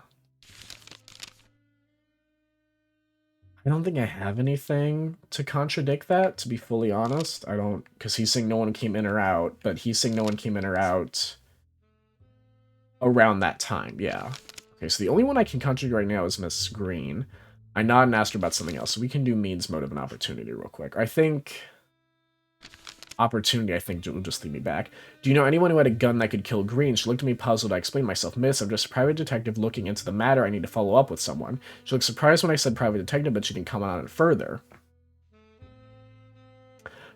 I don't think I have anything to contradict that, to be fully honest. I don't, because he's saying no one came in or out, but he's saying no one came in or out around that time, yeah. Okay, so the only one I can contradict right now is Miss Green. I nodded and asked her about something else, so we can do means, motive, and opportunity real quick. I think... opportunity, I think, will just lead me back. Do you know anyone who had a gun that could kill Green? She looked at me puzzled. I explained myself. Miss, I'm just a private detective looking into the matter. I need to follow up with someone. She looked surprised when I said private detective, but she didn't comment on it further.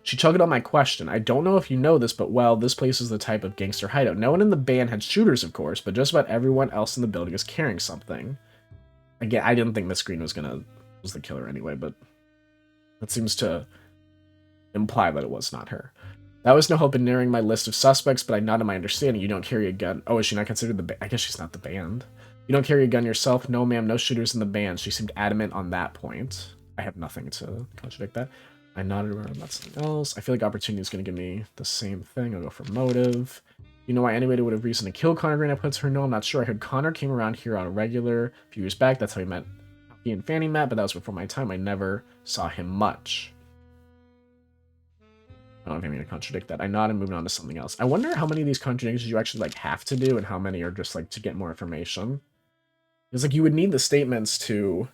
She chugged on my question. I don't know if you know this, but well, this place is the type of gangster hideout. No one in the band had shooters, of course, but just about everyone else in the building is carrying something. Again, I didn't think Miss Green was the killer anyway, but that seems to imply that it was not her. That was no hope in narrowing my list of suspects, but I nodded my understanding. You don't carry a gun. Oh, is she not considered the band? I guess she's not the band. You don't carry a gun yourself? No, ma'am, no shooters in the band. She seemed adamant on that point. I have nothing to contradict that. I nodded around about something else. I feel like opportunity is going to give me the same thing. I'll go for motive. You know why anybody would have reason to kill Connor Green? I put her. No, I'm not sure. I heard Connor came around here on a regular a few years back. That's how he and Fanny met, but that was before my time. I never saw him much. I don't have anything to contradict that. I nodded and moving on to something else. I wonder how many of these contradictions you actually have to do and how many are just to get more information. It's you would need the statements to...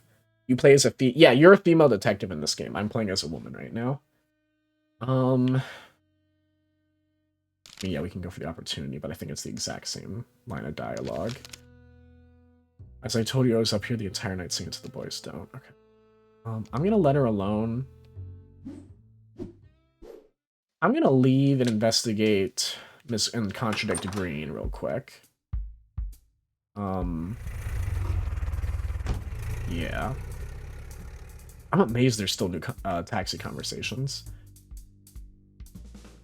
You play as a yeah, you're a female detective in this game. I'm playing as a woman right now. Yeah, we can go for the opportunity, but I think it's the exact same line of dialogue. As I told you, I was up here the entire night singing to the boys. Don't. Okay. I'm gonna let her alone. I'm gonna leave and investigate and contradict Green real quick. Yeah. I'm amazed there's still new taxi conversations.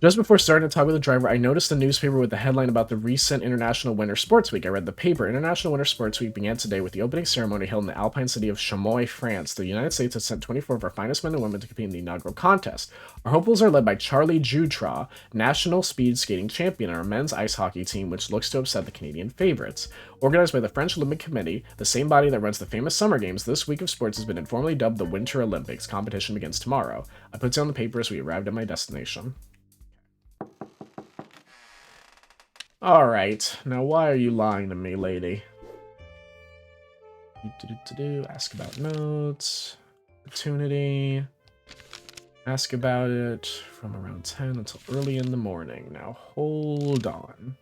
Just before starting to talk with the driver, I noticed a newspaper with a headline about the recent International Winter Sports Week. I read the paper. International Winter Sports Week began today with the opening ceremony held in the alpine city of Chamois, France. The United States has sent 24 of our finest men and women to compete in the inaugural contest. Our hopefuls are led by Charlie Jutra, national speed skating champion, and our men's ice hockey team, which looks to upset the Canadian favorites. Organized by the French Olympic Committee, the same body that runs the famous Summer Games, this week of sports has been informally dubbed the Winter Olympics. Competition begins tomorrow. I put down the paper as we arrived at my destination. Alright, now why are you lying to me, lady? Ask about notes. Opportunity. Ask about it from around 10 until early in the morning. Now hold on.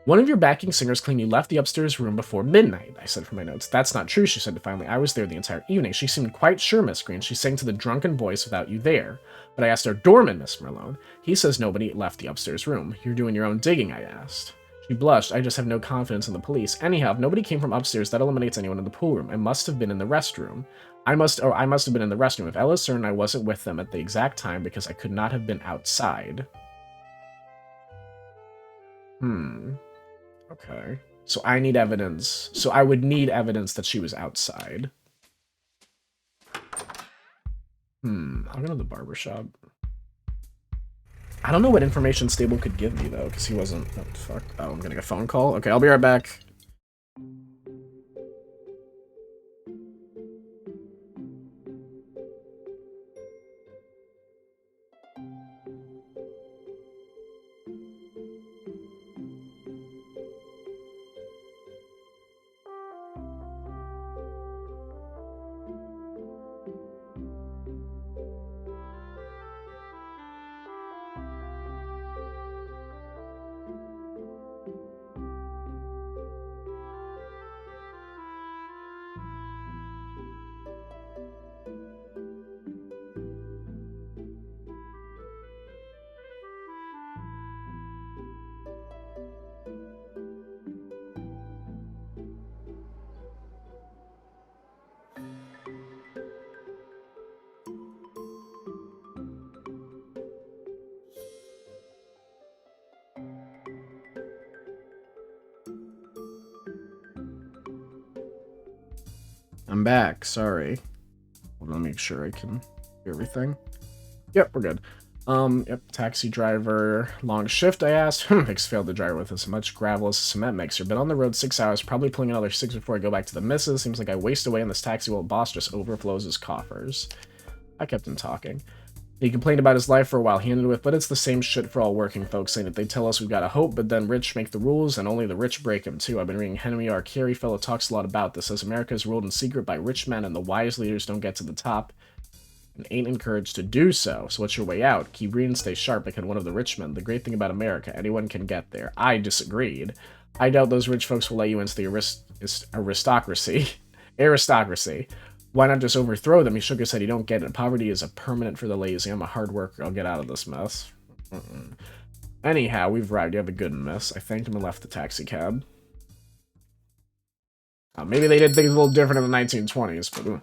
One of your backing singers claimed you left the upstairs room before midnight, I said from my notes. That's not true, she said defiantly. I was there the entire evening. She seemed quite sure, Miss Green. She sang to the drunken voice without you there. But I asked our doorman, Miss Malone. He says nobody left the upstairs room. You're doing your own digging, I asked. She blushed. I just have no confidence in the police. Anyhow, if nobody came from upstairs, that eliminates anyone in the pool room. I must have been in the restroom. I must have been in the restroom. If Ella's certain I wasn't with them at the exact time because I could not have been outside. Okay. So I need evidence. So I would need evidence that she was outside. I'll go to the barbershop. I don't know what information Stable could give me, though, because he wasn't... Oh, fuck. Oh, I'm getting a phone call? Okay, I'll be right back. I'm back, sorry. Hold on, make sure I can hear everything. Yep, we're good. Yep, taxi driver, long shift, I asked. Hicks failed to drive with as much gravel as a cement mixer. Been on the road 6 hours, probably pulling another 6 before I go back to the missus. Seems like I waste away in this taxi while the boss just overflows his coffers. I kept him talking. He complained about his life for a while, he ended with, but it's the same shit for all working folks, saying that they tell us we've got a hope, but then rich make the rules, and only the rich break them, too. I've been reading Henry R. Carey, fellow talks a lot about this, says America is ruled in secret by rich men, and the wise leaders don't get to the top, and ain't encouraged to do so. So what's your way out? Keep reading, stay sharp, like one of the rich men. The great thing about America, anyone can get there. I disagreed. I doubt those rich folks will let you into the aristocracy. Aristocracy. Why not just overthrow them? He shook his head. You don't get it. Poverty is a permanent for the lazy. I'm a hard worker. I'll get out of this mess. Anyhow, we've arrived. You have a good miss. I thanked him and left the taxi cab. Maybe they did things a little different in the 1920s,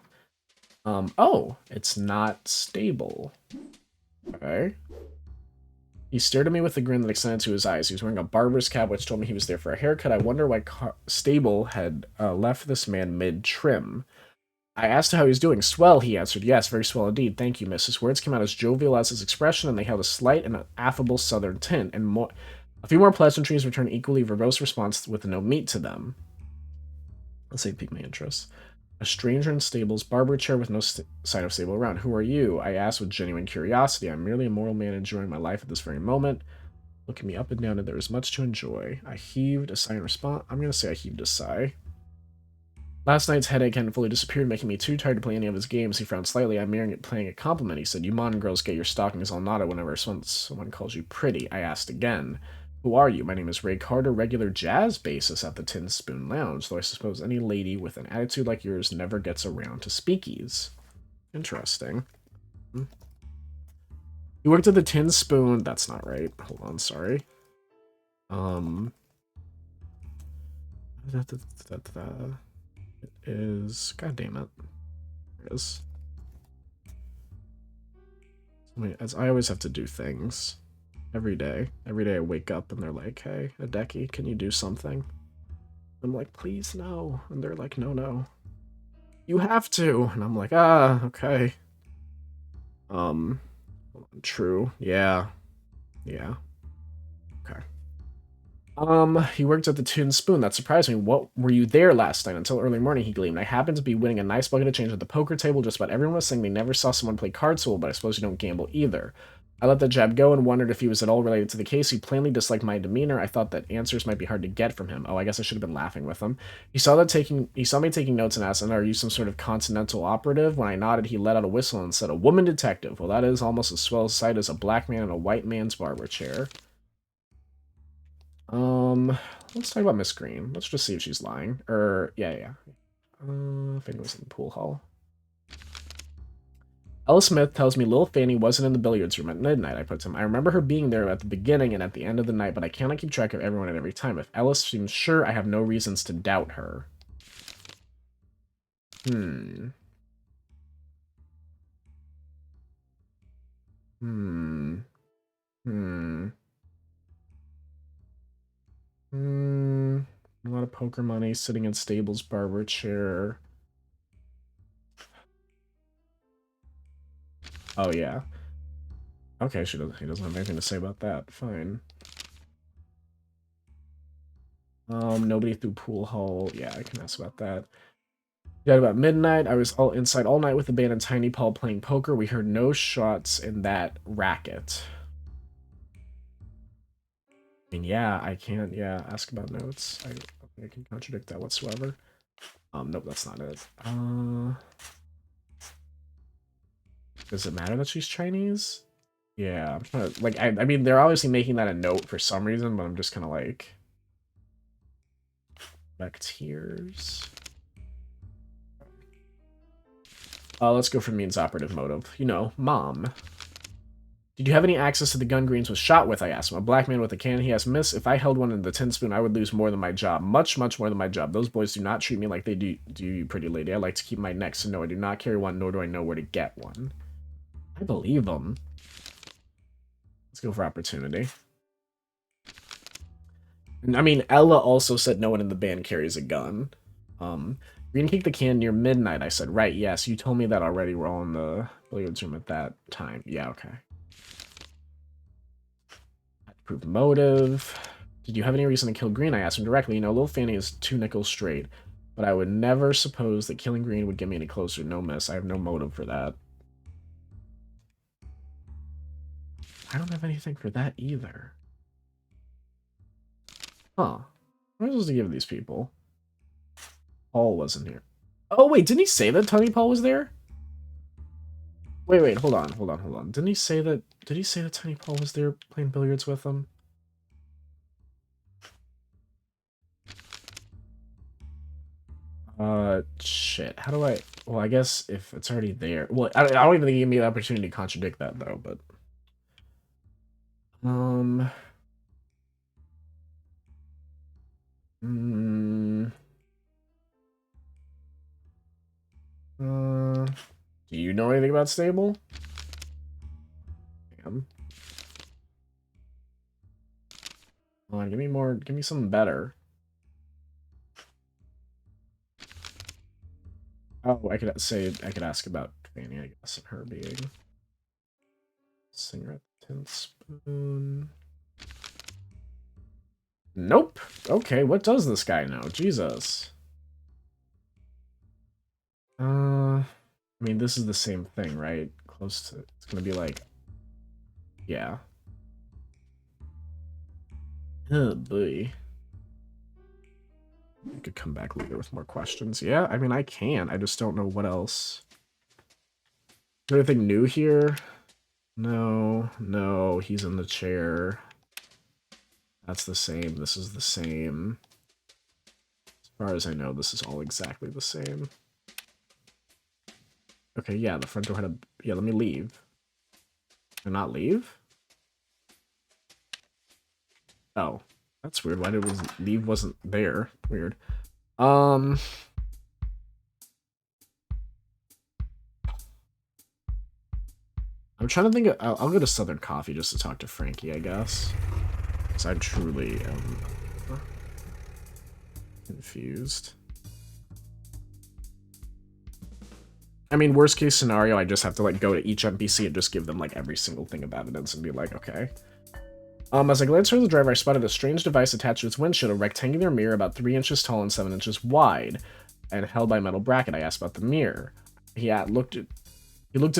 but... oh, it's not Stable. Okay. He stared at me with a grin that extended to his eyes. He was wearing a barber's cap, which told me he was there for a haircut. I wonder why Stable had left this man mid-trim. I asked how he was doing. Swell, he answered. Yes, very swell indeed. Thank you, miss. His words came out as jovial as his expression, and they held a slight and affable southern tint, and a few more pleasantries returned equally verbose response with no meat to them. Let's say pique my interest. A stranger in Stable's barber chair with no sign of Stable around. Who are you? I asked with genuine curiosity. I'm merely a moral man enjoying my life at this very moment. Looking me up and down, and there is much to enjoy. I heaved a sigh in response. I'm going to say I heaved a sigh. Last night's headache hadn't fully disappeared, making me too tired to play any of his games. He frowned slightly. I'm merely playing a compliment, he said. You modern girls get your stockings all knotted whenever someone calls you pretty. I asked again. Who are you? My name is Ray Carter, regular jazz bassist at the Tin Spoon Lounge, though I suppose any lady with an attitude like yours never gets around to speakies. Interesting. You worked at the Tin Spoon... That's not right. Hold on, sorry. It is... God damn it. There it is. As I always have to do things. Every day. Every day I wake up and they're like, hey, Hideki, can you do something? I'm like, please, no. And they're like, no, no. You have to. And I'm like, okay. True. Yeah. Yeah. Okay. He worked at the Tin Spoon. That surprised me. What were you there last night? Until early morning, he gleamed. I happened to be winning a nice bucket of change at the poker table. Just about everyone was saying they never saw someone play cards so well, but I suppose you don't gamble either. I let the jab go and wondered if he was at all related to the case. He plainly disliked my demeanor. I thought that answers might be hard to get from him. Oh, I guess I should have been laughing with him. He saw me taking notes and asked, are you some sort of continental operative? When I nodded, he let out a whistle and said, a woman detective. Well, that is almost as swell a sight as a black man in a white man's barber chair. Let's talk about Miss Green. Let's just see if she's lying. Yeah. Fanny was in the pool hall. Ella Smith tells me Lil Fanny wasn't in the billiards room at midnight, I put to him. I remember her being there at the beginning and at the end of the night, but I cannot keep track of everyone at every time. If Ella seems sure, I have no reasons to doubt her. Hmm. Hmm. Hmm. Hmm. A lot of poker money, sitting in Stable's barber chair. Oh, yeah. Okay, he doesn't have anything to say about that. Fine. Nobody through pool hall. Yeah, I can ask about that. Yeah, about midnight, I was all inside all night with the band and Tiny Paul playing poker. We heard no shots in that racket. I mean, yeah, I can't, yeah, ask about notes. I don't think I can contradict that whatsoever. Nope, that's not it. Does it matter that she's Chinese? Yeah, I'm trying to, like, I mean, they're obviously making that a note for some reason, but I'm just kind of like... Back tears. Let's go for means operative motive. You know, mom. Did you have any access to the gun Greens was shot with? I asked him. A black man with a cannon. He asked, Miss, if I held one in the tin spoon, I would lose more than my job. Much, much more than my job. Those boys do not treat me like they do you, pretty lady. I like to keep my neck, so no, I do not carry one, nor do I know where to get one. I believe them. Let's go for opportunity. And, I mean, Ella also said no one in the band carries a gun. Green kicked the can near midnight. I said, right, yes. You told me that already. We're all in the billiards room at that time. Yeah, okay. Prove motive. Did you have any reason to kill Green? I asked him directly. You know, Lil Fanny is 2 nickels straight. But I would never suppose that killing Green would get me any closer. No, miss. I have no motive for that. I don't have anything for that either. Huh. What am I supposed to give these people? Paul wasn't here. Oh, wait. Didn't he say that Tony Paul was there? Wait. Hold on. Didn't he say that... Did he say that Tony Paul was there playing billiards with him? Shit. How do I... Well, I guess if it's already there... Well, I don't even think he gave me the opportunity to contradict that, though, but... Do you know anything about Stable? Damn. Come on, give me something better. Oh, I could ask about Fanny, I guess, and her being singer at the tin spoon. Nope. Okay, what does this guy know? Jesus. I mean, this is the same thing, right? Close to, it's gonna be like, yeah. Oh, boy. I could come back later with more questions. Yeah, I mean, I can. I just don't know what else. Is there anything new here? No, he's in the chair. That's the same. This is the same. As far as I know, this is all exactly the same. Okay, yeah, the front door had a... Yeah, let me leave. Can I not leave? Oh, that's weird. Why did leave wasn't there? Weird. I'm trying to think of... I'll go to Southern Coffee just to talk to Frankie, I guess. Because I truly am confused. I mean, worst case scenario, I just have to, like, go to each NPC and just give them, like, every single thing of evidence and be like, okay. As I glanced toward the driver, I spotted a strange device attached to its windshield, a rectangular mirror about 3 inches tall and 7 inches wide, and held by a metal bracket. I asked about the mirror. He looked at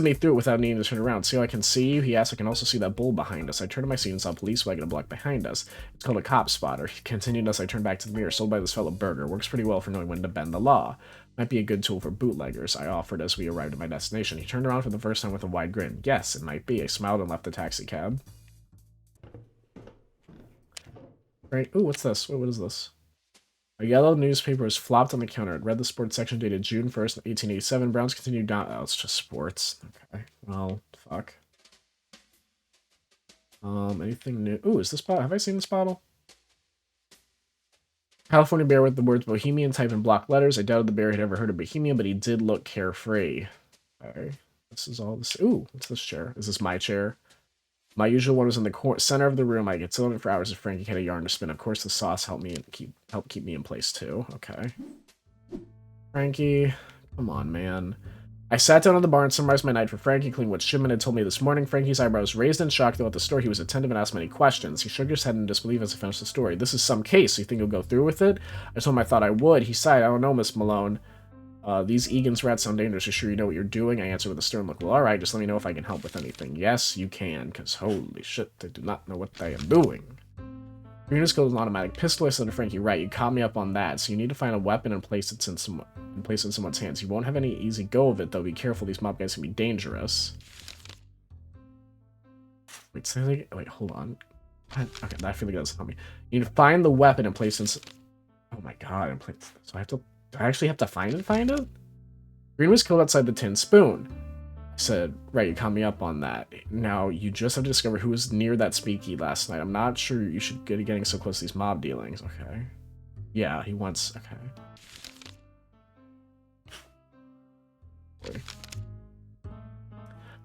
me through it without needing to turn around. See how I can see you? He asked. I can also see that bull behind us. I turned to my seat and saw a police wagon a block behind us. It's called a cop spotter. He continued as I turned back to the mirror. Sold by this fellow Burger. Works pretty well for knowing when to bend the law. Might be a good tool for bootleggers, I offered as we arrived at my destination. He turned around for the first time with a wide grin. Yes, it might be. I smiled and left the taxi cab. Right? Ooh, what's this? Wait, what is this? A yellow newspaper was flopped on the counter. It read the sports section dated June 1st, 1887. Browns continued down. Oh, it's just sports. Okay. Well, fuck. Anything new? Ooh, is this bottle? Have I seen this bottle? California bear with the words Bohemian typed in block letters. I doubted the bear had ever heard of Bohemia, but he did look carefree. Okay. This is all this. Ooh, what's this chair? Is this my chair? My usual one was in the center of the room. I could sit on it for hours if Frankie had a yarn to spin. Of course, the sauce helped keep me in place too. Okay. Frankie, come on, man. I sat down on the bar and summarized my night for Frankie, including what Shipman had told me this morning. Frankie's eyebrows raised in shock, though at the store he was attentive and asked many questions. He shook his head in disbelief as I finished the story. This is some case. You think you'll go through with it? I told him I thought I would. He sighed. I don't know, Miss Malone. These Egan's rats sound dangerous. You sure you know what you're doing? I answered with a stern look. Well, alright, just let me know if I can help with anything. Yes, you can, because holy shit, they do not know what they am doing. Green is an automatic pistol. I said to Frankie, right, you caught me up on that, so you need to find a weapon and place it in someone's hands. You won't have any easy go of it, though. Be careful, these mob guys can be dangerous. Wait, wait, hold on. Okay, I feel like that doesn't help me. You need to find the weapon and place it in... Oh my god, and place... So I have to... Do I actually have to find it? Green was killed outside the tin spoon. I said, right, you caught me up on that. Now, you just have to discover who was near that speakeasy last night. I'm not sure you should get getting so close to these mob dealings. Okay. Yeah, he wants... Okay.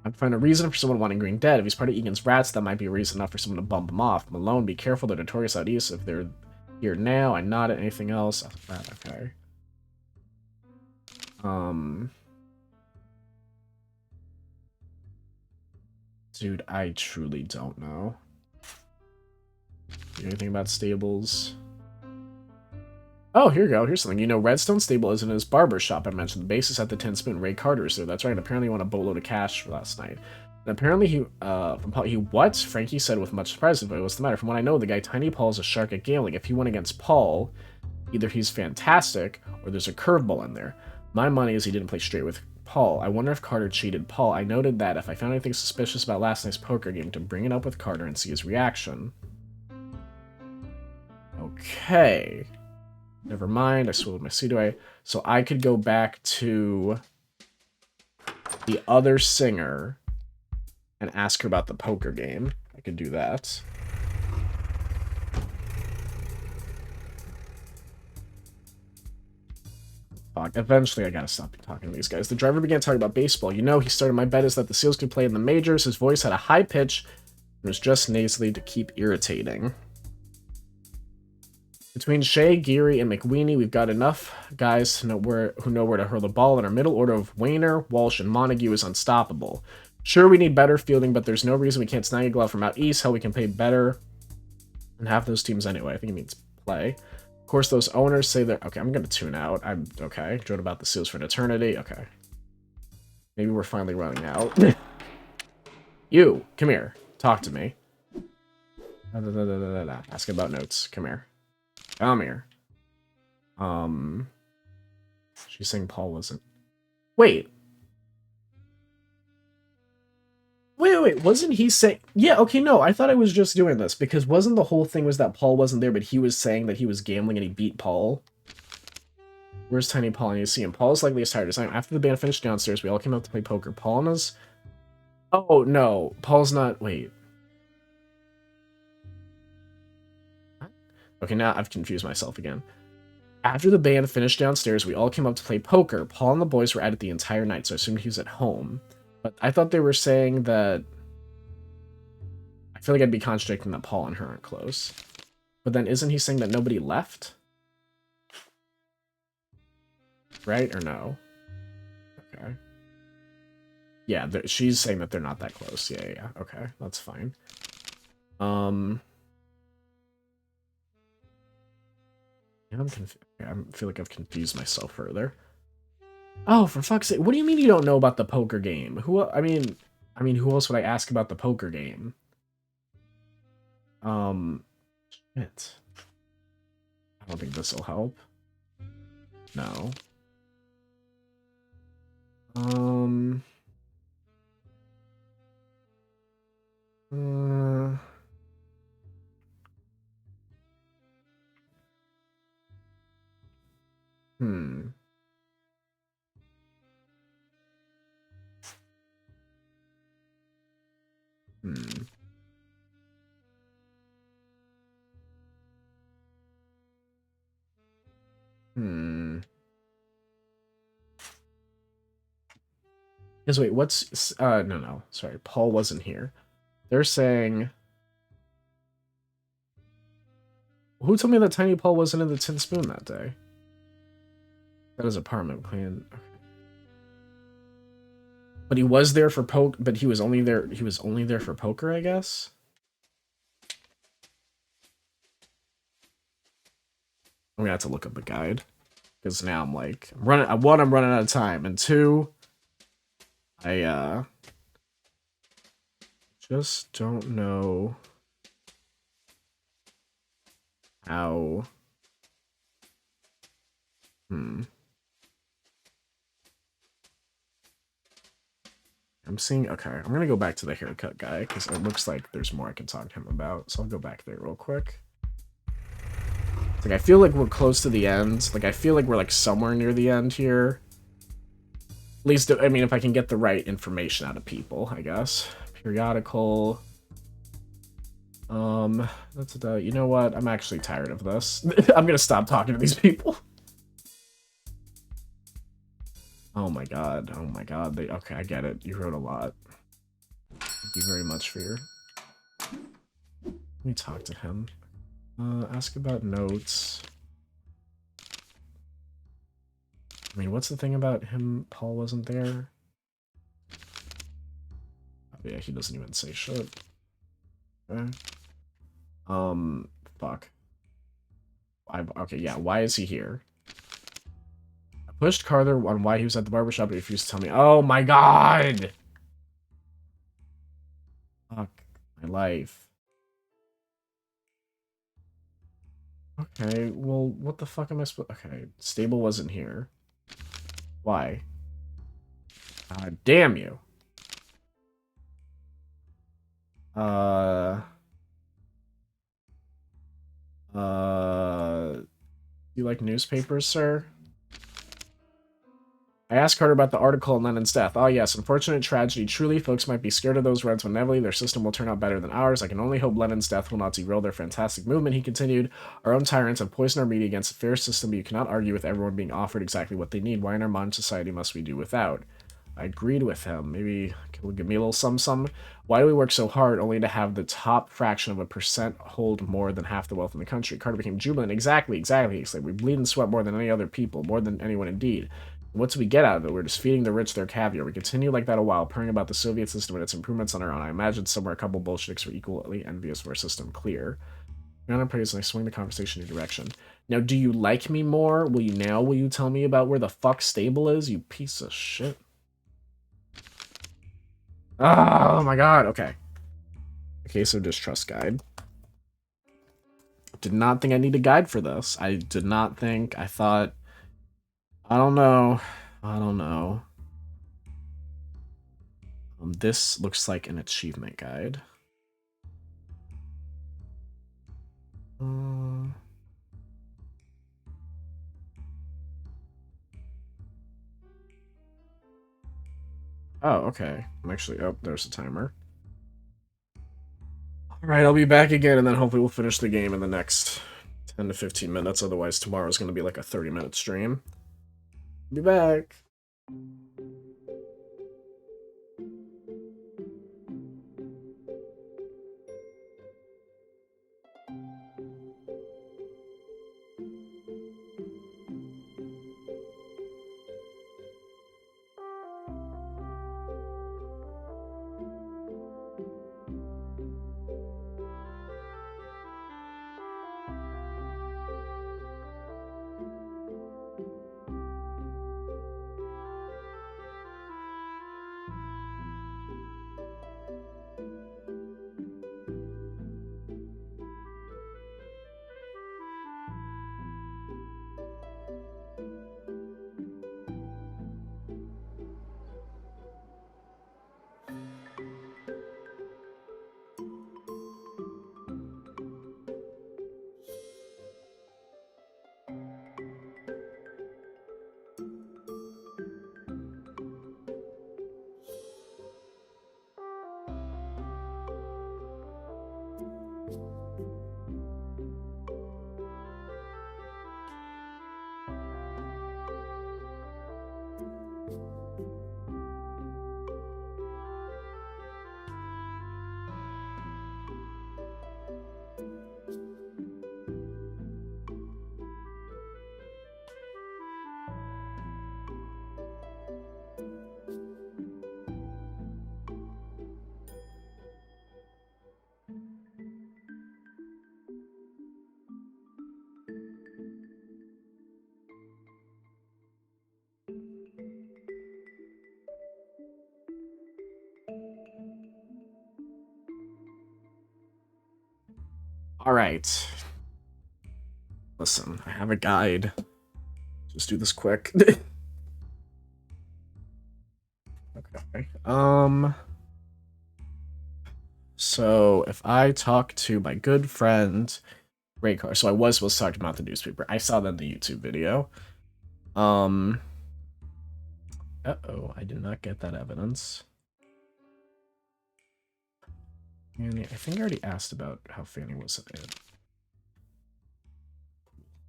I'd find a reason for someone wanting Green dead. If he's part of Egan's rats, that might be a reason enough for someone to bump him off. Malone, be careful. They're notorious out east. If they're here now, I nodded. Anything else? Okay. Dude, I truly don't know. Anything about stables? Oh, here you go. Here's something. You know, Redstone Stable isn't his barber shop I mentioned. The base is at the Tin Spoon. Ray Carter's there. That's right. Apparently he won a boatload of cash for last night. And apparently he what? Frankie said with much surprise. What's the matter? From what I know, the guy Tiny Paul is a shark at gambling. If he went against Paul, either he's fantastic or there's a curveball in there. My money is he didn't play straight with Paul. I wonder if Carter cheated Paul. I noted that if I found anything suspicious about last night's poker game, to bring it up with Carter and see his reaction. Okay. Never mind. I swallowed my seed away. So I could go back to the other singer and ask her about the poker game. I could do that. Eventually, I gotta stop talking to these guys. The driver began talking about baseball. You know, he started, my bet is that the Seals could play in the majors. His voice had a high pitch and was just nasally to keep irritating. Between Shea, Geary, and McWeeny, we've got enough guys who know where to hurl the ball, and our middle order of Wayner, Walsh, and Montague is unstoppable. Sure, we need better fielding, but there's no reason we can't snag a glove from out east. Hell, we can play better than half those teams anyway. I think it means play. Of course, those owners say they're... Okay, I'm going to tune out. I'm okay. Join about the Seals for an eternity. Okay. Maybe we're finally running out. You, come here. Talk to me. Ask about notes. Come here. Come here. She's saying Paul wasn't... Wait. Wait, wasn't he saying... Yeah, okay, no, I thought I was just doing this, because wasn't the whole thing was that Paul wasn't there, but he was saying that he was gambling and he beat Paul? Where's Tiny Paul? I need to see him. Paul is likely as tired as I am. After the band finished downstairs, we all came out to play poker. Paul and us... Oh, no, Paul's not... Wait. Okay, now I've confused myself again. After the band finished downstairs, we all came up to play poker. Paul and the boys were at it the entire night, so I assumed he was at home. But I thought they were saying that... I feel like I'd be contradicting that Paul and her aren't close. But then isn't he saying that nobody left? Right, or no? Okay. Yeah, she's saying that they're not that close. Yeah. Okay, that's fine. Yeah, I feel like I've confused myself further. Oh, for fuck's sake! What do you mean you don't know about the poker game? I mean, who else would I ask about the poker game? Shit. I don't think this will help. No. Hmm. Hmm. Hmm. Because wait, what's no, sorry, Paul wasn't here. They're saying, who told me that Tiny Paul wasn't in the Tin Spoon that day? That is apartment plan. Okay. But he was there for but he was only there for poker, I guess. I'm gonna have to look up a guide. Because now I'm like, I'm running out of time, and two, I just don't know how. Hmm. I'm seeing. Okay, I'm gonna go back to the haircut guy because it looks like there's more I can talk to him about. So I'll go back there real quick. It's like I feel like we're close to the end. Like I feel like we're like somewhere near the end here. At least, I mean, if I can get the right information out of people, I guess. Periodical. That's about. You know what? I'm actually tired of this. I'm gonna stop talking to these people. Oh my god. Oh my god. Okay, I get it. You wrote a lot. Thank you very much for your. Let me talk to him. Ask about notes. I mean, what's the thing about him? Paul wasn't there. Oh, yeah, he doesn't even say shit. Okay. Fuck. Okay, yeah, why is he here? I pushed Carter on why he was at the barbershop, but he refused to tell me. Oh my god! Fuck my life. Okay, well, what the fuck am I supposed... Okay, Stable wasn't here. Why? Damn you. Uh... You like newspapers, sir? I asked Carter about the article on Lennon's death. Oh yes, unfortunate tragedy. Truly, folks might be scared of those Reds when inevitably their system will turn out better than ours. I can only hope Lennon's death will not derail their fantastic movement, he continued. Our own tyrants have poisoned our media against a fair system, but you cannot argue with everyone being offered exactly what they need. Why in our modern society must we do without? I agreed with him. Maybe he'll give me a little sum. Why do we work so hard only to have the top fraction of a percent hold more than half the wealth in the country? Carter became jubilant. Exactly. He said, we bleed and sweat more than any other people, more than anyone indeed. What do we get out of it? We're just feeding the rich their caviar. We continue like that a while, purring about the Soviet system and its improvements on our own. I imagine somewhere a couple Bolsheviks were equally envious of our system. Clear. You're not praise and I swing the conversation in your direction. Now, do you like me more? Will you tell me about where the fuck Stable is, you piece of shit? Oh my god, okay. A case of distrust guide. Did not think I need a guide for this. I did not think, I thought, I don't know. This looks like an achievement guide. Oh, okay. I'm actually, oh, there's a timer. Alright, I'll be back again, and then hopefully we'll finish the game in the next 10 to 15 minutes. Otherwise, tomorrow's going to be like a 30-minute stream. Be back. Alright. Listen, I have a guide. Just do this quick. Okay. So if I talk to my good friend Raycar, so I was supposed to talk about the newspaper. I saw that in the YouTube video. Uh-oh, I did not get that evidence. And I think I already asked about how Fanny was in it.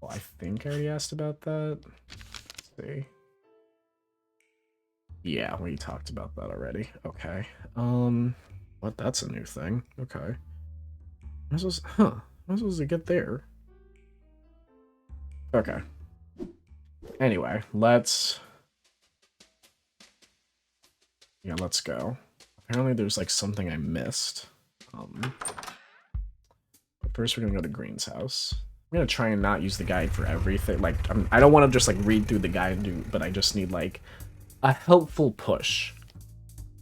Well, I think I already asked about that. Let's see. Yeah, we talked about that already. Okay. What? That's a new thing. Okay. I'm supposed to get there. Okay. Anyway, let's go. Apparently there's like something I missed. But first we're gonna go to Green's house. I'm gonna try and not use the guide for everything. Like, I don't want to just like read through the guide and do, but I just need like a helpful push.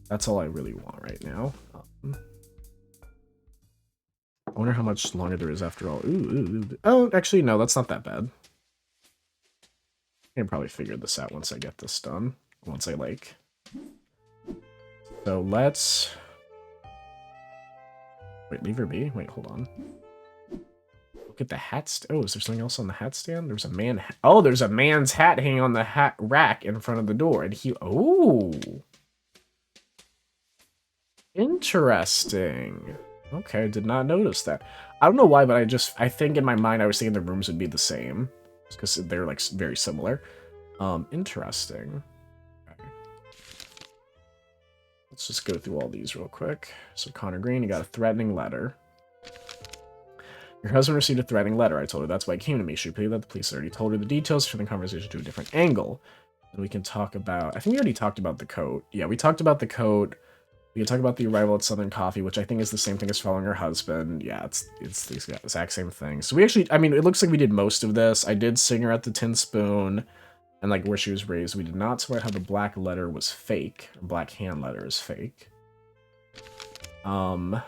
That's all I really want right now. I wonder how much longer there is after all. Ooh. Oh, actually, no, that's not that bad. I can probably figure this out once I get this done. Once I like. So let's. Wait, leave her be? Wait, hold on. Look at the hat. Oh, is there something else on the hat stand? There's a man. Oh, there's a man's hat hanging on the hat rack in front of the door, and he. Oh. Interesting. Okay, I did not notice that. I don't know why, but I think in my mind I was thinking the rooms would be the same. Because they're like very similar. Interesting. Okay. Let's just go through all these real quick. So Connor Green, you got a threatening letter. Your husband received a threatening letter. I told her that's why he came to me. She pleaded that the police already told her the details, turning the conversation to a different angle. And we can talk about, I think we already talked about the coat. Yeah, we talked about the coat. We can talk about the arrival at Southern Coffee, which I think is the same thing as following her husband. Yeah, it's the exact same thing. So we actually, I mean, it looks like we did most of this. I did sing her at the Tin Spoon and like where she was raised. We did not swear how the black letter was fake. Black hand letter is fake. Okay.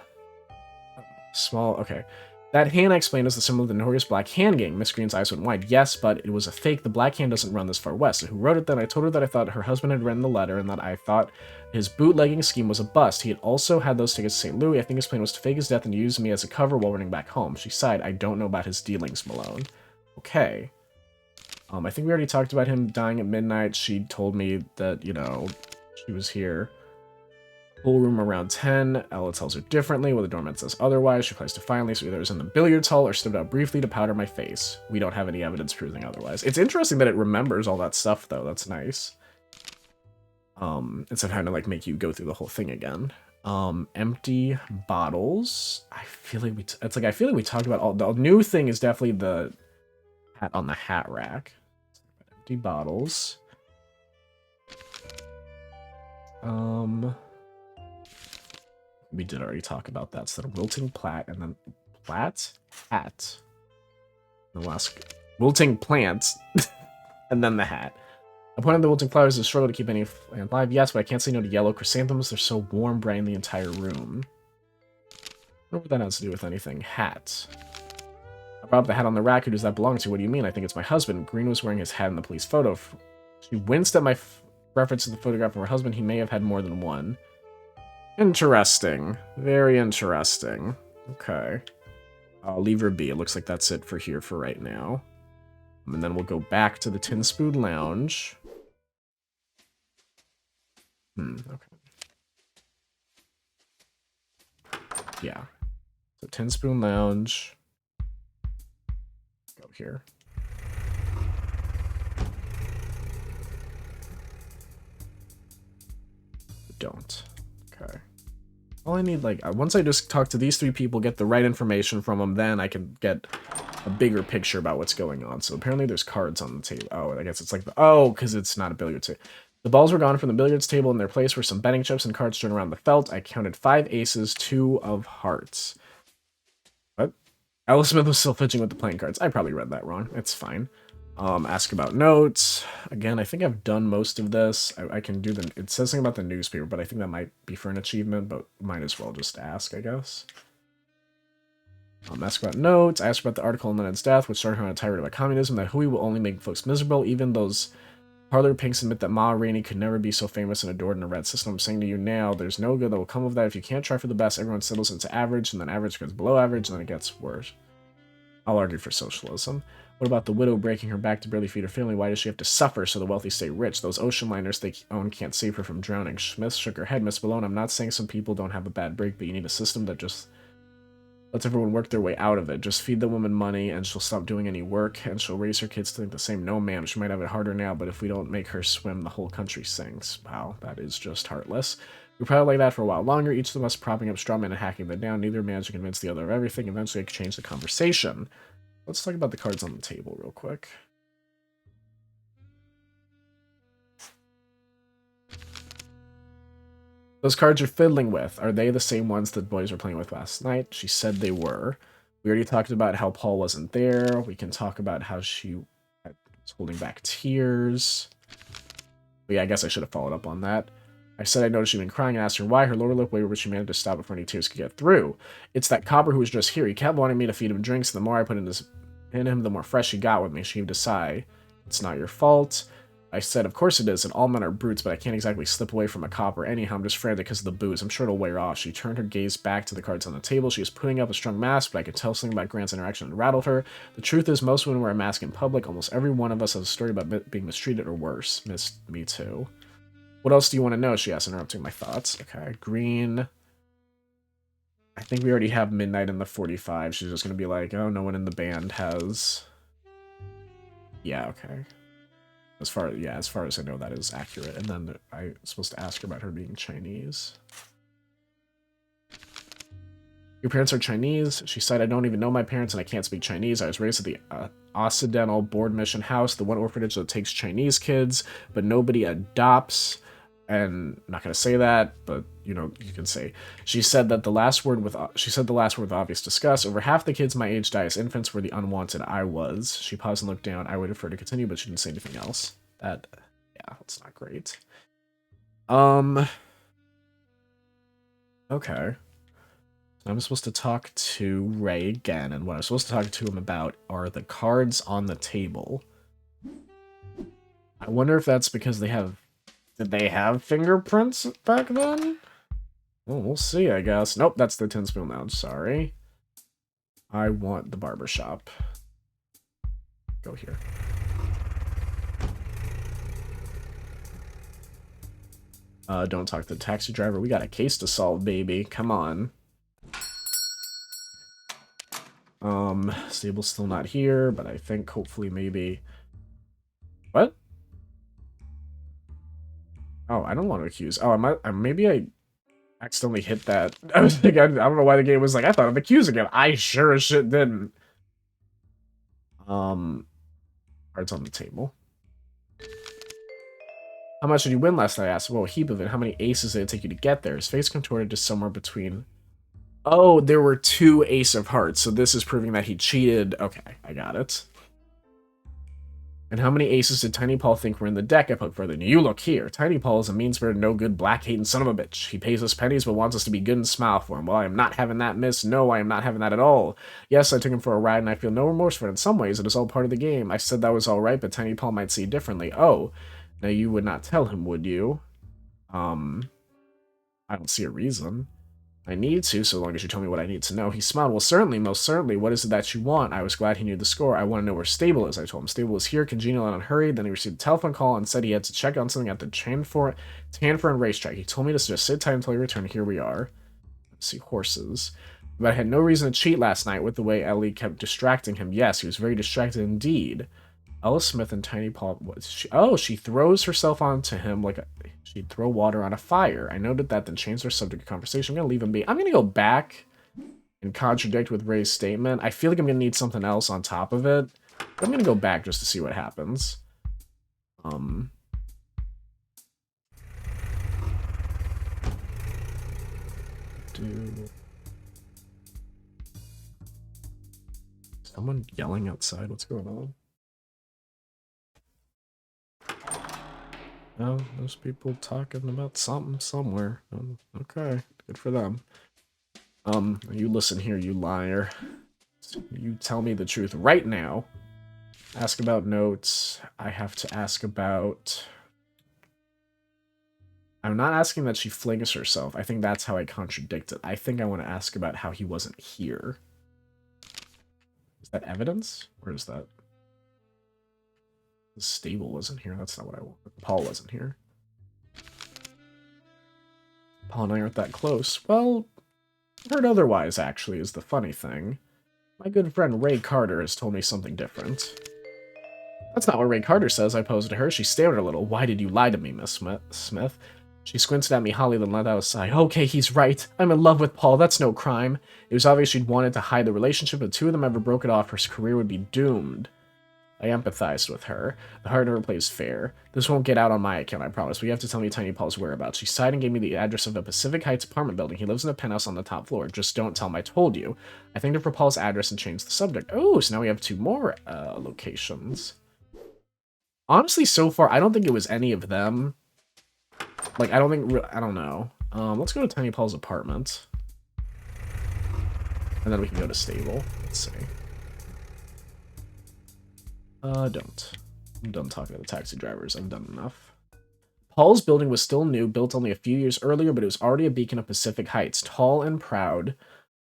That hand I explained is the symbol of the notorious Black Hand Gang. Miss Green's eyes went wide. Yes, but it was a fake. The Black Hand doesn't run this far west. So who wrote it then? I told her that I thought her husband had written the letter and that I thought his bootlegging scheme was a bust. He had also had those tickets to St. Louis. I think his plan was to fake his death and use me as a cover while running back home. She sighed. I don't know about his dealings, Malone. Okay. I think we already talked about him dying at midnight. She told me that, you know, she was here. Pool room around 10. Ella tells her differently. Well, the doorman says otherwise. She replies defiantly, so either I was in the billiards hall or stepped out briefly to powder my face. We don't have any evidence proving otherwise. It's interesting that it remembers all that stuff, though. That's nice. Instead of having to, like, make you go through the whole thing again. Empty bottles. I feel like I feel like we talked about all... The new thing is definitely the hat on the hat rack. Empty bottles. We did already talk about that. So then wilting plat and then plat hat. The last wilting plant and then the hat. I pointed the wilting flowers as a struggle to keep any plant alive. Yes, but I can't say no to yellow chrysanthemums. They're so warm, bright in the entire room. I wonder what that has to do with anything. Hat. I brought up the hat on the rack. Who does that belong to? What do you mean? I think it's my husband. Green was wearing his hat in the police photo. She winced at my reference to the photograph of her husband. He may have had more than one. Interesting. Very interesting. Okay. I'll leave her be. It looks like that's it for here for right now. And then we'll go back to the Tin Spoon Lounge. Okay. Yeah. So Tin Spoon Lounge. Go here. Don't. Okay. All I need, like, once I just talk to these three people, get the right information from them, then I can get a bigger picture about what's going on. So apparently there's cards on the table. Oh, I guess it's like, because it's not a billiards table. The balls were gone from the billiards table. In their place were some betting chips and cards strewn around the felt. I counted 5 aces, 2 of hearts. What? Alice Smith was still fidgeting with the playing cards. I probably read that wrong. It's fine. Ask about notes. Again, I think I've done most of this. I can do it says something about the newspaper, but I think that might be for an achievement, but might as well just ask, I guess. Ask about notes. Ask about the article on Lenin's death, which started her on a tirade about communism, that Hui will only make folks miserable. Even those parlor pinks admit that Ma Rainey could never be so famous and adored in a red system. I'm saying to you now, there's no good that will come of that. If you can't try for the best, everyone settles into average, and then average goes below average, and then it gets worse. I'll argue for socialism. What about the widow breaking her back to barely feed her family? Why does she have to suffer so the wealthy stay rich? Those ocean liners they own can't save her from drowning. Smith shook her head. Miss Malone, I'm not saying some people don't have a bad break, but you need a system that just lets everyone work their way out of it. Just feed the woman money, and she'll stop doing any work, and she'll raise her kids to think the same. No, ma'am, she might have it harder now, but if we don't make her swim, the whole country sinks. Wow, that is just heartless. We're probably like that for a while longer, each of us propping up straw men and hacking them down. Neither managed to convince the other of everything. Eventually, I could change the conversation. Let's talk about the cards on the table real quick. Those cards you're fiddling with, are they the same ones that boys were playing with last night? She said they were. We already talked about how Paul wasn't there. We can talk about how she was holding back tears. But yeah, I guess I should have followed up on that. I said I noticed she'd been crying and asked her why. Her lower lip wavered, but she managed to stop before any tears could get through. It's that copper who was just here. He kept wanting me to feed him drinks. The more I put in him, the more fresh he got with me. She heaved a sigh. It's not your fault. I said, of course it is, and all men are brutes, but I can't exactly slip away from a copper. Anyhow, I'm just frantic because of the booze. I'm sure it'll wear off. She turned her gaze back to the cards on the table. She was putting up a strong mask, but I could tell something about Grant's interaction that rattled her. The truth is, most women wear a mask in public. Almost every one of us has a story about being mistreated or worse. Me too. What else do you want to know? She asked, interrupting my thoughts. Okay, green. I think we already have midnight in the 45. She's just going to be like, oh, no one in the band has... Yeah, okay. As far as I know, that is accurate. And then I'm supposed to ask her about her being Chinese. Your parents are Chinese? She said, I don't even know my parents and I can't speak Chinese. I was raised at the Occidental Board Mission House, the one orphanage that takes Chinese kids, but nobody adopts. And I'm not going to say that, but, you know, you can say. She said the last word with obvious disgust. Over half the kids my age die as infants were the unwanted I was. She paused and looked down. I waited for her to continue, but she didn't say anything else. Yeah, that's not great. Okay. I'm supposed to talk to Ray again, and what I'm supposed to talk to him about are the cards on the table. I wonder if that's because did they have fingerprints back then? Well, we'll see, I guess. Nope, that's the Tin Spoon Lounge, sorry. I want the barbershop. Go here. Don't talk to the taxi driver. We got a case to solve, baby. Come on. Stable's still not here, but I think hopefully maybe... What? Oh, I don't want to accuse. Oh, maybe I accidentally hit that. I was like, I don't know why the game was like, I thought I'm accusing him. I sure as shit didn't. Cards on the table. How much did you win last night? I asked. Well, a heap of it. How many aces did it take you to get there? His face contorted to somewhere between... Oh, there were 2 ace of hearts, so this is proving that he cheated. Okay, I got it. And how many aces did Tiny Paul think were in the deck? I poked further. You look here. Tiny Paul is a mean-spirited, no-good, black-hating son of a bitch. He pays us pennies but wants us to be good and smile for him. Well, I am not having that, miss. No, I am not having that at all. Yes, I took him for a ride and I feel no remorse for it. In some ways, it is all part of the game. I said that was all right, but Tiny Paul might see differently. Oh, now you would not tell him, would you? I don't see a reason. I need to, so long as you tell me what I need to know. He smiled. Well, certainly, most certainly. What is it that you want? I was glad he knew the score. I want to know where Stable is, I told him. Stable is here, congenial and unhurried. Then he received a telephone call and said he had to check on something at the Tanforan racetrack. He told me to just sit tight until he returned. Here we are. Let's see, horses. But I had no reason to cheat last night with the way Ellie kept distracting him. Yes, he was very distracted indeed. Ella Smith and Tiny Paul... she throws herself onto him like she'd throw water on a fire. I noted that, then changed our subject of conversation. I'm going to leave him be. I'm going to go back and contradict with Ray's statement. I feel like I'm going to need something else on top of it. But I'm going to go back just to see what happens. Someone yelling outside? What's going on? Oh, those people talking about something somewhere. Okay, good for them. You listen here, you liar. You tell me the truth right now. Ask about notes. I have to ask about... I'm not asking that she flings herself. I think that's how I contradict it. I think I want to ask about how he wasn't here. Is that evidence? Or is that... The stable wasn't here. That's not what I want. Paul wasn't here. Paul and I aren't that close. Well, heard otherwise, actually, is the funny thing. My good friend Ray Carter has told me something different. That's not what Ray Carter says, I posed to her. She stared a little. Why did you lie to me, Miss Smith? She squinted at me, Holly, then let out a sigh. Okay, he's right. I'm in love with Paul. That's no crime. It was obvious she'd wanted to hide the relationship, but the two of them ever broke it off. Her career would be doomed. I empathized with her. The heart never plays fair. This won't get out on my account, I promise. But you have to tell me Tiny Paul's whereabouts. She sighed and gave me the address of a Pacific Heights apartment building. He lives in a penthouse on the top floor. Just don't tell him I told you. I thanked her for Paul's address and changed the subject. Oh, so now we have 2 more locations. Honestly, so far, I don't think it was any of them. Like, I don't know. Let's go to Tiny Paul's apartment. And then we can go to stable. Let's see. Don't. I'm done talking to the taxi drivers. I've done enough. Paul's building was still new, built only a few years earlier, but it was already a beacon of Pacific Heights, tall and proud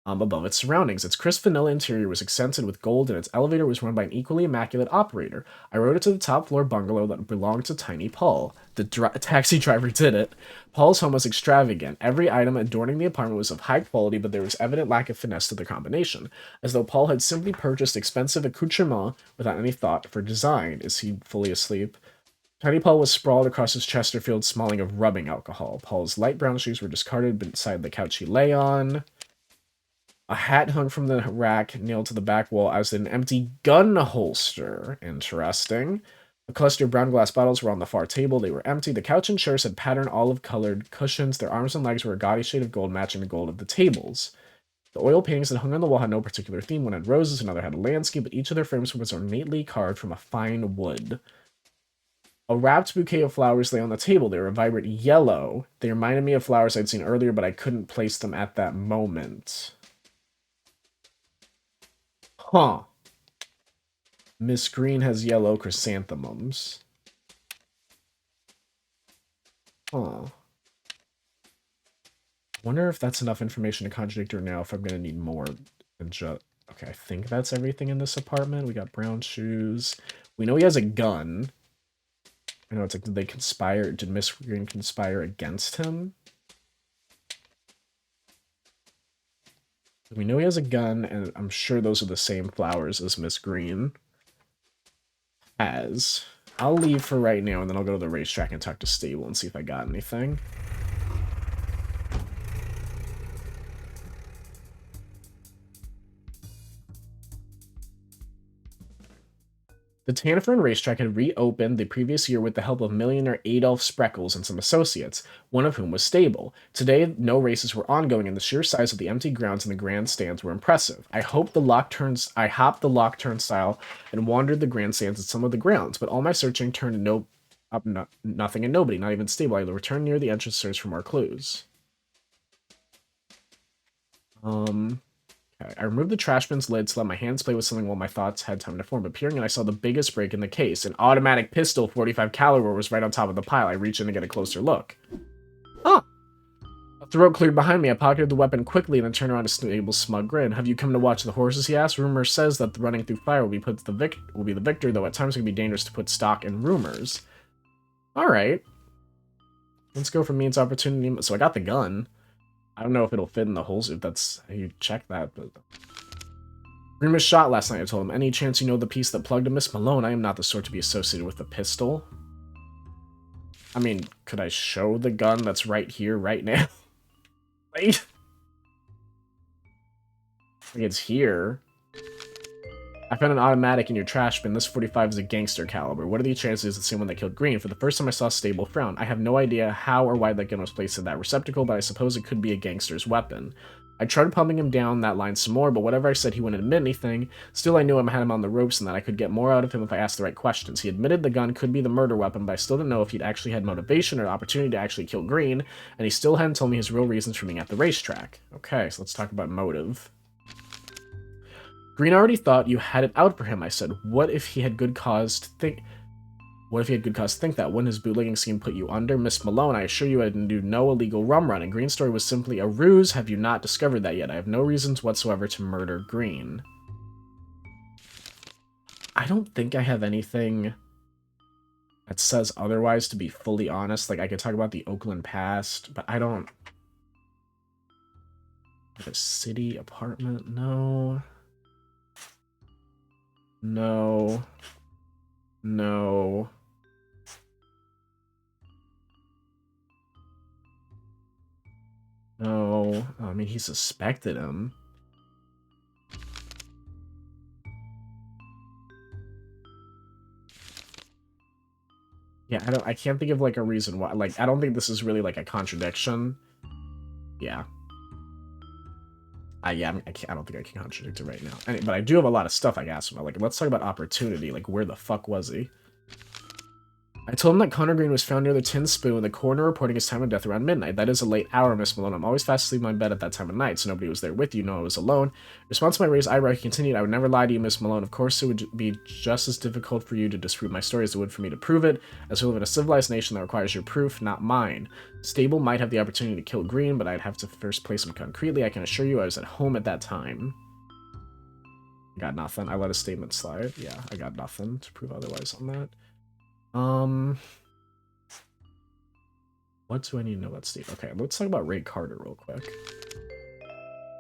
above its surroundings. Its crisp vanilla interior was accented with gold, and its elevator was run by an equally immaculate operator. I rode it to the top floor bungalow that belonged to Tiny Paul. The taxi driver did it. Paul's home was extravagant. Every item adorning the apartment was of high quality, but there was evident lack of finesse to the combination, as though Paul had simply purchased expensive accoutrements without any thought for design. Is he fully asleep? Tiny Paul was sprawled across his Chesterfield, smelling of rubbing alcohol. Paul's light brown shoes were discarded beside the couch he lay on. A hat hung from the rack, nailed to the back wall, as did an empty gun holster. Interesting. A cluster of brown glass bottles were on the far table. They were empty. The couch and chairs had patterned olive-colored cushions. Their arms and legs were a gaudy shade of gold, matching the gold of the tables. The oil paintings that hung on the wall had no particular theme. One had roses, another had a landscape, but each of their frames was ornately carved from a fine wood. A wrapped bouquet of flowers lay on the table. They were a vibrant yellow. They reminded me of flowers I'd seen earlier, but I couldn't place them at that moment. Huh. Miss Green has yellow chrysanthemums. Huh. Wonder if that's enough information to contradict her now, if I'm gonna need more than just... Okay, I think that's everything in this apartment. We got brown shoes. We know he has a gun. I know it's like, did they conspire? Did Miss Green conspire against him? We know he has a gun, and I'm sure those are the same flowers as Miss Green has. I'll leave for right now, and then I'll go to the racetrack and talk to Stable and see if I got anything. The Tanafern racetrack had reopened the previous year with the help of millionaire Adolf Spreckles and some associates, one of whom was Stable. Today, no races were ongoing, and the sheer size of the empty grounds and the grandstands were impressive. I hopped the lock turnstile and wandered the grandstands and some of the grounds, but all my searching turned nothing and nobody, not even Stable. I returned near the entrance to search for more clues. I removed the trash bin's lid to let my hands play with something while my thoughts had time to form. Appearing, and I saw the biggest break in the case. An automatic pistol, 45 caliber, was right on top of the pile. I reached in to get a closer look. Huh. A throat cleared behind me. I pocketed the weapon quickly and then turned around to Stable's smug grin. Have you come to watch the horses? He asked. Rumor says that running through fire will be the victor, though at times it can be dangerous to put stock in rumors. Alright. Let's go for means opportunity. So I got the gun. I don't know if it'll fit in the holes, if that's how you check that, but... Green was shot last night, I told him. Any chance you know the piece that plugged him, Miss Malone? I am not the sort to be associated with the pistol. I mean, could I show the gun that's right here, right now? Wait. Like, it's here. I found an automatic in your trash bin. This 45 is a gangster caliber. What are the chances it's the same one that killed Green? For the first time I saw Stable frown. I have no idea how or why that gun was placed in that receptacle, but I suppose it could be a gangster's weapon. I tried pumping him down that line some more, but whatever I said, he wouldn't admit anything. Still, I knew I had him on the ropes and that I could get more out of him if I asked the right questions. He admitted the gun could be the murder weapon, but I still didn't know if he'd actually had motivation or opportunity to actually kill Green, and he still hadn't told me his real reasons for being at the racetrack. Okay, so let's talk about motive. Green already thought you had it out for him, I said. What if he had good cause to think... What if he had good cause to think that? Wouldn't his bootlegging scheme put you under? Miss Malone, I assure you I didn't do no illegal rum running. Green's story was simply a ruse. Have you not discovered that yet? I have no reasons whatsoever to murder Green. I don't think I have anything that says otherwise, to be fully honest. Like, I could talk about the Oakland past, but I don't... Like a city apartment? No. No. No. No. I mean, he suspected him. Yeah, I can't think of, like, a reason why. Like, I don't think this is really, like, a contradiction. Yeah. I don't think I can contradict it right now. But I do have a lot of stuff I can ask him about. Like, let's talk about opportunity. Like, where the fuck was he? I told him that Connor Green was found near the Tin Spoon in the corner, reporting his time of death around midnight. That is a late hour, Miss Malone. I'm always fast asleep in my bed at that time of night, so nobody was there with you. No, I was alone. In response to my raised eyebrow, he continued, I would never lie to you, Miss Malone. Of course, it would be just as difficult for you to disprove my story as it would for me to prove it, as we live in a civilized nation that requires your proof, not mine. Stable might have the opportunity to kill Green, but I'd have to first place him concretely. I can assure you I was at home at that time. I got nothing. I let a statement slide. Yeah, I got nothing to prove otherwise on that. What do I need to know about Steve? Okay, let's talk about Ray Carter real quick.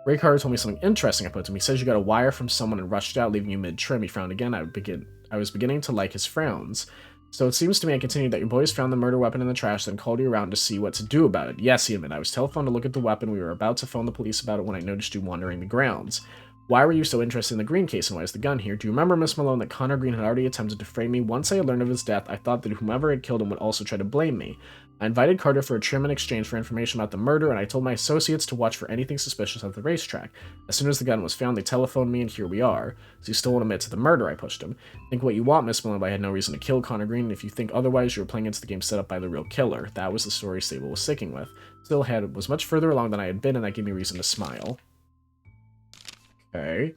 Ray Carter told me something interesting I put to him. He says you got a wire from someone and rushed out, leaving you mid-trim. He frowned again. I was beginning to like his frowns. So it seems to me, I continued, that your boys found the murder weapon in the trash, then called you around to see what to do about it. Yes, he admitted. I was telephoned to look at the weapon. We were about to phone the police about it when I noticed you wandering the grounds. Why were you so interested in the Green case, and why is the gun here? Do you remember, Miss Malone, that Connor Green had already attempted to frame me? Once I had learned of his death, I thought that whomever had killed him would also try to blame me. I invited Carter for a trim in exchange for information about the murder, and I told my associates to watch for anything suspicious at the racetrack. As soon as the gun was found, they telephoned me, and here we are. So you still won't admit to the murder, I pushed him. Think what you want, Miss Malone, but I had no reason to kill Connor Green, and if you think otherwise, you were playing into the game set up by the real killer. That was the story Sable was sticking with. Still was much further along than I had been, and that gave me reason to smile. Okay.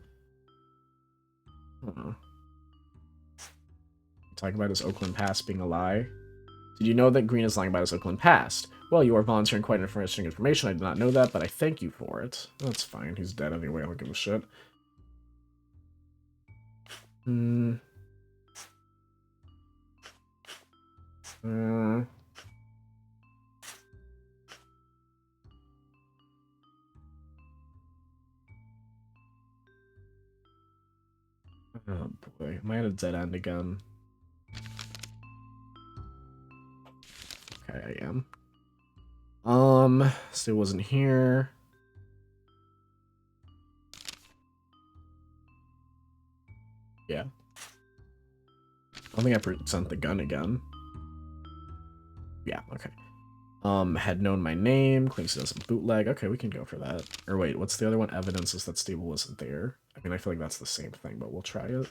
Talking about his Oakland past being a lie. Did you know that Green is lying about his Oakland past? Well, you are volunteering quite interesting information. I did not know that, but I thank you for it. That's fine. He's dead anyway. I don't give a shit. Oh boy, am I at a dead end again? Okay, I am. Still wasn't here. Yeah. I don't think I present the gun again. Yeah, okay. Had known my name, claims he doesn't bootleg. Okay, we can go for that. Or wait, what's the other one? Evidences that Stable wasn't there. I mean, I feel like that's the same thing, but we'll try it.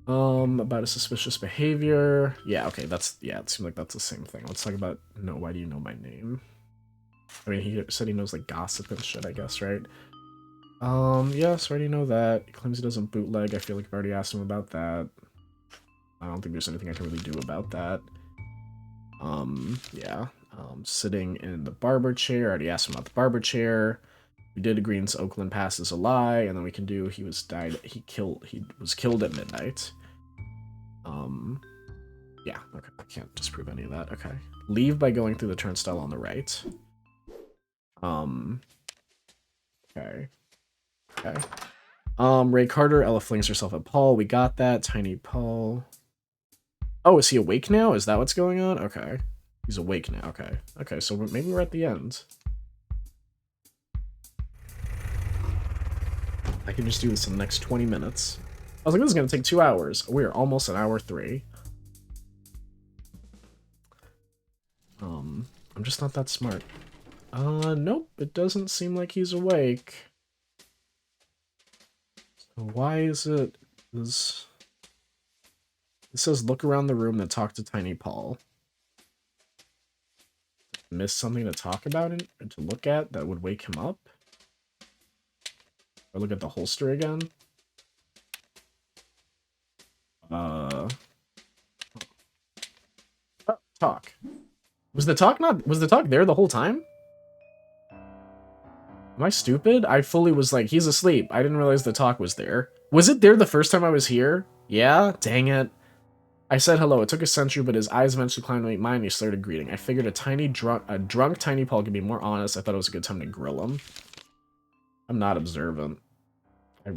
About a suspicious behavior. Yeah, okay, it seems like that's the same thing. Let's talk about, no, why do you know my name? I mean, he said he knows, like, gossip and shit, I guess, right? Yes, I already know that. He claims he doesn't bootleg. I feel like I've already asked him about that. I don't think there's anything I can really do about that. Yeah. Sitting in the barber chair. I already asked him about the barber chair. We did Green's Oakland Pass is a lie, and then we can do he was killed at midnight. Yeah, okay. I can't disprove any of that. Okay. Leave by going through the turnstile on the right. Okay. Okay. Ray Carter, Ella flings herself at Paul. We got that. Tiny Paul. Oh, is he awake now? Is that what's going on? Okay. He's awake now. Okay. Okay, so maybe we're at the end. I can just do this in the next 20 minutes. I was like, this is going to take 2 hours. We are almost at hour 3. I'm just not that smart. Nope. It doesn't seem like he's awake. So why is it... It says, look around the room and talk to Tiny Paul. Miss something to talk about and to look at that would wake him up? Or look at the holster again. Oh, talk. Was the talk there the whole time? Am I stupid? I fully was like, he's asleep. I didn't realize the talk was there. Was it there the first time I was here? Yeah? Dang it. I said hello. It took a century, but his eyes eventually climbed to meet mine and he started greeting. I figured a drunk Tiny Paul could be more honest. I thought it was a good time to grill him. I'm not observant.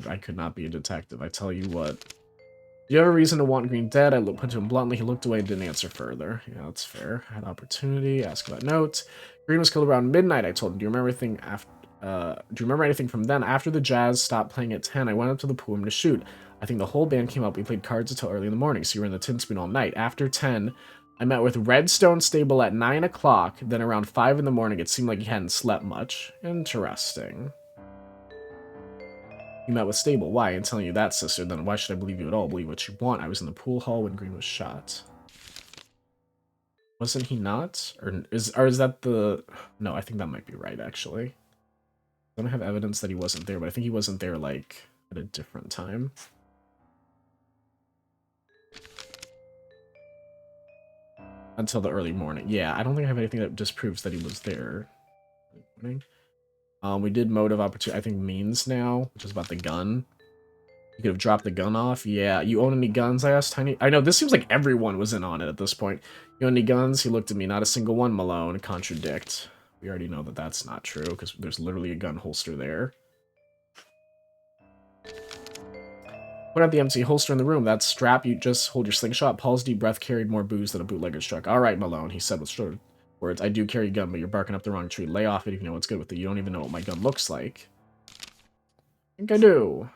I could not be a detective, I tell you what. Do you have a reason to want Green dead? I put to him bluntly. He looked away and didn't answer further. Yeah, that's fair. I had opportunity. Ask about notes. Green was killed around midnight, I told him. Do you remember anything after... do you remember anything from then? After the Jazz stopped playing at 10, I went up to the pool to shoot. I think the whole band came up. We played cards until early in the morning, so you were in the tin spoon all night. After 10, I met with Redstone Stable at 9 o'clock. Then around 5 in the morning, it seemed like he hadn't slept much. Interesting. You met with Stable. Why? I'm telling you that, sister. Then why should I believe you at all? Believe what you want. I was in the pool hall when Green was shot. Wasn't he not? Or is that the... No, I think that might be right, actually. I don't have evidence that he wasn't there, but I think he wasn't there, like, at a different time. Until the early morning. Yeah, I don't think I have anything that disproves that he was there. We did mode of opportunity, I think means now, which is about the gun. You could have dropped the gun off. Yeah, you own any guns? I asked Tiny. I know, this seems like everyone was in on it at this point. You own any guns? He looked at me. Not a single one, Malone. Contradict. We already know that that's not true, because there's literally a gun holster there. Put out the empty holster in the room. That strap, you just hold your slingshot. Paul's deep breath carried more booze than a bootlegger's truck. All right, Malone, he said with short words. I do carry a gun, but you're barking up the wrong tree. Lay off it if you know what's good with it. You don't even know what my gun looks like. I think I do.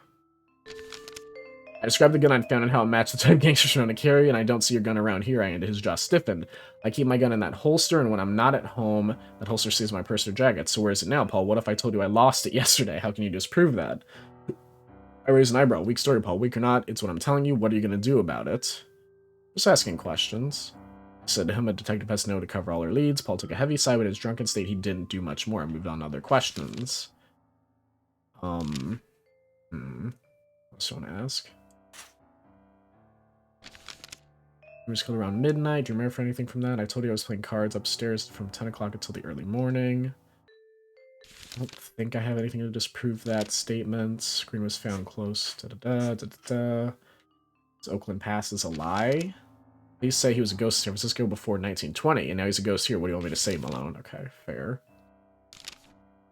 I described the gun I'd found and how it matched the type gangsters trying to carry, and I don't see your gun around here. I ended. His jaw stiffened. I keep my gun in that holster, and when I'm not at home, that holster stays in my purse or jacket. So where is it now, Paul? What if I told you I lost it yesterday? How can you disprove that? I raised an eyebrow. Weak story, Paul. Weak or not, it's what I'm telling you. What are you going to do about it? Just asking questions. I said to him, a detective has to know to cover all her leads. Paul took a heavy sigh, but in his drunken state, he didn't do much more. I moved on to other questions. I just want to ask. He was killed around midnight. Do you remember anything from that? I told you I was playing cards upstairs from 10 o'clock until the early morning. I don't think I have anything to disprove that statement. Screen was found close. This Oakland Pass is a lie. Please say he was a ghost in San Francisco before 1920, and now he's a ghost here. What do you want me to say, Malone? Okay, fair.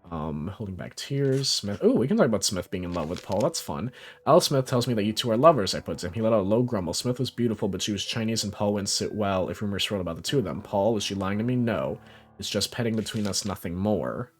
Holding back tears. Smith. Oh, we can talk about Smith being in love with Paul. That's fun. Al Smith tells me that you two are lovers, I put to him. He let out a low grumble. Smith was beautiful, but she was Chinese, and Paul wouldn't sit well if rumors swirled about the two of them. Paul, is she lying to me? No. It's just petting between us, nothing more.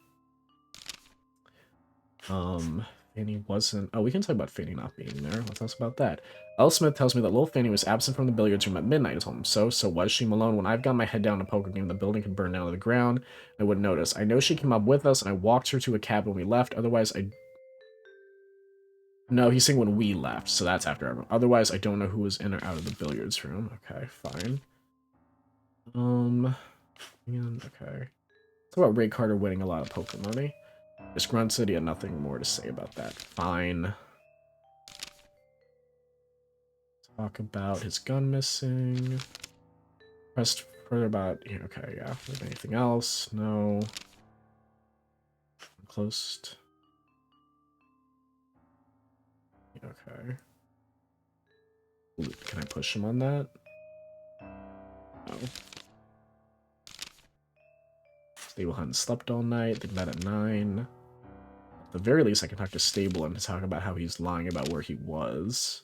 Fanny wasn't... Oh, we can talk about Fanny not being there. Let's talk about that. L. Smith tells me that little Fanny was absent from the billiards room at midnight. I told him so was she, Malone? When I've got my head down in a poker game, the building could burn down to the ground. I wouldn't notice. I know she came up with us, and I walked her to a cab when we left. Otherwise, I... No, he's saying when we left, so that's after everyone. Otherwise, I don't know who was in or out of the billiards room. Okay, fine. Okay. Talk about Ray Carter winning a lot of poker money. Just Grunt said he had nothing more to say about that. Fine. Talk about his gun missing. Pressed further about... Okay, yeah. Anything else? No. Closed. Okay. Can I push him on that? No. Stable hadn't slept all night. Think that at 9. At the very least, I can talk to Stable and talk about how he's lying about where he was.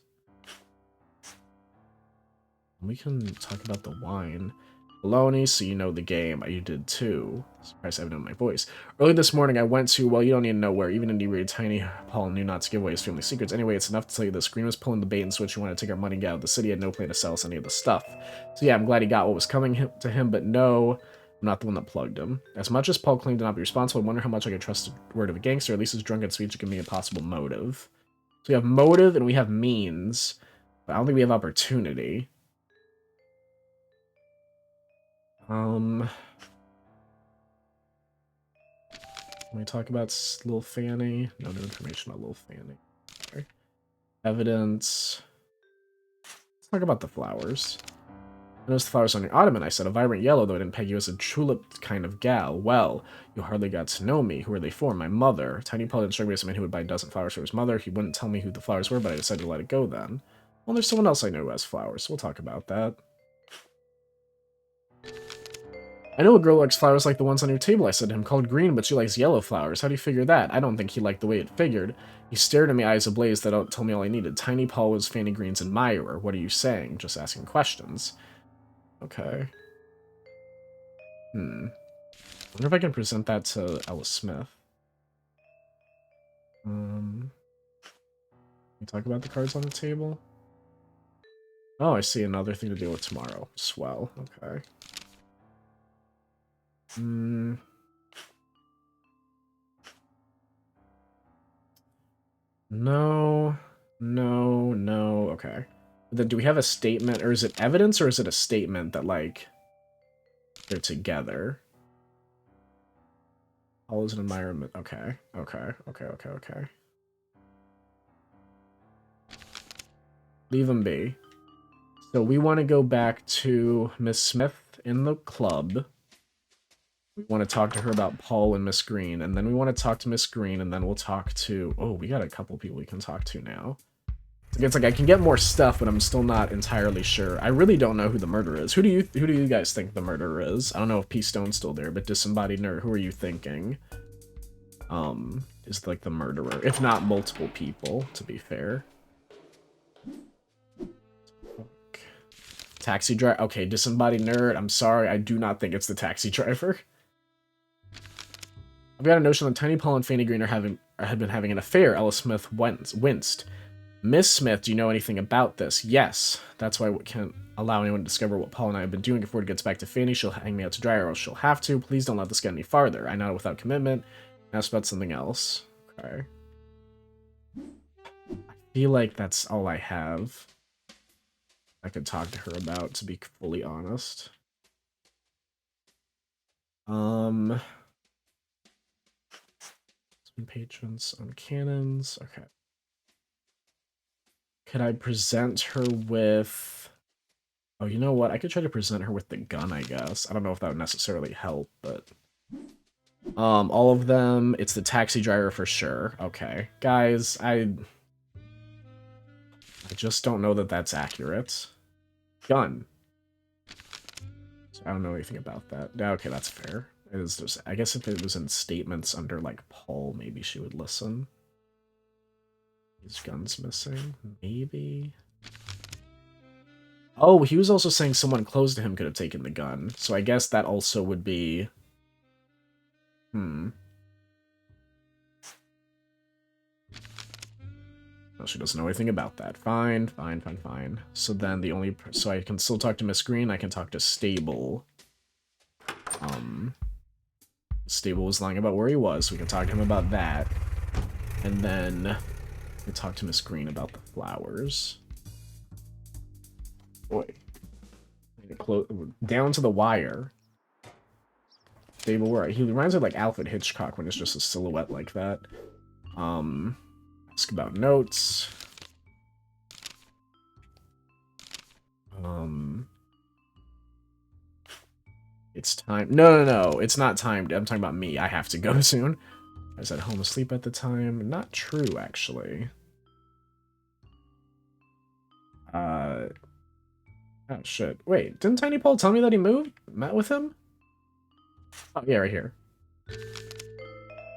We can talk about the wine. Baloney, so you know the game. You did too. Surprised I haven't known my voice. Early this morning, I went to, well, you don't need to know where. Even inebriated Tiny Paul knew not to give away his family secrets. Anyway, it's enough to tell you this. Green was pulling the bait and switch. He wanted to take our money and get out of the city. He had no plan to sell us any of the stuff. So yeah, I'm glad he got what was coming to him, but no, I'm not the one that plugged him. As much as Paul claimed to not be responsible, I wonder how much I could trust the word of a gangster. At least his drunken speech would give me a possible motive. So we have motive and we have means, but I don't think we have opportunity. Can we talk about Little Fanny? No new information about Little Fanny. Okay. Evidence. Let's talk about the flowers. I noticed the flowers on your ottoman, I said. A vibrant yellow, though I didn't peg you as a tulip kind of gal. Well, you hardly got to know me. Who are they for? My mother. Tiny Paul didn't strike me as a man who would buy a dozen flowers for his mother. He wouldn't tell me who the flowers were, but I decided to let it go then. Well, there's someone else I know who has flowers, so we'll talk about that. I know a girl likes flowers like the ones on your table, I said to him, called green, but she likes yellow flowers. How do you figure that? I don't think he liked the way it figured. He stared at me, eyes ablaze, that don't tell me all I needed. Tiny Paul was Fanny Green's admirer. What are you saying? Just asking questions. Okay. I wonder if I can present that to Ellis Smith. Can we talk about the cards on the table? Oh, I see another thing to deal with tomorrow. Swell. Okay. No. No, no. Okay. Then do we have a statement, or is it evidence, or is it a statement that, like, they're together? All is an environment. Okay. Okay. Okay. Okay. Okay. Leave them be. So we want to go back to Miss Smith in the club. We want to talk to her about Paul and Miss Green, and then we want to talk to Miss Green, and then we'll talk to... Oh, we got a couple people we can talk to now. It's like I can get more stuff, but I'm still not entirely sure. I really don't know who the murderer is. Who do you guys think the murderer is? I don't know if P Stone's still there, but Disembodied Nerd, who are you thinking? Is like the murderer, if not multiple people, to be fair. Taxi driver. Okay, Disembodied Nerd. I'm sorry, I do not think it's the taxi driver. I've got a notion that Tiny Paul and Fanny Green had been having an affair. Ellis Smith winced. Miss Smith, do you know anything about this? Yes. That's why we can't allow anyone to discover what Paul and I have been doing. If word gets back to Fanny, she'll hang me out to dry, or else she'll have to. Please don't let this get any farther. I know without commitment. Ask about something else. Okay. I feel like that's all I have I could talk to her about, to be fully honest. Some patrons on cannons. Okay. Could I present her with... Oh, you know what? I could try to present her with the gun, I guess. I don't know if that would necessarily help, but... all of them, it's the taxi driver for sure. Okay. Guys, I just don't know that that's accurate. Gun. So I don't know anything about that. Okay, that's fair. It is just, I guess if it was in statements under, like, Paul, maybe she would listen. His gun's missing. Maybe. Oh, he was also saying someone close to him could have taken the gun. So I guess that also would be... No, she doesn't know anything about that. Fine, fine, fine, fine. So then the only... So I can still talk to Miss Green. I can talk to Stable. Stable was lying about where he was, so we can talk to him about that. And then we talk to Miss Green about the flowers. Boy. Down to the wire. Stable, where he reminds me of like Alfred Hitchcock when it's just a silhouette like that. Ask about notes. It's time. No. It's not timed. I'm talking about me. I have to go soon. I was at home asleep at the time. Not true, actually. Oh, shit. Wait, didn't Tiny Paul tell me that he moved? Met with him? Oh, yeah, right here.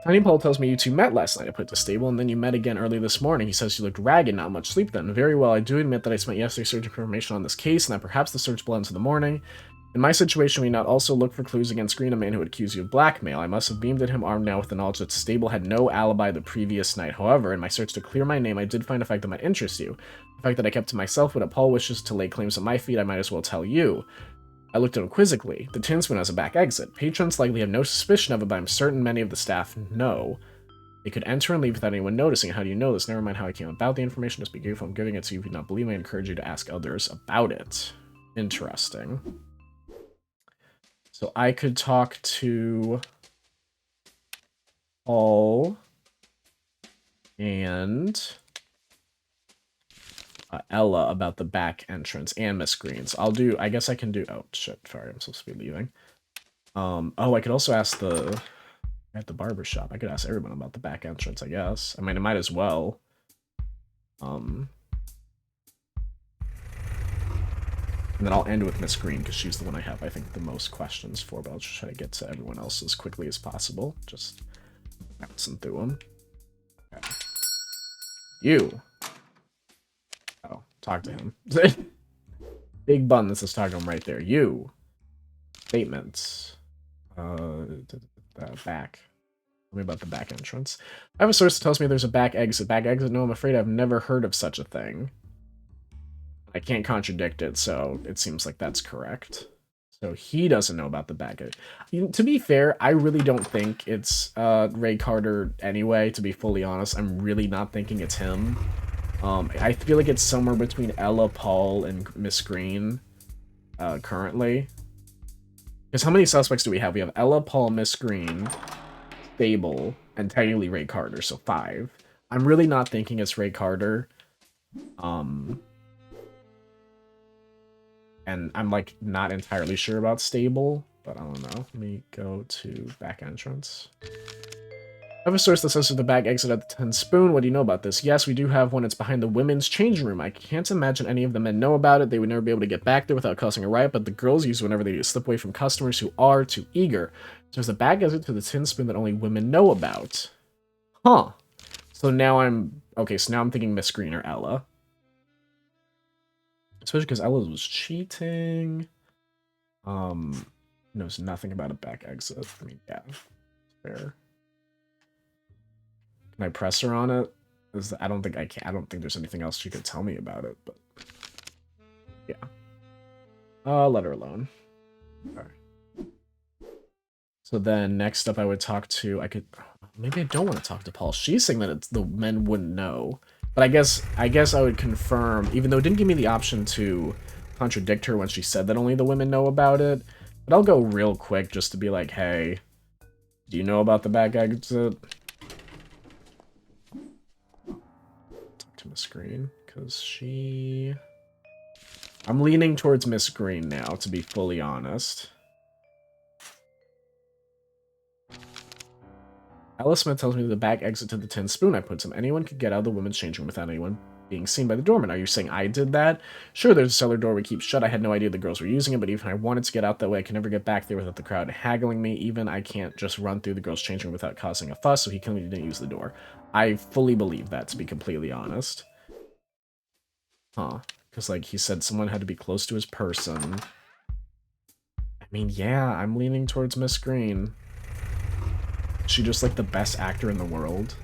Tiny Paul tells me you two met last night. I put to Stable, and then you met again early this morning. He says you looked ragged, not much sleep then. Very well, I do admit that I spent yesterday searching for information on this case, and that perhaps the search bled into the morning. In my situation, we not also look for clues against Green, a man who would accuse you of blackmail. I must have beamed at him armed now with the knowledge that Stable had no alibi the previous night. However, in my search to clear my name, I did find a fact that might interest you. The fact that I kept to myself, but if Paul wishes to lay claims at my feet, I might as well tell you. I looked at him quizzically. The tinsman has a back exit. Patrons likely have no suspicion of it, but I'm certain many of the staff know. They could enter and leave without anyone noticing. How do you know this? Never mind how I came about the information. Just be careful. I'm giving it to you. If you do not believe me, I encourage you to ask others about it. Interesting. So I could talk to Paul and Ella about the back entrance and Miss Green's. I guess I can do, oh shit, sorry, I'm supposed to be leaving. Oh, I could also ask at the barber shop. I could ask everyone about the back entrance, I guess. I mean, I might as well. And then I'll end with Miss Green, because she's the one I have, I think, the most questions for, but I'll just try to get to everyone else as quickly as possible. Just bouncing through them. Okay. You. Oh, talk to him. Big button that says talk to him right there. You. Statements. Back. Tell me about the back entrance. I have a source that tells me there's a back exit. Back exit? No, I'm afraid I've never heard of such a thing. I can't contradict it, so it seems like that's correct. So he doesn't know about the back exit. To be fair, I really don't think it's Ray Carter anyway, to be fully honest. I'm really not thinking it's him. I feel like it's somewhere between Ella, Paul, and Miss Green currently. Because how many suspects do we have? We have Ella, Paul, Miss Green, Fable, and technically Ray Carter, so 5. I'm really not thinking it's Ray Carter. And I'm, like, not entirely sure about Stable, but I don't know. Let me go to back entrance. I have a source that says there's the back exit at the 10 Spoon. What do you know about this? Yes, we do have one. It's behind the women's changing room. I can't imagine any of the men know about it. They would never be able to get back there without causing a riot, but the girls use it whenever they need to slip away from customers who are too eager. So there's a back exit to the 10 Spoon that only women know about. Huh. So now I'm thinking Miss Green or Ella. Especially because Ella was cheating. Knows nothing about a back exit. I mean, yeah, fair. Can I press her on it? I don't think I can. I don't think there's anything else she could tell me about it, but yeah. Let her alone. Alright. So then next up I would talk to, maybe I don't want to talk to Paul. She's saying that the men wouldn't know. But I guess I would confirm, even though it didn't give me the option to contradict her when she said that only the women know about it. But I'll go real quick just to be like, hey, do you know about the back exit? Talk to Miss Green, because I'm leaning towards Miss Green now, to be fully honest. Alice Smith tells me the back exit to the 10 Spoon I put some. Anyone could get out of the women's changing room without anyone being seen by the doorman. Are you saying I did that? Sure, there's a cellar door we keep shut. I had no idea the girls were using it, but even if I wanted to get out that way, I can never get back there without the crowd haggling me. Even I can't just run through the girls' changing room without causing a fuss, so he clearly didn't use the door. I fully believe that, to be completely honest. Huh. Because, like, he said someone had to be close to his person. I mean, yeah, I'm leaning towards Miss Green. She just, like, the best actor in the world.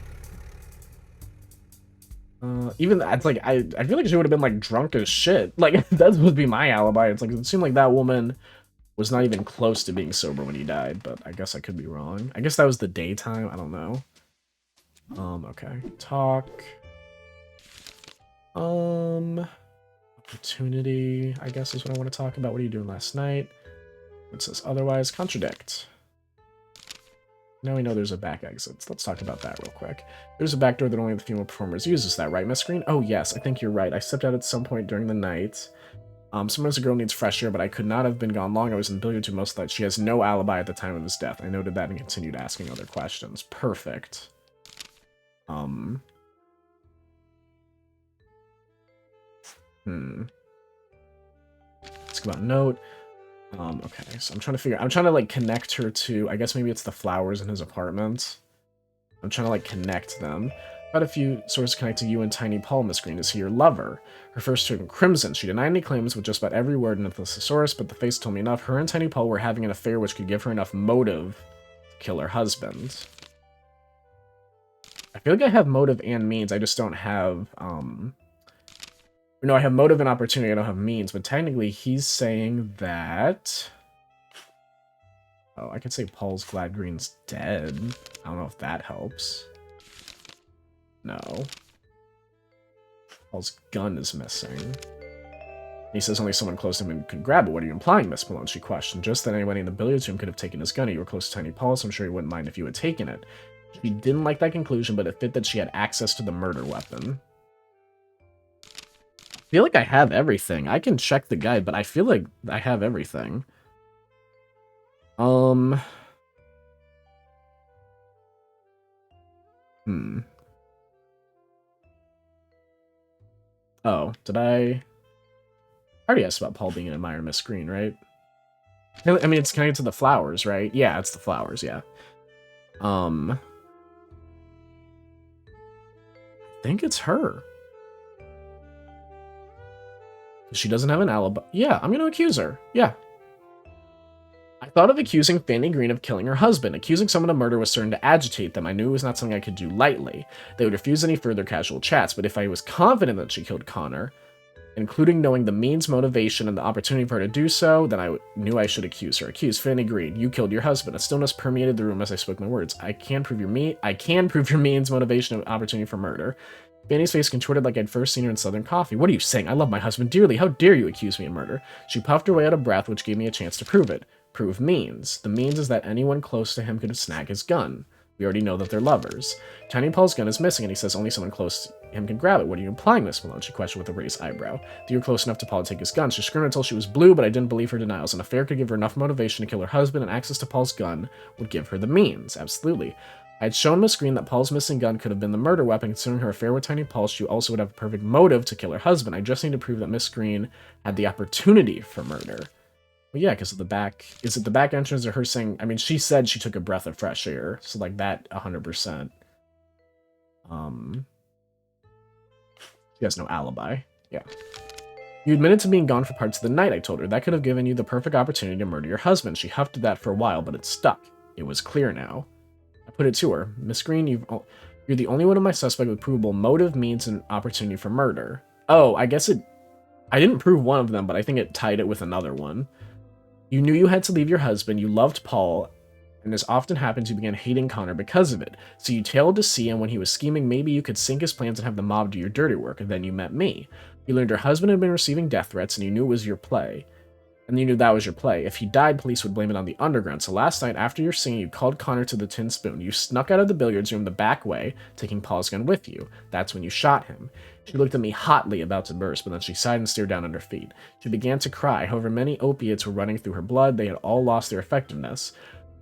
Even it's like I feel like she would have been like drunk as shit. Like that would be my alibi. It's like it seemed like that woman was not even close to being sober when he died, but I guess I could be wrong. I guess that was the daytime. I don't know. Okay. Talk. Opportunity, I guess is what I want to talk about. What are you doing last night? It says otherwise. Contradict. Now we know there's a back exit. So let's talk about that real quick. There's a back door that only the female performers use. Is that right, Miss Green? Oh, yes, I think you're right. I stepped out at some point during the night. Sometimes a girl needs fresh air, but I could not have been gone long. I was in the billiard room most of the night. She has no alibi at the time of his death. I noted that and continued asking other questions. Perfect. Let's go about note. Okay, so I'm trying to like connect her to, I guess maybe it's the flowers in his apartment. I'm trying to like connect them. Got a few sources connected to you and Tiny Paul, Miss Green. Is he your lover? Her first took Crimson. She denied any claims with just about every word in the thesaurus, but the face told me enough. Her and Tiny Paul were having an affair which could give her enough motive to kill her husband. I feel like I have motive and means, I just don't have, no, I have motive and opportunity, I don't have means, but technically he's saying that... Oh, I could say Paul's glad Green's dead. I don't know if that helps. No. Paul's gun is missing. He says only someone close to him could grab it. What are you implying, Miss Malone? She questioned. Just that anybody in the billiards room could have taken his gun. You were close to Tiny Paul, so I'm sure he wouldn't mind if you had taken it. She didn't like that conclusion, but it fit that she had access to the murder weapon. I feel like I have everything. I can check the guide, but I feel like I have everything. Hmm. Oh, did I already asked about Paul being an admirer, Miss Green, right? I mean, it's connected to the flowers, right? Yeah, it's the flowers, yeah. I think it's her. She doesn't have an alibi. Yeah, I'm gonna accuse her. Yeah. I thought of accusing Fanny Green of killing her husband. Accusing someone of murder was certain to agitate them. I knew it was not something I could do lightly. They would refuse any further casual chats, but if I was confident that she killed Connor, including knowing the means, motivation, and the opportunity for her to do so, then I knew I should accuse her. Accuse Fanny Green. You killed your husband. A stillness permeated the room as I spoke my words. I can prove your means, motivation, and opportunity for murder. Fanny's face contorted like I'd first seen her in Southern Coffee. What are you saying? I love my husband dearly. How dare you accuse me of murder? She puffed her way out of breath, which gave me a chance to prove it. Prove means. The means is that anyone close to him could snag his gun. We already know that they're lovers. Tiny Paul's gun is missing, and he says only someone close to him can grab it. What are you implying, Miss Malone? She questioned with a raised eyebrow. That you were close enough to Paul to take his gun. She screamed until she was blue, but I didn't believe her denials. An affair could give her enough motivation to kill her husband, and access to Paul's gun would give her the means. Absolutely. I had shown Miss Green that Paul's missing gun could have been the murder weapon. Considering her affair with Tiny Paul, she also would have a perfect motive to kill her husband. I just need to prove that Miss Green had the opportunity for murder. Well, yeah, because of the back... Is it the back entrance or her saying... I mean, she said she took a breath of fresh air, so, like, that 100%. She has no alibi. Yeah. You admitted to being gone for parts of the night, I told her. That could have given you the perfect opportunity to murder your husband. She huffed at that for a while, but it stuck. It was clear now. I put it to her. Miss Green, you're the only one of my suspect with provable motive, means, and opportunity for murder. Oh, I guess it... I didn't prove one of them, but I think it tied it with another one. You knew you had to leave your husband, you loved Paul, and as often happens, you began hating Connor because of it. So you tailed to see him when he was scheming maybe you could sink his plans and have the mob do your dirty work, and then you met me. You learned your husband had been receiving death threats, and you knew it was your play. And you knew that was your play. If he died, police would blame it on the underground. So last night, after your singing, you called Connor to the Tin Spoon. You snuck out of the billiards room the back way, taking Paul's gun with you. That's when you shot him. She looked at me hotly, about to burst, but then she sighed and stared down at her feet. She began to cry. However, many opiates were running through her blood. They had all lost their effectiveness.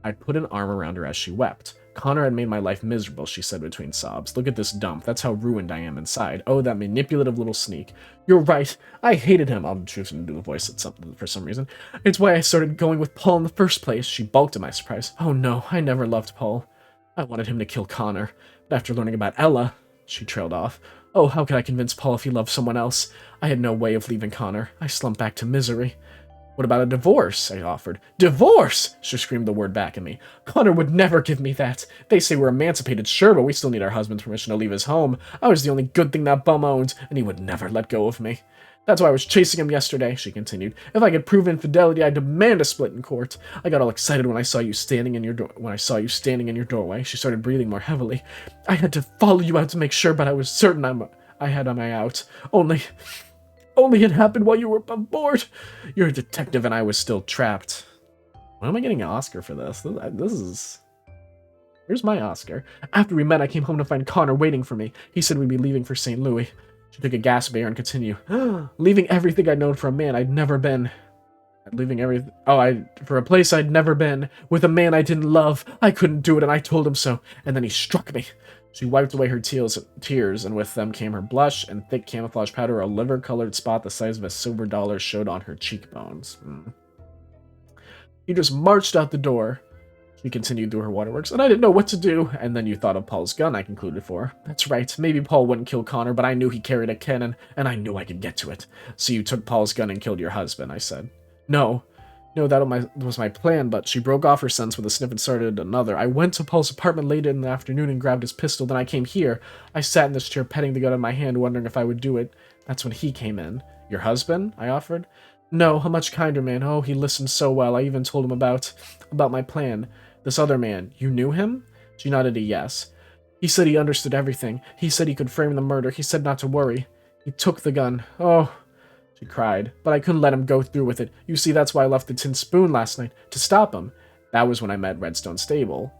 I put an arm around her as she wept. Connor had made my life miserable, she said between sobs. Look at this dump. That's how ruined I am inside. Oh, that manipulative little sneak. You're right. I hated him. I'm choosing to do a voice at something for some reason. It's why I started going with Paul in the first place. She balked at my surprise. Oh no, I never loved Paul. I wanted him to kill Connor. But after learning about Ella, she trailed off. Oh, how could I convince Paul if he loved someone else? I had no way of leaving Connor. I slumped back to misery. What about a divorce? I offered. Divorce! She screamed the word back at me. Connor would never give me that. They say we're emancipated, sure, but we still need our husband's permission to leave his home. I was the only good thing that bum owned, and he would never let go of me. That's why I was chasing him yesterday, she continued. If I could prove infidelity, I'd demand a split in court. I got all excited when I saw you standing in your doorway. She started breathing more heavily. I had to follow you out to make sure, but I was certain I had my out. Only it happened while you were aboard. You're a detective and I was still trapped. Why am I getting an Oscar for this? This is... Here's my Oscar. After we met, I came home to find Connor waiting for me. He said we'd be leaving for St. Louis. She took a gasp of air and continued. Leaving everything I'd known for a man I'd never been. Leaving everything... for a place I'd never been. With a man I didn't love. I couldn't do it and I told him so. And then he struck me. She wiped away her tears, and with them came her blush and thick camouflage powder. A liver-colored spot the size of a silver dollar showed on her cheekbones. He just marched out the door. She continued through her waterworks, and I didn't know what to do. And then you thought of Paul's gun, I concluded for her. That's right, maybe Paul wouldn't kill Connor, but I knew he carried a cannon, and I knew I could get to it. So you took Paul's gun and killed your husband, I said. No, that was my plan, but she broke off her sentence with a sniff and started another. I went to Paul's apartment late in the afternoon and grabbed his pistol, then I came here. I sat in this chair petting the gun in my hand, wondering if I would do it. That's when he came in. Your husband? I offered. No, a much kinder man. Oh, he listened so well. I even told him about my plan. This other man, you knew him? She nodded a yes. He said he understood everything. He said he could frame the murder. He said not to worry. He took the gun. Oh... She cried, but I couldn't let him go through with it. You see, that's why I left the Tin Spoon last night, to stop him. That was when I met Redstone Stable.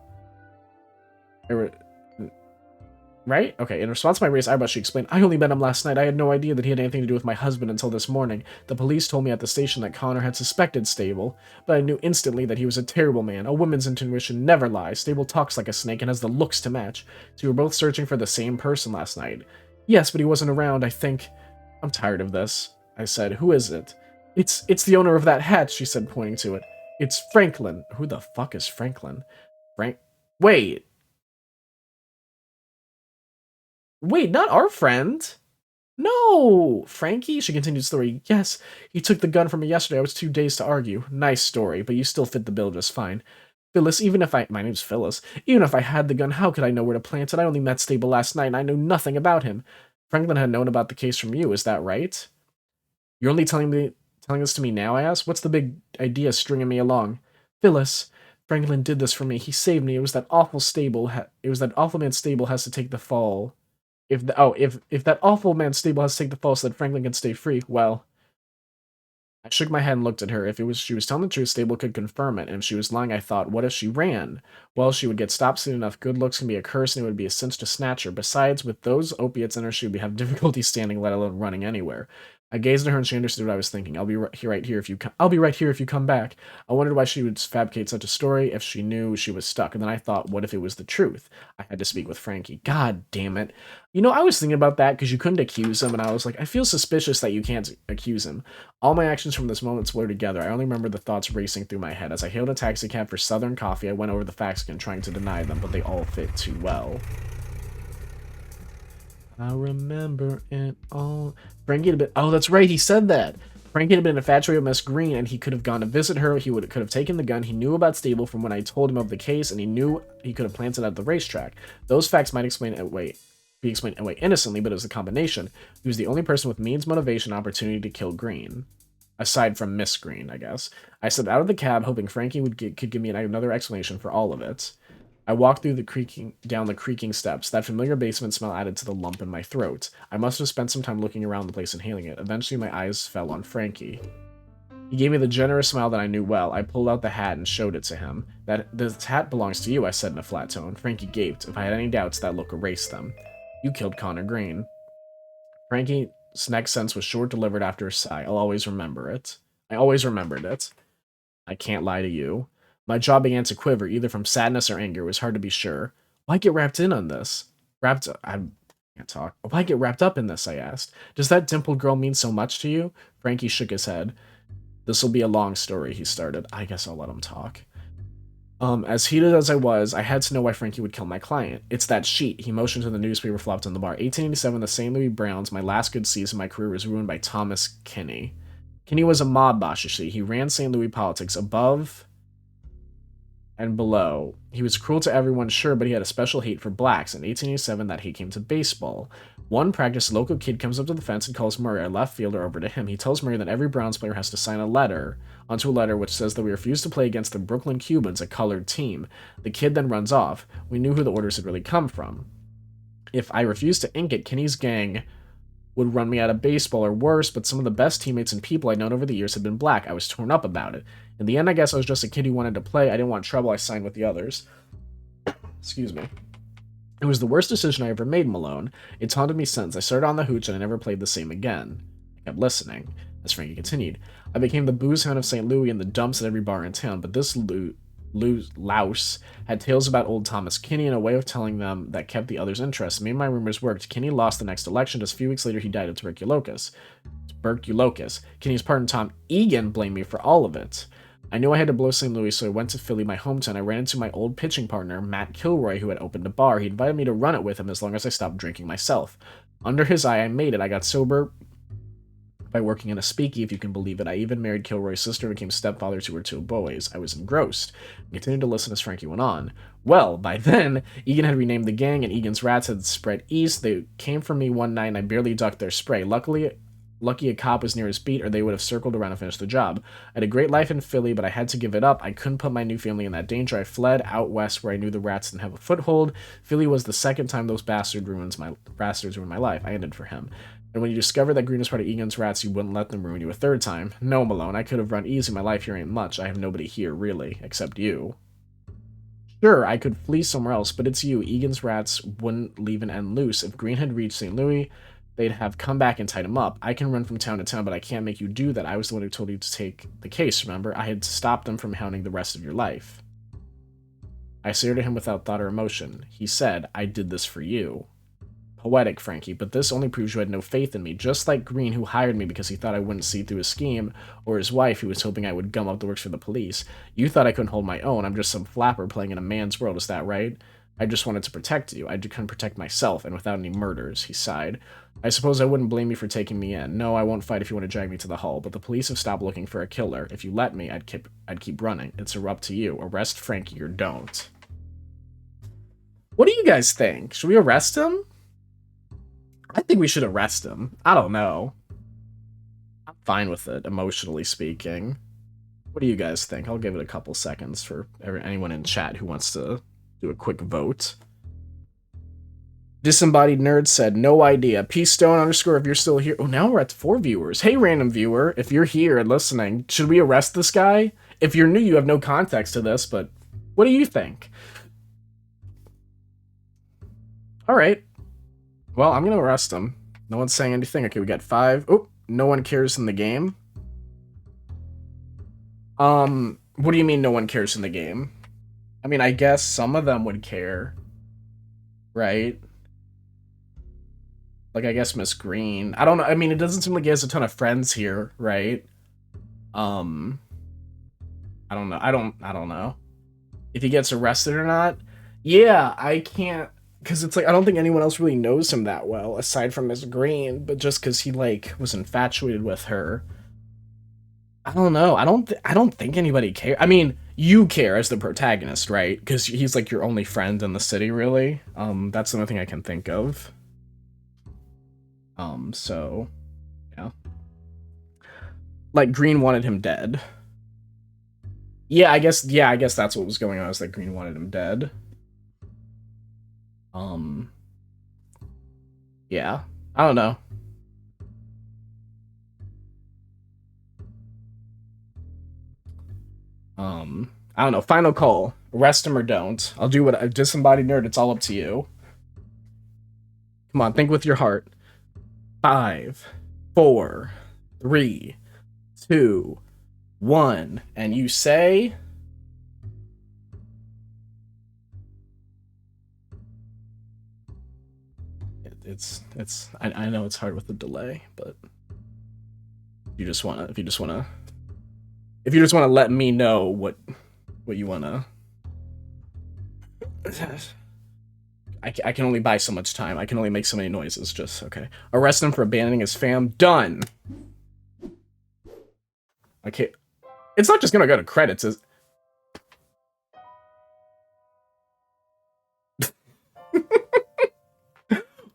Right? Okay, in response to my raised eyebrows, she explained, I only met him last night. I had no idea that he had anything to do with my husband until this morning. The police told me at the station that Connor had suspected Stable, but I knew instantly that he was a terrible man. A woman's intuition never lies. Stable talks like a snake and has the looks to match. So we were both searching for the same person last night. Yes, but he wasn't around, I think. I'm tired of this, I said. Who is it? It's the owner of that hat, she said, pointing to it. It's Franklin. Who the fuck is Franklin? Frank... Wait, not our friend. No! Frankie? She continued the story. Yes, he took the gun from me yesterday. I was too dazed to argue. Nice story, but you still fit the bill just fine. Phyllis, even if I... My name's Phyllis. Even if I had the gun, how could I know where to plant it? I only met Stable last night, and I know nothing about him. Franklin had known about the case from you, is that right? You're only telling this to me now, I asked? What's the big idea stringing me along? Phyllis, Franklin did this for me. He saved me. It was that awful man Stable has to take the fall. If that awful man Stable has to take the fall so that Franklin can stay free, well, I shook my head and looked at her. If she was telling the truth, Stable could confirm it, and if she was lying, I thought, what if she ran? Well, she would get stopped soon enough. Good looks can be a curse, and it would be a cinch to snatch her. Besides, with those opiates in her, she would have difficulty standing, let alone running anywhere. I gazed at her, and she understood what I was thinking. I'll be right here if you come back. I wondered why she would fabricate such a story if she knew she was stuck. And then I thought, what if it was the truth? I had to speak with Frankie. God damn it! I was thinking about that because you couldn't accuse him, and I was like, I feel suspicious that you can't accuse him. All my actions from this moment blurred together. I only remember the thoughts racing through my head. As I hailed a taxicab for Southern Coffee, I went over the facts again, trying to deny them, but they all fit too well. I remember it all. Frankie had been... Oh, that's right, he said that. Frankie had been infatuated with Miss Green, and he could have gone to visit her. He could have taken the gun. He knew about Stable from when I told him of the case, and he knew he could have planted it at the racetrack. Those facts might be explained away innocently, but it was a combination. He was the only person with means, motivation, and opportunity to kill Green. Aside from Miss Green, I guess. I stepped out of the cab, hoping Frankie could give me another explanation for all of it. I walked down the creaking steps. That familiar basement smell added to the lump in my throat. I must have spent some time looking around the place, inhaling it. Eventually, my eyes fell on Frankie. He gave me the generous smile that I knew well. I pulled out the hat and showed it to him. This hat belongs to you, I said in a flat tone. Frankie gaped. If I had any doubts, that look erased them. You killed Connor Green. Frankie's next sentence was short-delivered after a sigh. I'll always remember it. I always remembered it. I can't lie to you. My jaw began to quiver, either from sadness or anger. It was hard to be sure. Why get wrapped in on this? I can't talk. Why get wrapped up in this, I asked. Does that dimpled girl mean so much to you? Frankie shook his head. This'll be a long story, he started. I guess I'll let him talk. As heated as I was, I had to know why Frankie would kill my client. It's that sheet. He motioned to the newspaper flopped on the bar. 1887, the St. Louis Browns, my last good season, my career was ruined by Thomas Kinney. Kinney was a mob boss, you see. He ran St. Louis politics above and below. He was cruel to everyone, sure, but he had a special hate for blacks. In 1887, that hate came to baseball. One practice, a local kid comes up to the fence and calls Murray, a left fielder, over to him. He tells Murray that every Browns player has to sign onto a letter which says that we refuse to play against the Brooklyn Cubans, a colored team. The kid then runs off. We knew who the orders had really come from. If I refused to ink it, Kinney's gang would run me out of baseball or worse, but some of the best teammates and people I'd known over the years had been black. I was torn up about it. In the end, I guess I was just a kid who wanted to play. I didn't want trouble. I signed with the others. Excuse me. It was the worst decision I ever made, Malone. It's haunted me since. I started on the hooch and I never played the same again. I kept listening. As Frankie continued, I became the booze hound of St. Louis and the dumps at every bar in town, but this louse had tales about old Thomas Kinney and a way of telling them that kept the others interested. Made my rumors worked. Kinney lost the next election. Just a few weeks later, he died of tuberculosis. Kinney's partner Tom Egan blamed me for all of it. I knew I had to blow St. Louis, so I went to Philly, my hometown. I ran into my old pitching partner, Matt Kilroy, who had opened a bar. He invited me to run it with him as long as I stopped drinking myself. Under his eye, I made it. I got sober by working in a speakeasy, if you can believe it. I even married Kilroy's sister and became stepfather to her two boys. I was engrossed. I continued to listen as Frankie went on. Well, by then, Egan had renamed the gang, and Egan's rats had spread east. They came for me one night, and I barely ducked their spray. Lucky a cop was near his beat, or they would have circled around and finished the job. I had a great life in Philly, but I had to give it up. I couldn't put my new family in that danger. I fled out west, where I knew the rats didn't have a foothold. Philly was the second time those bastards ruined my life. I ended for him. And when you discovered that Green was part of Egan's rats, you wouldn't let them ruin you a third time. No, Malone, I could have run easy. My life here ain't much. I have nobody here, really, except you. Sure, I could flee somewhere else, but it's you. Egan's rats wouldn't leave an end loose. If Green had reached St. Louis, they'd have come back and tied him up. I can run from town to town, but I can't make you do that. I was the one who told you to take the case, remember? I had to stop them from hounding the rest of your life. I stared at him without thought or emotion. He said, I did this for you. Poetic, Frankie, but this only proves you had no faith in me, just like Green, who hired me because he thought I wouldn't see through his scheme, or his wife, who was hoping I would gum up the works for the police. You thought I couldn't hold my own. I'm just some flapper playing in a man's world, is that right? I just wanted to protect you. I couldn't protect myself, and without any murders, he sighed. I suppose I wouldn't blame you for taking me in. No, I won't fight if you want to drag me to the hull, but the police have stopped looking for a killer. If you let me, I'd keep running. It's up to you. Arrest Frankie or don't. What do you guys think? Should we arrest him? I think we should arrest him. I don't know. I'm fine with it, emotionally speaking. What do you guys think? I'll give it a couple seconds for anyone in chat who wants to do a quick vote. Disembodied Nerd said, no idea. Peastone _ if you're still here. Oh, now we're at 4 viewers. Hey, random viewer, if you're here and listening, should we arrest this guy? If you're new, you have no context to this, but what do you think? All right. Well, I'm going to arrest him. No one's saying anything. Okay, we got 5. Oh, no one cares in the game. What do you mean no one cares in the game? I mean, I guess some of them would care. Right? Like, I guess Miss Green. I don't know. I mean, it doesn't seem like he has a ton of friends here, right? I don't know. I don't know. If he gets arrested or not? Yeah, I can't... Because it's like, I don't think anyone else really knows him that well, aside from Miss Green, but just because he, like, was infatuated with her. I don't know. I don't think anybody cares. I mean, you care as the protagonist, right? Because he's, like, your only friend in the city, really. That's the only thing I can think of. So, yeah. Like, Green wanted him dead. Yeah, I guess that's what was going on, is that Green wanted him dead. Yeah, I don't know. I don't know. Final call. Arrest him or don't. I'll do what... Disembodied Nerd, it's all up to you. Come on, think with your heart. 5, 4, 3, 2, 1. And you say... I know it's hard with the delay, but if you just wanna let me know what you wanna. I can only buy so much time. I can only make so many noises. Just okay. Arrest him for abandoning his fam. Done. Okay, it's not just gonna go to credits. Is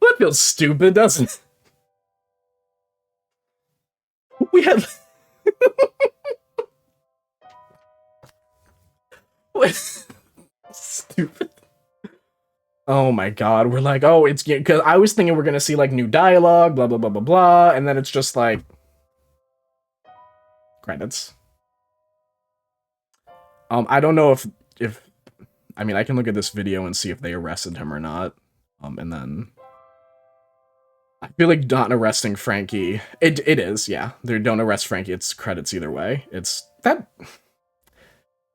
that feels stupid, doesn't it? We had... What? Stupid. Oh my god, we're like, oh, it's... Because I was thinking we're gonna see, like, new dialogue, blah, blah, blah, blah, blah, and then it's just, like... Credits. I don't know if... I mean, I can look at this video and see if they arrested him or not. And then... I feel like not arresting Frankie... It is, yeah. They don't arrest Frankie, it's credits either way. It's... That...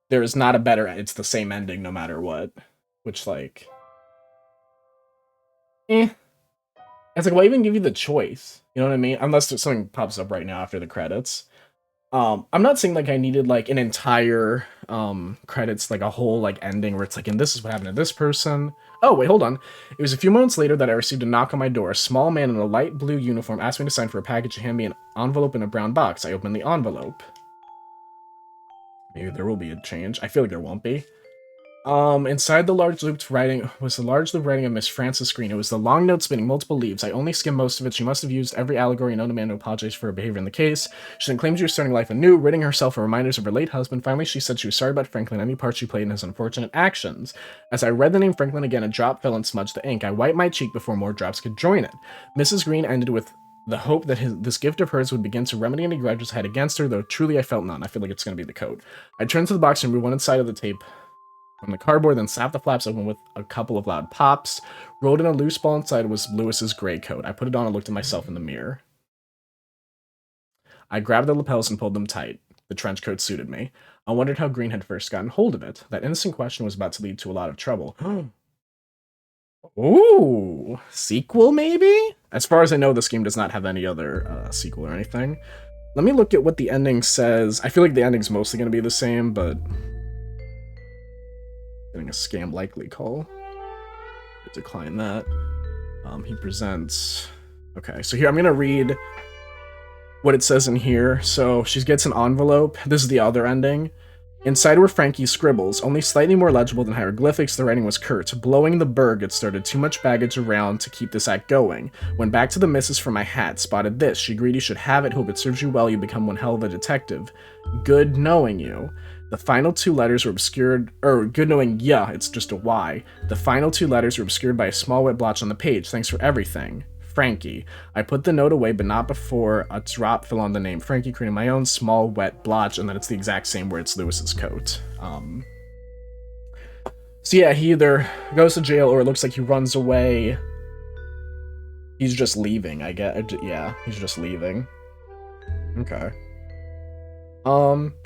There is not a better... It's the same ending no matter what. Which, like... It's like, why even give you the choice? You know what I mean? Unless there's something pops up right now after the credits. I'm not saying, like, I needed, like, an entire, credits, like, a whole, like, ending where it's like, and this is what happened to this person. Oh, wait, hold on. It was a few moments later that I received a knock on my door. A small man in a light blue uniform asked me to sign for a package and hand me an envelope in a brown box. I opened the envelope. Maybe there will be a change. I feel like there won't be. Inside the large looped writing was the large loop writing of Miss Frances Green. It was the long note spinning multiple leaves. I only skimmed most of it. She must have used every allegory known to man to apologize for her behavior in the case. She then claimed she was starting life anew, ridding herself of reminders of her late husband. Finally, she said she was sorry about Franklin and any part she played in his unfortunate actions. As I read the name Franklin again, a drop fell and smudged the ink. I wiped my cheek before more drops could join it. Mrs. Green ended with the hope that this gift of hers would begin to remedy any grudges I had against her, though truly I felt none. I feel like it's going to be the coat. I turned to the box and removed one side of the tape. from the cardboard, then slapped the flaps open with a couple of loud pops. Rolled in a loose ball inside was Lewis's gray coat. I put it on and looked at myself in the mirror. I grabbed the lapels and pulled them tight. The trench coat suited me. I wondered how Green had first gotten hold of it. That innocent question was about to lead to a lot of trouble. Ooh, sequel maybe? As far as I know, this game does not have any other sequel or anything. Let me look at what the ending says. I feel like the ending's mostly going to be the same, but... Getting a scam likely call. Decline that. He presents... Okay, so here I'm going to read what it says in here. So she gets an envelope. This is the other ending. Inside were Frankie's scribbles, only slightly more legible than hieroglyphics. The writing was curt. Blowing the berg, it started too much baggage around to keep this act going. Went back to the missus for my hat, spotted this. She agreed you should have it, hope it serves you well, you become one hell of a detective. Good knowing you. The final two letters were obscured, good knowing ya, it's just a Y. The final two letters were obscured by a small wet blotch on the page. Thanks for everything. Frankie. I put the note away, but not before a drop fell on the name Frankie, creating my own small wet blotch, and then it's the exact same where it's Lewis's coat. So yeah, he either goes to jail or it looks like he runs away. He's just leaving, I guess. Yeah, he's just leaving. Okay.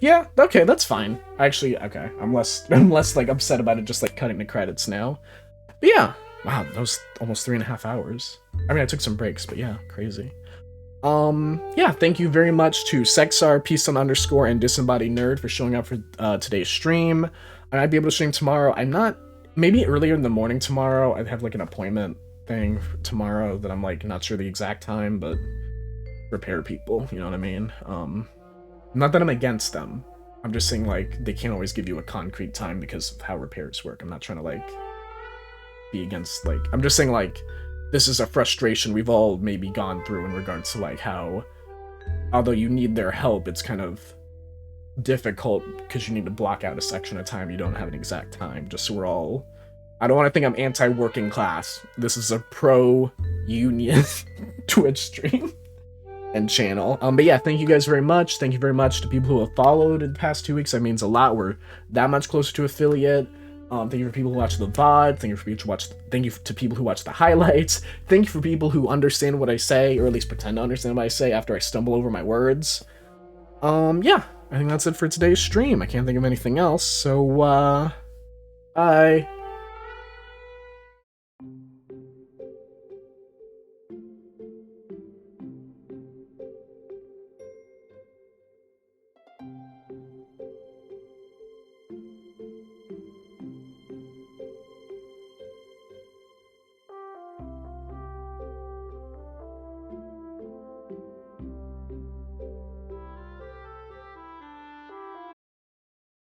Yeah, okay, that's fine. Actually, okay, I'm less like upset about it just like cutting the credits now. But yeah. Wow, that was almost 3.5 hours. I mean, I took some breaks, but yeah, crazy. Yeah, thank you very much to Sexar, Peace_, and Disembodied Nerd for showing up for today's stream. I might be able to stream tomorrow. I'm not, maybe earlier in the morning tomorrow. I have like an appointment thing tomorrow that I'm like not sure the exact time, but repair people, you know what I mean? Not that I'm against them. I'm just saying like they can't always give you a concrete time because of how repairs work. I'm not trying to like be against, like, I'm just saying like this is a frustration we've all maybe gone through in regards to like how, although you need their help, it's kind of difficult because you need to block out a section of time. You don't have an exact time, just so we're all, I don't want to think I'm anti-working class. This is a pro-union Twitch stream and channel. But yeah, thank you guys very much. Thank you very much to people who have followed in the past 2 weeks. That means a lot. We're that much closer to affiliate. Thank you for people who watch the VOD. Thank you to people who watch the highlights. Thank you for people who understand what I say, or at least pretend to understand what I say after I stumble over my words. Yeah, I think that's it for today's stream. I can't think of anything else, so, bye.